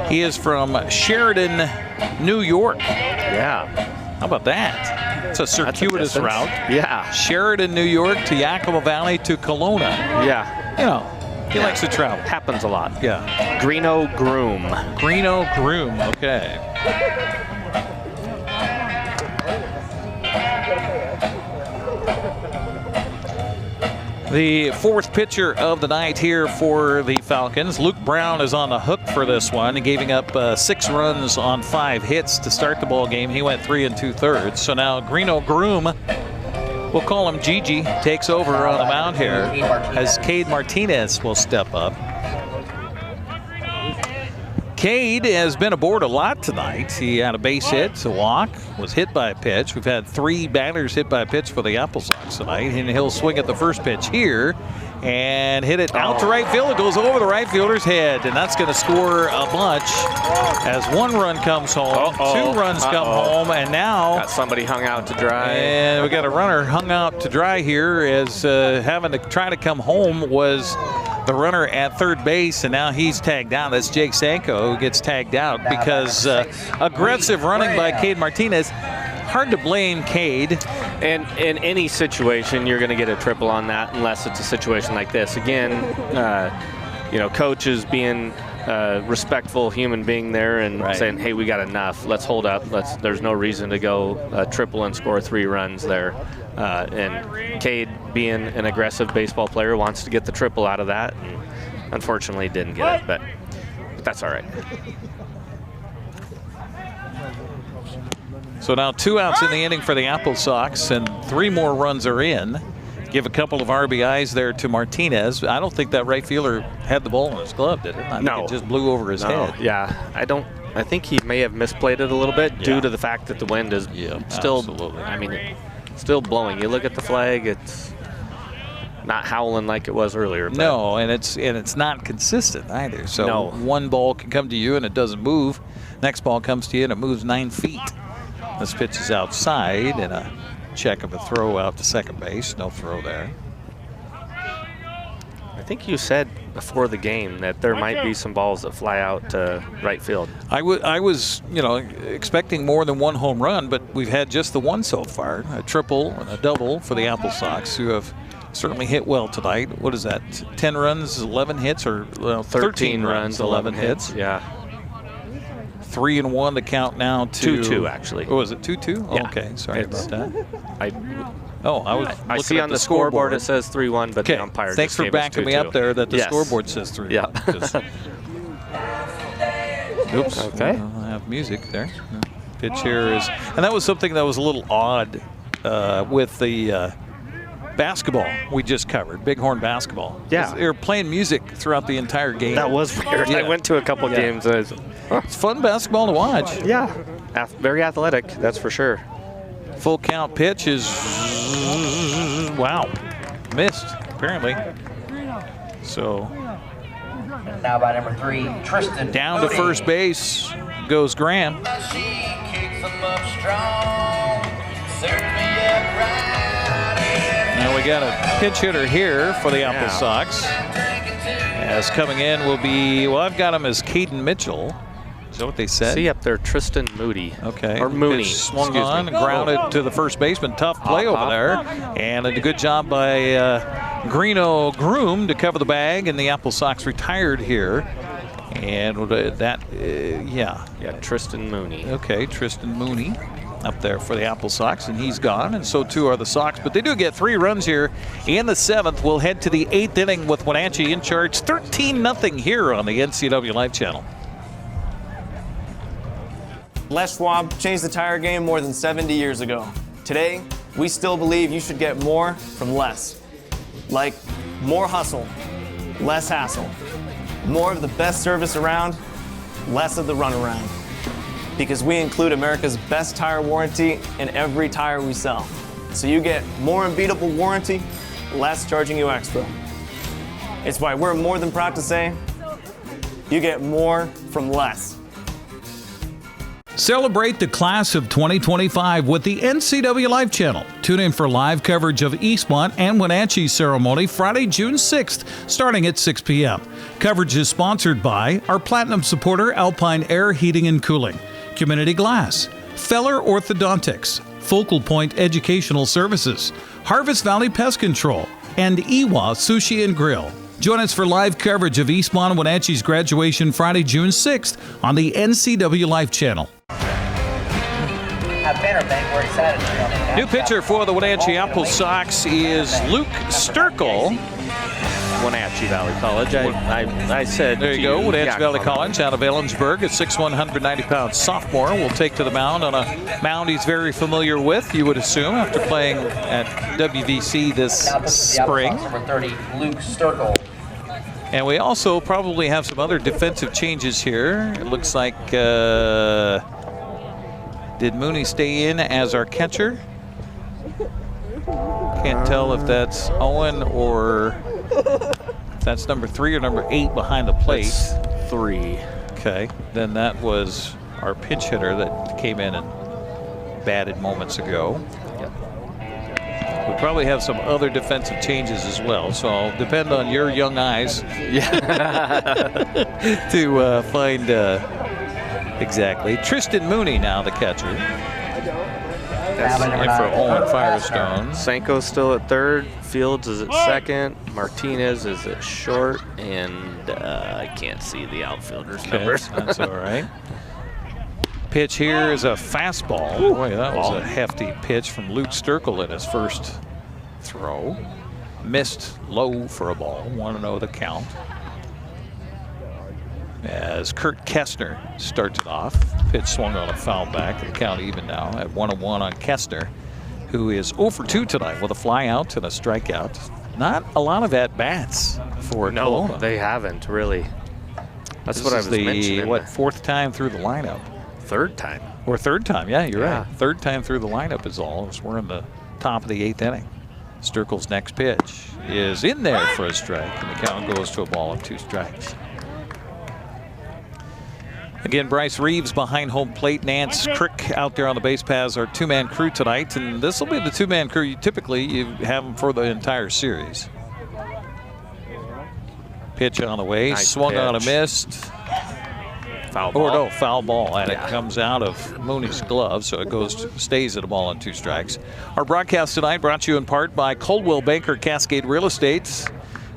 He is from Sheridan, New York. Yeah. How about that? It's a circuitous route. Yeah. Sheridan, New York to Yakima Valley to Kelowna. Yeah. You know, he likes to travel. Happens a lot. Yeah. Greeno Groom. Greeno Groom, okay. The fourth pitcher of the night here for the Falcons. Luke Brown is on the hook for this one, giving up 6 runs on 5 hits to start the ball game. He went 3 2/3. So now Greeno Groom, we'll call him Gigi, takes over on the mound here as Cade Martinez will step up. Cade has been aboard a lot tonight. He had a base hit, a walk, was hit by a pitch. We've had 3 batters hit by a pitch for the AppleSox tonight, and he'll swing at the first pitch here and hit it out to right field. It goes over the right fielder's head, and that's going to score a bunch as 1 run comes home, 2 runs come home, and now got somebody hung out to dry. And we got a runner hung out to dry here as having to try to come home was the runner at third base, and now he's tagged out. That's Jake Sanko who gets tagged out because aggressive running by Cade Martinez. Hard to blame Cade. And in any situation, you're going to get a triple on that unless it's a situation like this. Again, you know, coach is being respectful human being there and saying, hey, we got enough. Let's hold up. There's no reason to go triple and score 3 runs there. And Cade, being an aggressive baseball player, wants to get the triple out of that. And unfortunately, didn't get it, but that's all right. So now 2 outs in the inning for the AppleSox, and 3 more runs are in. Give a couple of RBIs there to Martinez. I don't think that right fielder had the ball in his glove, did it? I think it just blew over his head. Yeah, I think he may have misplayed it a little bit due to the fact that the wind is still, still blowing. You look at the flag, it's not howling like it was earlier. But no, and it's not consistent either. So one ball can come to you and it doesn't move. Next ball comes to you and it moves 9 feet. This pitch is outside, and a check of a throw out to second base. No throw there. I think you said before the game that there might be some balls that fly out to right field. I was, expecting more than 1 home run, but we've had just the 1 so far. A triple and a double for the AppleSox, who have certainly hit well tonight. What is that? 10 runs, 11 hits, or 13 runs, 11 hits. Yeah. 3-1 to count now to 2-2 actually. Oh, was it 2-2? Yeah. Okay, sorry about that. I see on the scoreboard it says 3-1, but the umpire Thanks just for gave backing us 2-2. me up there that the scoreboard says 3-1. Yeah. Oops. Okay. I have music there. Pitch here is, and that was something that was a little odd with the basketball we just covered, Bighorn basketball. Yeah. They were playing music throughout the entire game. That was weird. I went to a couple games. It's fun basketball to watch. Yeah. Very athletic, that's for sure. Full count pitch is, wow, missed apparently. So now by number 3, Tristan. Down to first base goes Graham. Now we got a pinch hitter here for the AppleSox. As coming in will be, I've got him as Caden Mitchell. Is that what they said? See up there, Tristan Moody. Okay. Or Mooney. Pitch swung on, grounded to the first baseman. Tough play over there. And a good job by Greeno Groom to cover the bag, and the AppleSox retired here. And Tristan Mooney. Okay, Tristan Mooney up there for the AppleSox, and he's gone, and so too are the Sox. But they do get 3 runs here in the 7th. We'll head to the 8th inning with Wenatchee in charge, 13-0 here on the NCWLIFE Channel. Les Schwab changed the tire game more than 70 years ago. Today, we still believe you should get more from less. Like more hustle, less hassle. More of the best service around, less of the runaround. Because we include America's best tire warranty in every tire we sell. So you get more unbeatable warranty, less charging you extra. It's why we're more than proud to say, you get more from less. Celebrate the class of 2025 with the NCWLIFE Channel. Tune in for live coverage of Eastmont and Wenatchee ceremony Friday, June 6th, starting at 6 p.m. Coverage is sponsored by our Platinum supporter, Alpine Air Heating and Cooling, Community Glass, Feller Orthodontics, Focal Point Educational Services, Harvest Valley Pest Control, and Iwa Sushi and Grill. Join us for live coverage of Eastmont and Wenatchee's graduation Friday, June 6th on the NCWLIFE Channel. New pitcher for the Wenatchee AppleSox is Luke Sturkle. Wenatchee Valley College. I said. There you go. Wenatchee Valley College out of Ellensburg, a 6'1", 190-pound sophomore, will take to the mound on a mound he's very familiar with, you would assume, after playing at WVC this spring. Number 30, Luke Sturkle. And we also probably have some other defensive changes here. It looks like, did Mooney stay in as our catcher? Can't tell if that's Owen or if that's number 3 or number 8 behind the plate. That's 3. Okay, then that was our pinch hitter that came in and batted moments ago. We probably have some other defensive changes as well, so I'll depend on your young eyes to find exactly. Tristan Mooney now the catcher. That's in for Owen Firestone. Sanko's still at third. Fields is at second. Martinez is at short, and I can't see the outfielders' numbers. That's all right. Pitch here is a fastball. Boy, that was a hefty pitch from Luke Sturkle in his first throw. Missed low for a ball. 1-0 the count. As Kurt Kestner starts it off. Pitch swung on a foul back. The count even now at 1-1 on Kestner, who is 0 for 2 tonight with a fly out and a strikeout. Not a lot of at-bats for Kelowna. No, they haven't really. That's what I was mentioning. What, 4th time through the lineup? 3rd time. Or 3rd time, yeah, you're right. 3rd time through the lineup is all. As we're in the top of the 8th inning. Sturkle's next pitch is in there for a strike, and the count goes to a ball and 2 strikes. Again, Bryce Reeves behind home plate. Nance Crick out there on the base paths. Our 2-man crew tonight, and this will be the 2-man crew. Typically, you have them for the entire series. Pitch on the way, nice swung pitch. on a missed. Foul ball. Or no, foul ball, and it comes out of Mooney's glove, so it stays at a ball and 2 strikes. Our broadcast tonight brought to you in part by Coldwell Banker Cascade Real Estate.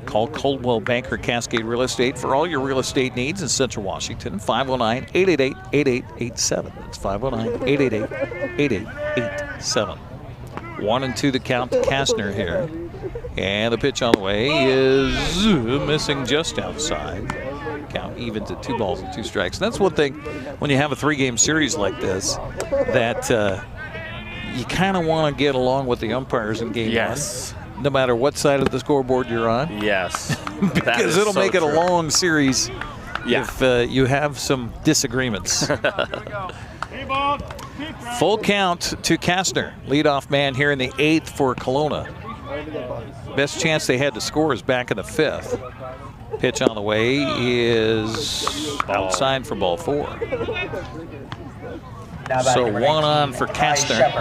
Call Coldwell Banker Cascade Real Estate for all your real estate needs in Central Washington. 509-888-8887. That's 509-888-8887. 1-2 the count to Kastner here. And the pitch on the way is missing just outside. Count evens at 2 balls and 2 strikes. And that's one thing when you have a 3-game series like this that you kind of want to get along with the umpires in game 1. No matter what side of the scoreboard you're on. Yes. Because it'll make it a long series if you have some disagreements. Full count to Kastner. Leadoff man here in the 8th for Kelowna. Best chance they had to score is back in the 5th. Pitch on the way is outside for ball 4. So 1 on for Kastner.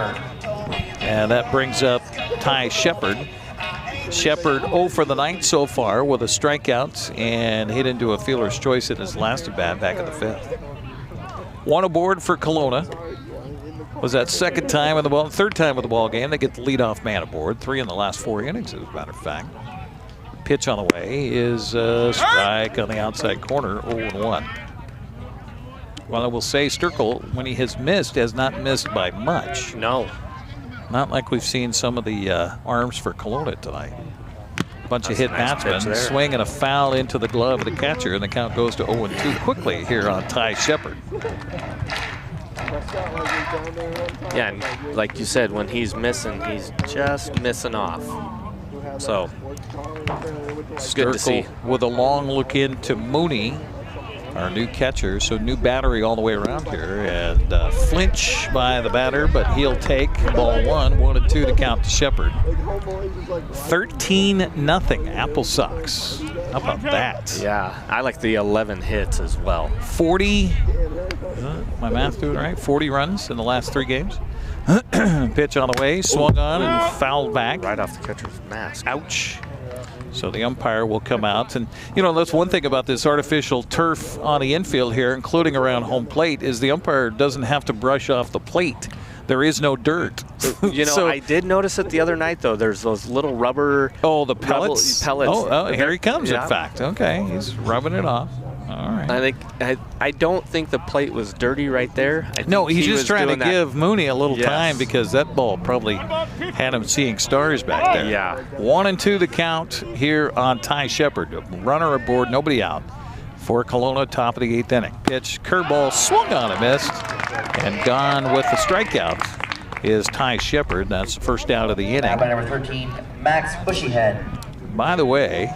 And that brings up Ty Shepard. Shepard 0 for the 9th so far with a strikeout and hit into a fielder's choice in his last at bat back in the 5th. 1 aboard for Kelowna. Was that 2nd time of the ball, 3rd time of the ball game. They get the leadoff man aboard. 3 in the last 4 innings, as a matter of fact. Pitch on the way is a strike on the outside corner, 0-1. Well, I will say Sturkle, when he has missed, has not missed by much. No. Not like we've seen some of the arms for Kelowna tonight. Bunch of hit batsmen, swing and a foul into the glove of the catcher, and the count goes to 0-2 quickly here on Ty Shepard. Yeah, and like you said, when he's missing, he's just missing off. So Good to see. With a long look into Mooney, our new catcher, so new battery all the way around here. And flinch by the batter, but he'll take ball 1, 1-2 to count to Shepard. 13-0 AppleSox. How about that? Yeah, I like the 11 hits as well. 40, my math doing right? 40 runs in the last 3 games. Pitch on the way, swung on and fouled back. Right off the catcher's mask. Ouch. So the umpire will come out. And, you know, that's one thing about this artificial turf on the infield here, including around home plate, is the umpire doesn't have to brush off the plate. There is no dirt. You know, I did notice it the other night, though. There's those little rubber... Oh, the pellets? Oh, here he comes, yeah. In fact. Okay, he's rubbing it off. All right. I don't think the plate was dirty right there. No, he's just trying to give Mooney a little time because that ball probably had him seeing stars back there. Yeah. 1-2 the count here on Ty Shepard. Runner aboard, nobody out for Kelowna, top of the 8th inning. Pitch, curveball, swung on and missed, and gone with the strikeout is Ty Shepard. That's the first out of the inning. By number 13, Max Bushyhead. By the way,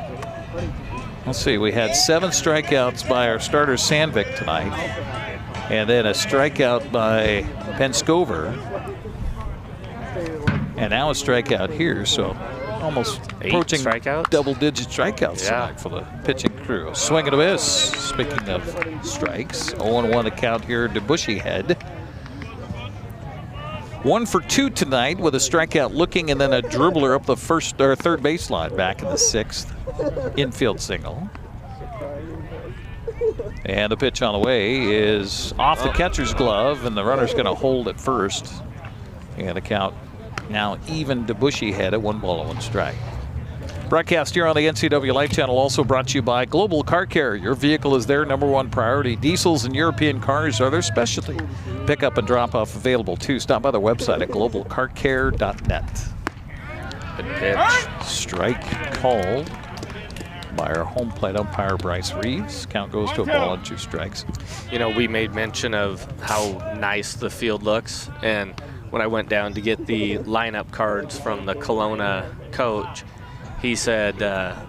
let's see, we had 7 strikeouts by our starter Sandvig tonight, and then a strikeout by Penscover, and now a strikeout here, so almost 8 approaching strikeouts? Double-digit strikeouts tonight for the pitching crew. Swing and a miss. Speaking of strikes, 0-1 the count here to Bushyhead. 1 for 2 tonight with a strikeout looking, and then a dribbler up the first or third baseline back in the 6th. Infield single. And the pitch on the way is off the catcher's glove, and the runner's going to hold at first. And the count now even to Bushyhead at 1-1 strike. Broadcast here on the NCWLIFE Channel, also brought to you by Global Car Care. Your vehicle is their #1 priority. Diesels and European cars are their specialty. Pickup and drop-off available too. Stop by their website at globalcarcare.net. Good pitch. Strike called by our home plate umpire Bryce Reeves. Count goes to a ball and 2 strikes. You know, we made mention of how nice the field looks, and when I went down to get the lineup cards from the Kelowna coach, he said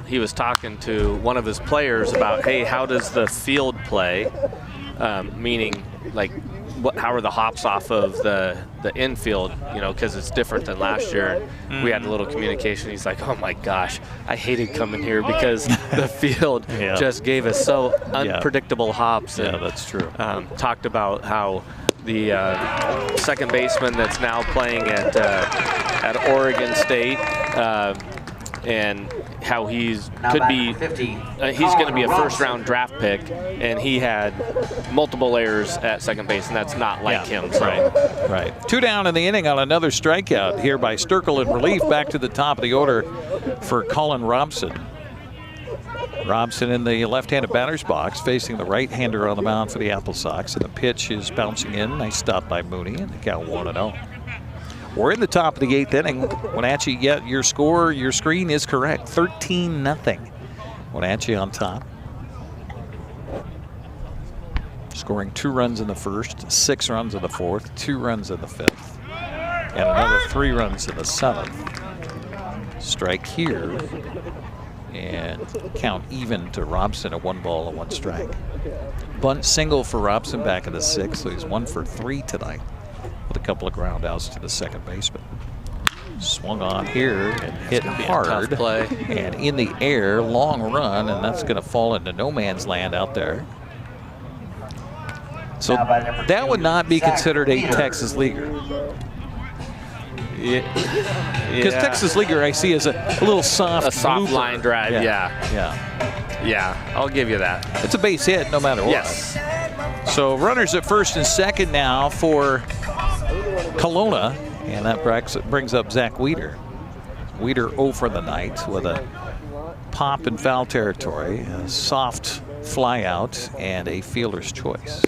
he was talking to one of his players about, hey, how does the field play? Meaning, like, how are the hops off of the infield, you know, because it's different than last year. And we had a little communication. He's like, oh my gosh, I hated coming here because the field just gave us so unpredictable hops. Yeah, and, that's true. Talked about how the second baseman that's now playing at Oregon State, and how he's going to be a first-round draft pick, and he had multiple errors at second base, and that's not like him. So. Right. 2 down in the inning on another strikeout here by Sturkle in relief. Back to the top of the order for Colin Robson. Robson in the left-handed batter's box, facing the right-hander on the mound for the AppleSox, and the pitch is bouncing in. Nice stop by Mooney, and the count 1-0. We're in the top of the 8th inning. Wenatchee, your score, your screen is correct. 13-0. Wenatchee on top. Scoring 2 runs in the first, 6 runs in the 4th, 2 runs in the 5th, and another 3 runs in the 7th. Strike here, and count even to Robson at 1-1 strike. Bunt single for Robson back in the 6th, so he's 1 for 3 tonight, with a couple of ground outs to the second baseman. Swung on here and hit hard, play. And in the air, long run, and that's going to fall into no man's land out there. So that would not be considered a Texas leaguer. Because Texas leaguer I see as a little soft, line drive. Yeah, I'll give you that. It's a base hit no matter what. Yes. So runners at first and second now for Kelowna, and that brings up Zach Weeder. Weeder 0 for the night with a pop in foul territory, a soft fly out, and a fielder's choice.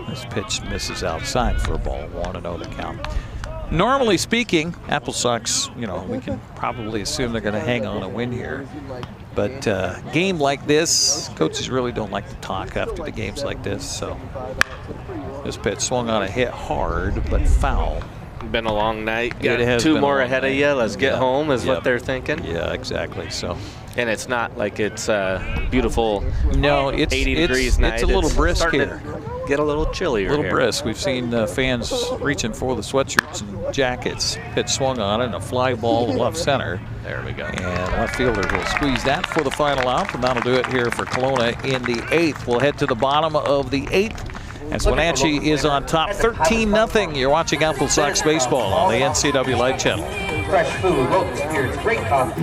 This pitch misses outside for a ball. 1-0 the count. Normally speaking, AppleSox, we can probably assume they're going to hang on a win here. But game like this, coaches really don't like to talk after the games like this. So this pitch swung on a hit hard, but foul. Been a long night. It has two been more a long ahead of night. you. Let's get home is Yep. what they're thinking. Yeah, exactly. So, and it's not like it's beautiful. No, it's 80 degrees night. It's a little brisk starting here. to get a little chillier. A little here. brisk. We've seen fans reaching for the sweatshirts and jackets. Pitch swung on it, and a fly ball to left center. There we go. And left fielder will squeeze that for the final out, and that'll do it here for Kelowna in the 8th. We'll head to the bottom of the 8th. As Wenatchee is on top 13-0. You're watching AppleSox baseball on the NCWLIFE Channel. Fresh food, local spirits, great coffee.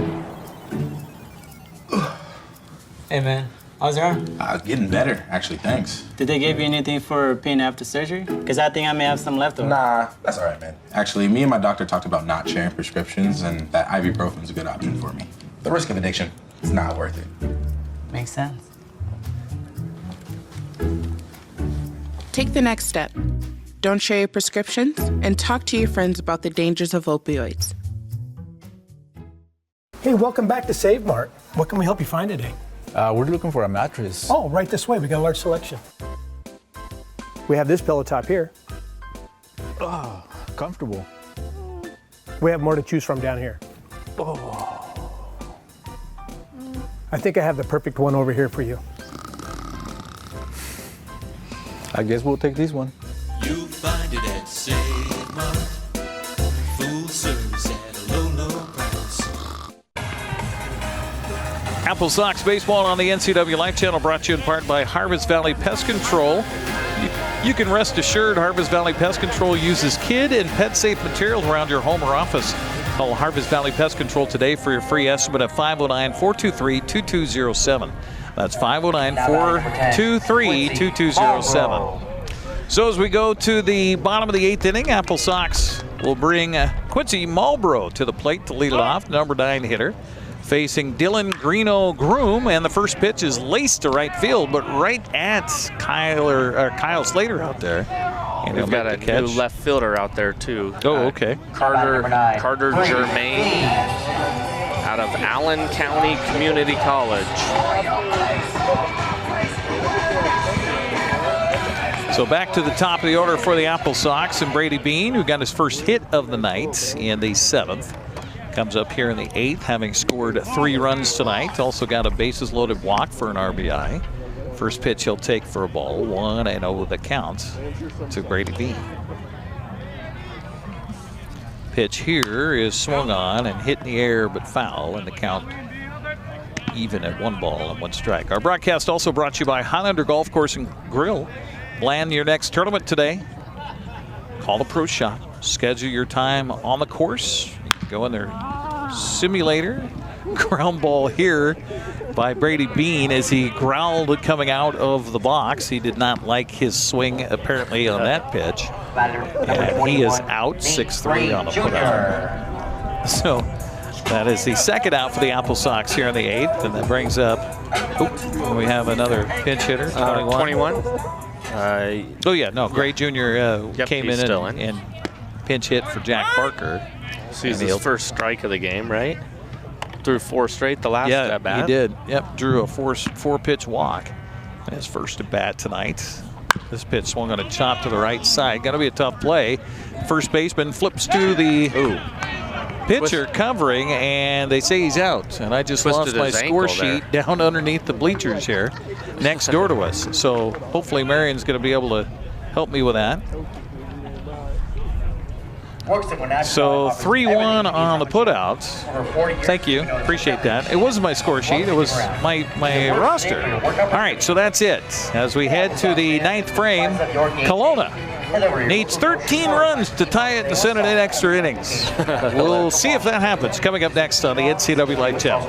Hey man, how's your arm? Getting better, actually, thanks. Did they give you anything for pain after surgery? Because I think I may have some left over. Nah, that's all right, man. Actually, me and my doctor talked about not sharing prescriptions, and that ibuprofen's a good option for me. The risk of addiction, it's not worth it. Makes sense. Take the next step. Don't share your prescriptions and talk to your friends about the dangers of opioids. Hey, welcome back to Save Mart. What can we help you find today? We're looking for a mattress. Oh, right this way. We got a large selection. We have this pillow top here. Oh, comfortable. We have more to choose from down here. Oh. I think I have the perfect one over here for you. I guess we'll take this one. You'll find it at Save Mart. Full service at a low, low price. AppleSox baseball on the NCWLIFE Channel, brought to you in part by Harvest Valley Pest Control. You can rest assured Harvest Valley Pest Control uses kid and pet safe materials around your home or office. Call Harvest Valley Pest Control today for your free estimate at 509-423-2207. That's 509-423-2207. So as we go to the bottom of the 8th inning, AppleSox will bring Quincy Marlborough to the plate to lead it off, number 9 hitter, facing Dylan Greeno-Groom, and the first pitch is laced to right field, but right at Kyle Slater out there. And we've got a new left fielder out there too. Oh, okay. Carter Germain out of Allen County Community College. So back to the top of the order for the AppleSox, and Brady Bean, who got his first hit of the night in the 7th. Comes up here in the 8th, having scored 3 runs tonight. Also got a bases-loaded walk for an RBI. First pitch he'll take for a ball, 1-0 the count to Brady Bean. Pitch here is swung on and hit in the air, but foul, and the count even at 1 ball and 1 strike. Our broadcast also brought to you by Highlander Golf Course and Grill. Plan your next tournament today. Call the Pro Shop. Schedule your time on the course. You can go in their simulator. Ground ball here by Brady Bean as he growled coming out of the box. He did not like his swing apparently on that pitch. And he is out 6-3 on the putout. So that is the second out for the AppleSox here in the 8th. And that brings up, we have another pinch hitter, 21. Gray Jr. came in and pinch hit for Jack Parker. So he's his first strike of the game, right? Threw 4 straight the last at bat. He did. Yep, drew a 4-pitch walk. His first at bat tonight. This pitch swung on a chop to the right side. Going to be a tough play. First baseman flips to the pitcher covering, and they say he's out. And I just lost my score sheet down underneath the bleachers here, next door to us. So hopefully Marion's going to be able to help me with that. So 3-1 on the putout. Thank you, appreciate that. It wasn't my score sheet, it was my roster. All right, so that's it. As we head to the 9th frame, Kelowna needs 13 runs to tie it and send it in extra innings. We'll see if that happens. Coming up next on the NCWLIFE Channel.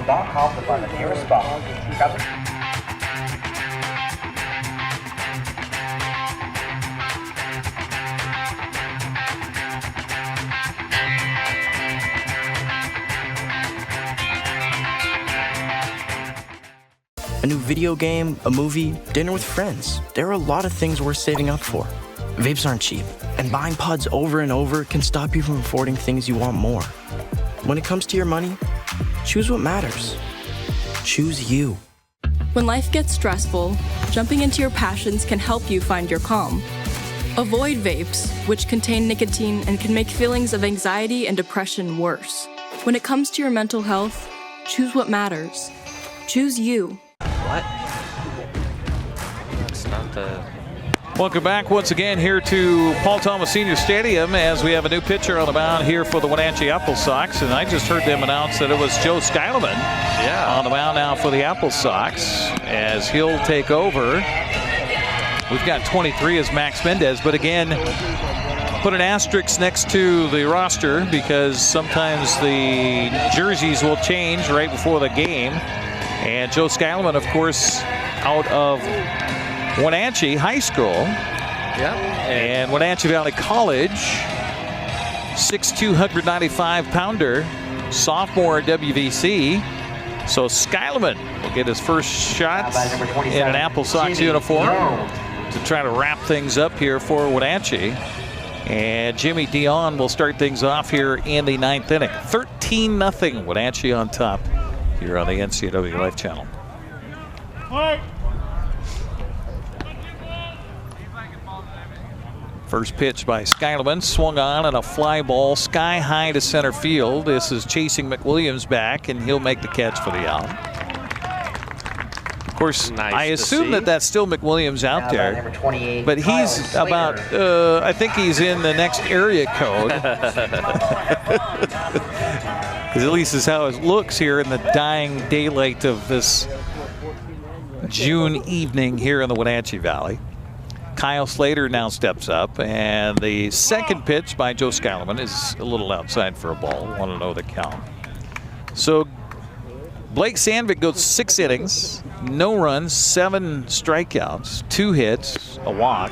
A new video game, a movie, dinner with friends. There are a lot of things worth saving up for. Vapes aren't cheap, and buying pods over and over can stop you from affording things you want more. When it comes to your money, choose what matters. Choose you. When life gets stressful, jumping into your passions can help you find your calm. Avoid vapes, which contain nicotine and can make feelings of anxiety and depression worse. When it comes to your mental health, choose what matters. Choose you. What? That's not the... Welcome back once again here to Paul Thomas Senior Stadium as we have a new pitcher on the mound here for the Wenatchee AppleSox. And I just heard them announce that it was Joe Skyleman on the mound now for the AppleSox as he'll take over. We've got 23 as Max Mendez, but again, put an asterisk next to the roster because sometimes the jerseys will change right before the game. And Joe Skyleman, of course, out of Wenatchee High School. Yep. And Wenatchee Valley College, 6'2", 195-pounder, sophomore at WVC. So Skyleman will get his first shot in an AppleSox uniform to try to wrap things up here for Wenatchee. And Jimmy Dion will start things off here in the 9th inning. 13-0 Wenatchee on top here on the NCWLIFE Channel. First pitch by Skyleman, swung on and a fly ball sky high to center field. This is chasing McWilliams back, and he'll make the catch for the out. Of course, I assume that that's still McWilliams out there, but he's about, I think he's in the next area code. Because at least is how it looks here in the dying daylight of this June evening here in the Wenatchee Valley. Kyle Slater now steps up, and the second pitch by Joe Skyleman is a little outside for a ball. 1-0 the count. So Blake Sandvig goes 6 innings, no runs, 7 strikeouts, 2 hits, a walk.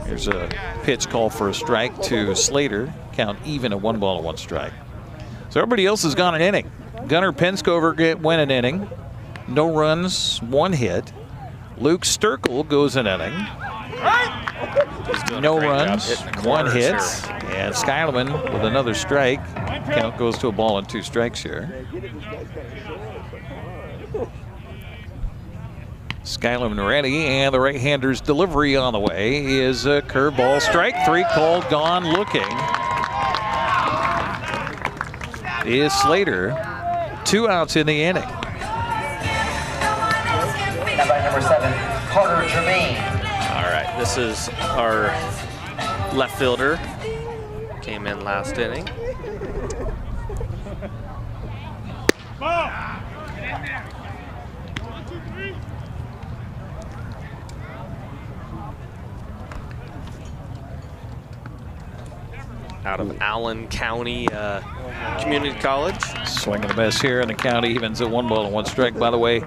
Here's a pitch called for a strike to Slater. Count even at 1 ball and 1 strike. So everybody else has gone an inning. Gunnar Penskover went an inning, no runs, 1 hit. Luke Sturkle goes an inning. No runs, 1 hit. And Skyleman with another strike. Count goes to a ball and 2 strikes here. Skyleman ready, and the right-hander's delivery on the way is a curveball. Strike 3 called, gone looking. Is Slater. 2 outs in the inning. Now by number 7, Carter Germain. All right, this is our left fielder. Came in last inning. Out of Allen County Community College. Swinging a miss here, and the count evens at 1 ball and 1 strike. By the way,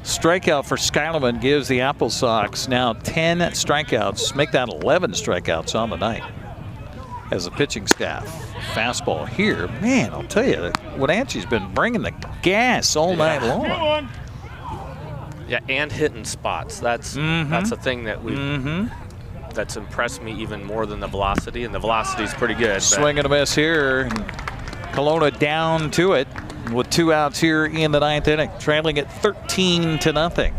strikeout for Skyleman gives the AppleSox now 10 strikeouts. Make that 11 strikeouts on the night as the pitching staff. Fastball here. Man, I'll tell you, Wenatchee's been bringing the gas all night long. Yeah, and hitting spots. That's a thing that we that's impressed me even more than the velocity, and the velocity is pretty good. Swing and a miss here. Kelowna down to it with 2 outs here in the 9th inning, trailing at 13-0.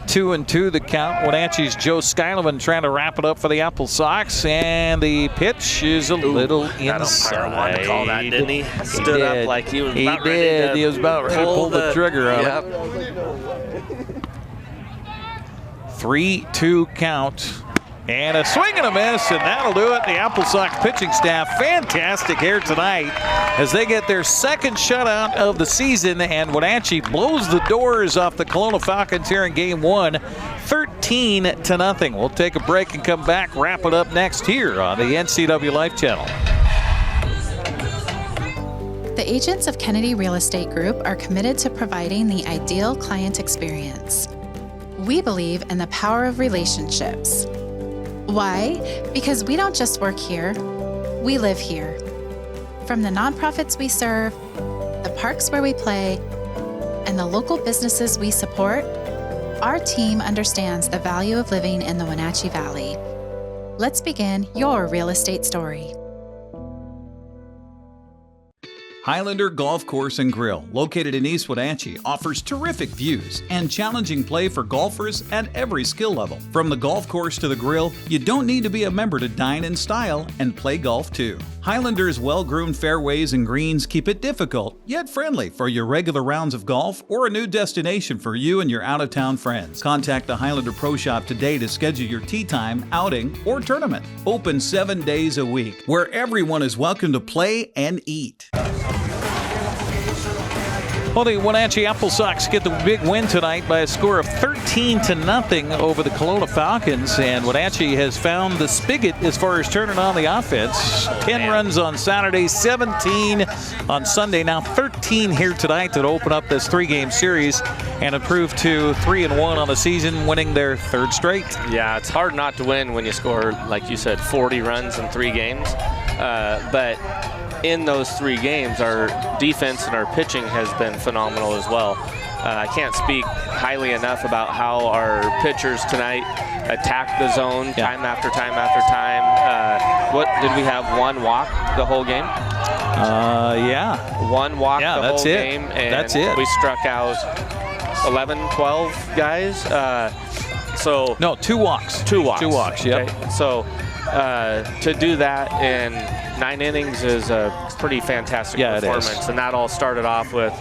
2-2 the count. Wenatchee's Joe Skyleman trying to wrap it up for the AppleSox, and the pitch is a little inside. That umpire wanted to call that, didn't he? Stood up like he was about ready to He was about ready to pull the trigger on it. 3-2 count. And a swing and a miss, and that'll do it. The AppleSox pitching staff, fantastic here tonight as they get their second shutout of the season, and Wenatchee blows the doors off the Kelowna Falcons here in Game 1, 13-0. We'll take a break and come back, wrap it up next here on the NCWLIFE Channel. The agents of Kennedy Real Estate Group are committed to providing the ideal client experience. We believe in the power of relationships. Why? Because we don't just work here, we live here. From the nonprofits we serve, the parks where we play, and the local businesses we support, our team understands the value of living in the Wenatchee Valley. Let's begin your real estate story. Highlander Golf Course and Grill, located in East Wenatchee, offers terrific views and challenging play for golfers at every skill level. From the golf course to the grill, you don't need to be a member to dine in style and play golf too. Highlander's well-groomed fairways and greens keep it difficult, yet friendly for your regular rounds of golf or a new destination for you and your out-of-town friends. Contact the Highlander Pro Shop today to schedule your tee time, outing, or tournament. Open 7 days a week, where everyone is welcome to play and eat. Well, the Wenatchee AppleSox get the big win tonight by a score of 13-0 over the Kelowna Falcons, and Wenatchee has found the spigot as far as turning on the offense. 10 runs on Saturday, 17 on Sunday, now 13 here tonight to open up this 3-game series and improve to 3-1 on the season, winning their 3rd straight. Yeah, it's hard not to win when you score, like you said, 40 runs in 3 games, but in those 3 games, our defense and our pitching has been phenomenal as well. I can't speak highly enough about how our pitchers tonight attacked the zone time after time after time. What did we have? 1 walk the whole game? Yeah. 1 walk the whole game, and that's it. We struck out 11, 12 guys. No, 2 walks. 2 walks. 2 walks, yep. Okay. So to do that in 9 innings is a pretty fantastic performance, and that all started off with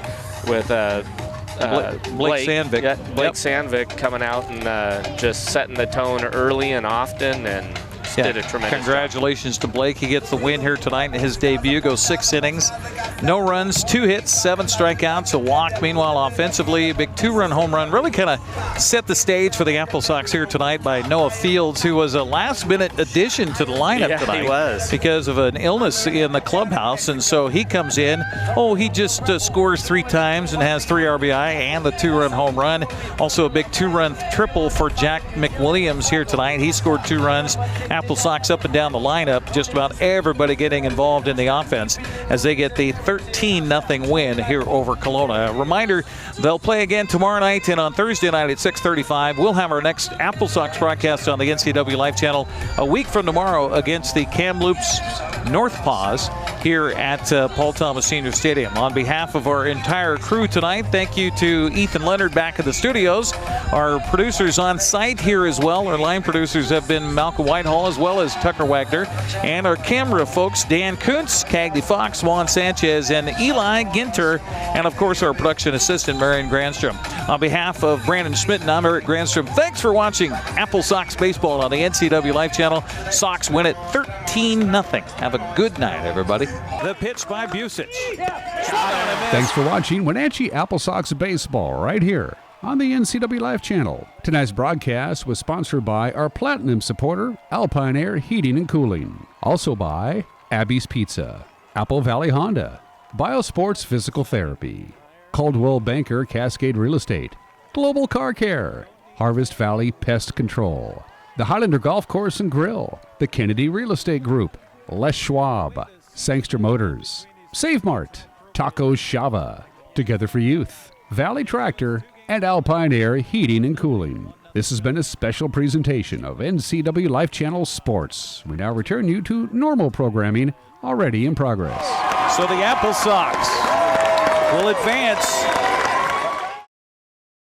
Blake Sandvig. Yeah, Blake Sandvig coming out and just setting the tone early and often, and did a tremendous Congratulations to Blake. He gets the win here tonight in his debut. Goes 6 innings, no runs, 2 hits, 7 strikeouts, a walk. Meanwhile, offensively, a big 2-run home run. Really kind of set the stage for the AppleSox here tonight by Noah Fields, who was a last-minute addition to the lineup tonight. He was. Because of an illness in the clubhouse, and so he comes in. He just scores 3 times and has 3 RBI and the 2-run home run. Also a big 2-run triple for Jack McWilliams here tonight. He scored 2 runs. AppleSox up and down the lineup, just about everybody getting involved in the offense as they get the 13-0 win here over Kelowna. A reminder, they'll play again tomorrow night and on Thursday night at 6:35. We'll have our next AppleSox broadcast on the NCWLIFE Channel a week from tomorrow against the Kamloops North Paws here at Paul Thomas Senior Stadium. On behalf of our entire crew tonight, thank you to Ethan Leonard back in the studios, our producers on site here as well. Our line producers have been Malcolm Whitehall as well as Tucker Wagner, and our camera folks, Dan Kuntz, Cagney Fox, Juan Sanchez, and Eli Ginter, and of course our production assistant, Marion Granstrom. On behalf of Brandon Schmitten, I'm Eric Granstrom. Thanks for watching AppleSox Baseball on the NCWLIFE Channel. Sox win it 13-0. Have a good night, everybody. The pitch by Busic. Thanks for watching Wenatchee AppleSox Baseball right here on the NCWLIFE Channel. Tonight's broadcast was sponsored by our Platinum supporter, Alpine Air Heating and Cooling. Also by Abby's Pizza, Apple Valley Honda, Biosports Physical Therapy, Caldwell Banker Cascade Real Estate, Global Car Care, Harvest Valley Pest Control, the Highlander Golf Course and Grill, the Kennedy Real Estate Group, Les Schwab, Sangster Motors, Save Mart, Tacos Shava, Together for Youth, Valley Tractor, and Alpine Air Heating and Cooling. This has been a special presentation of NCWLIFE Channel Sports. We now return you to normal programming already in progress. So the AppleSox will advance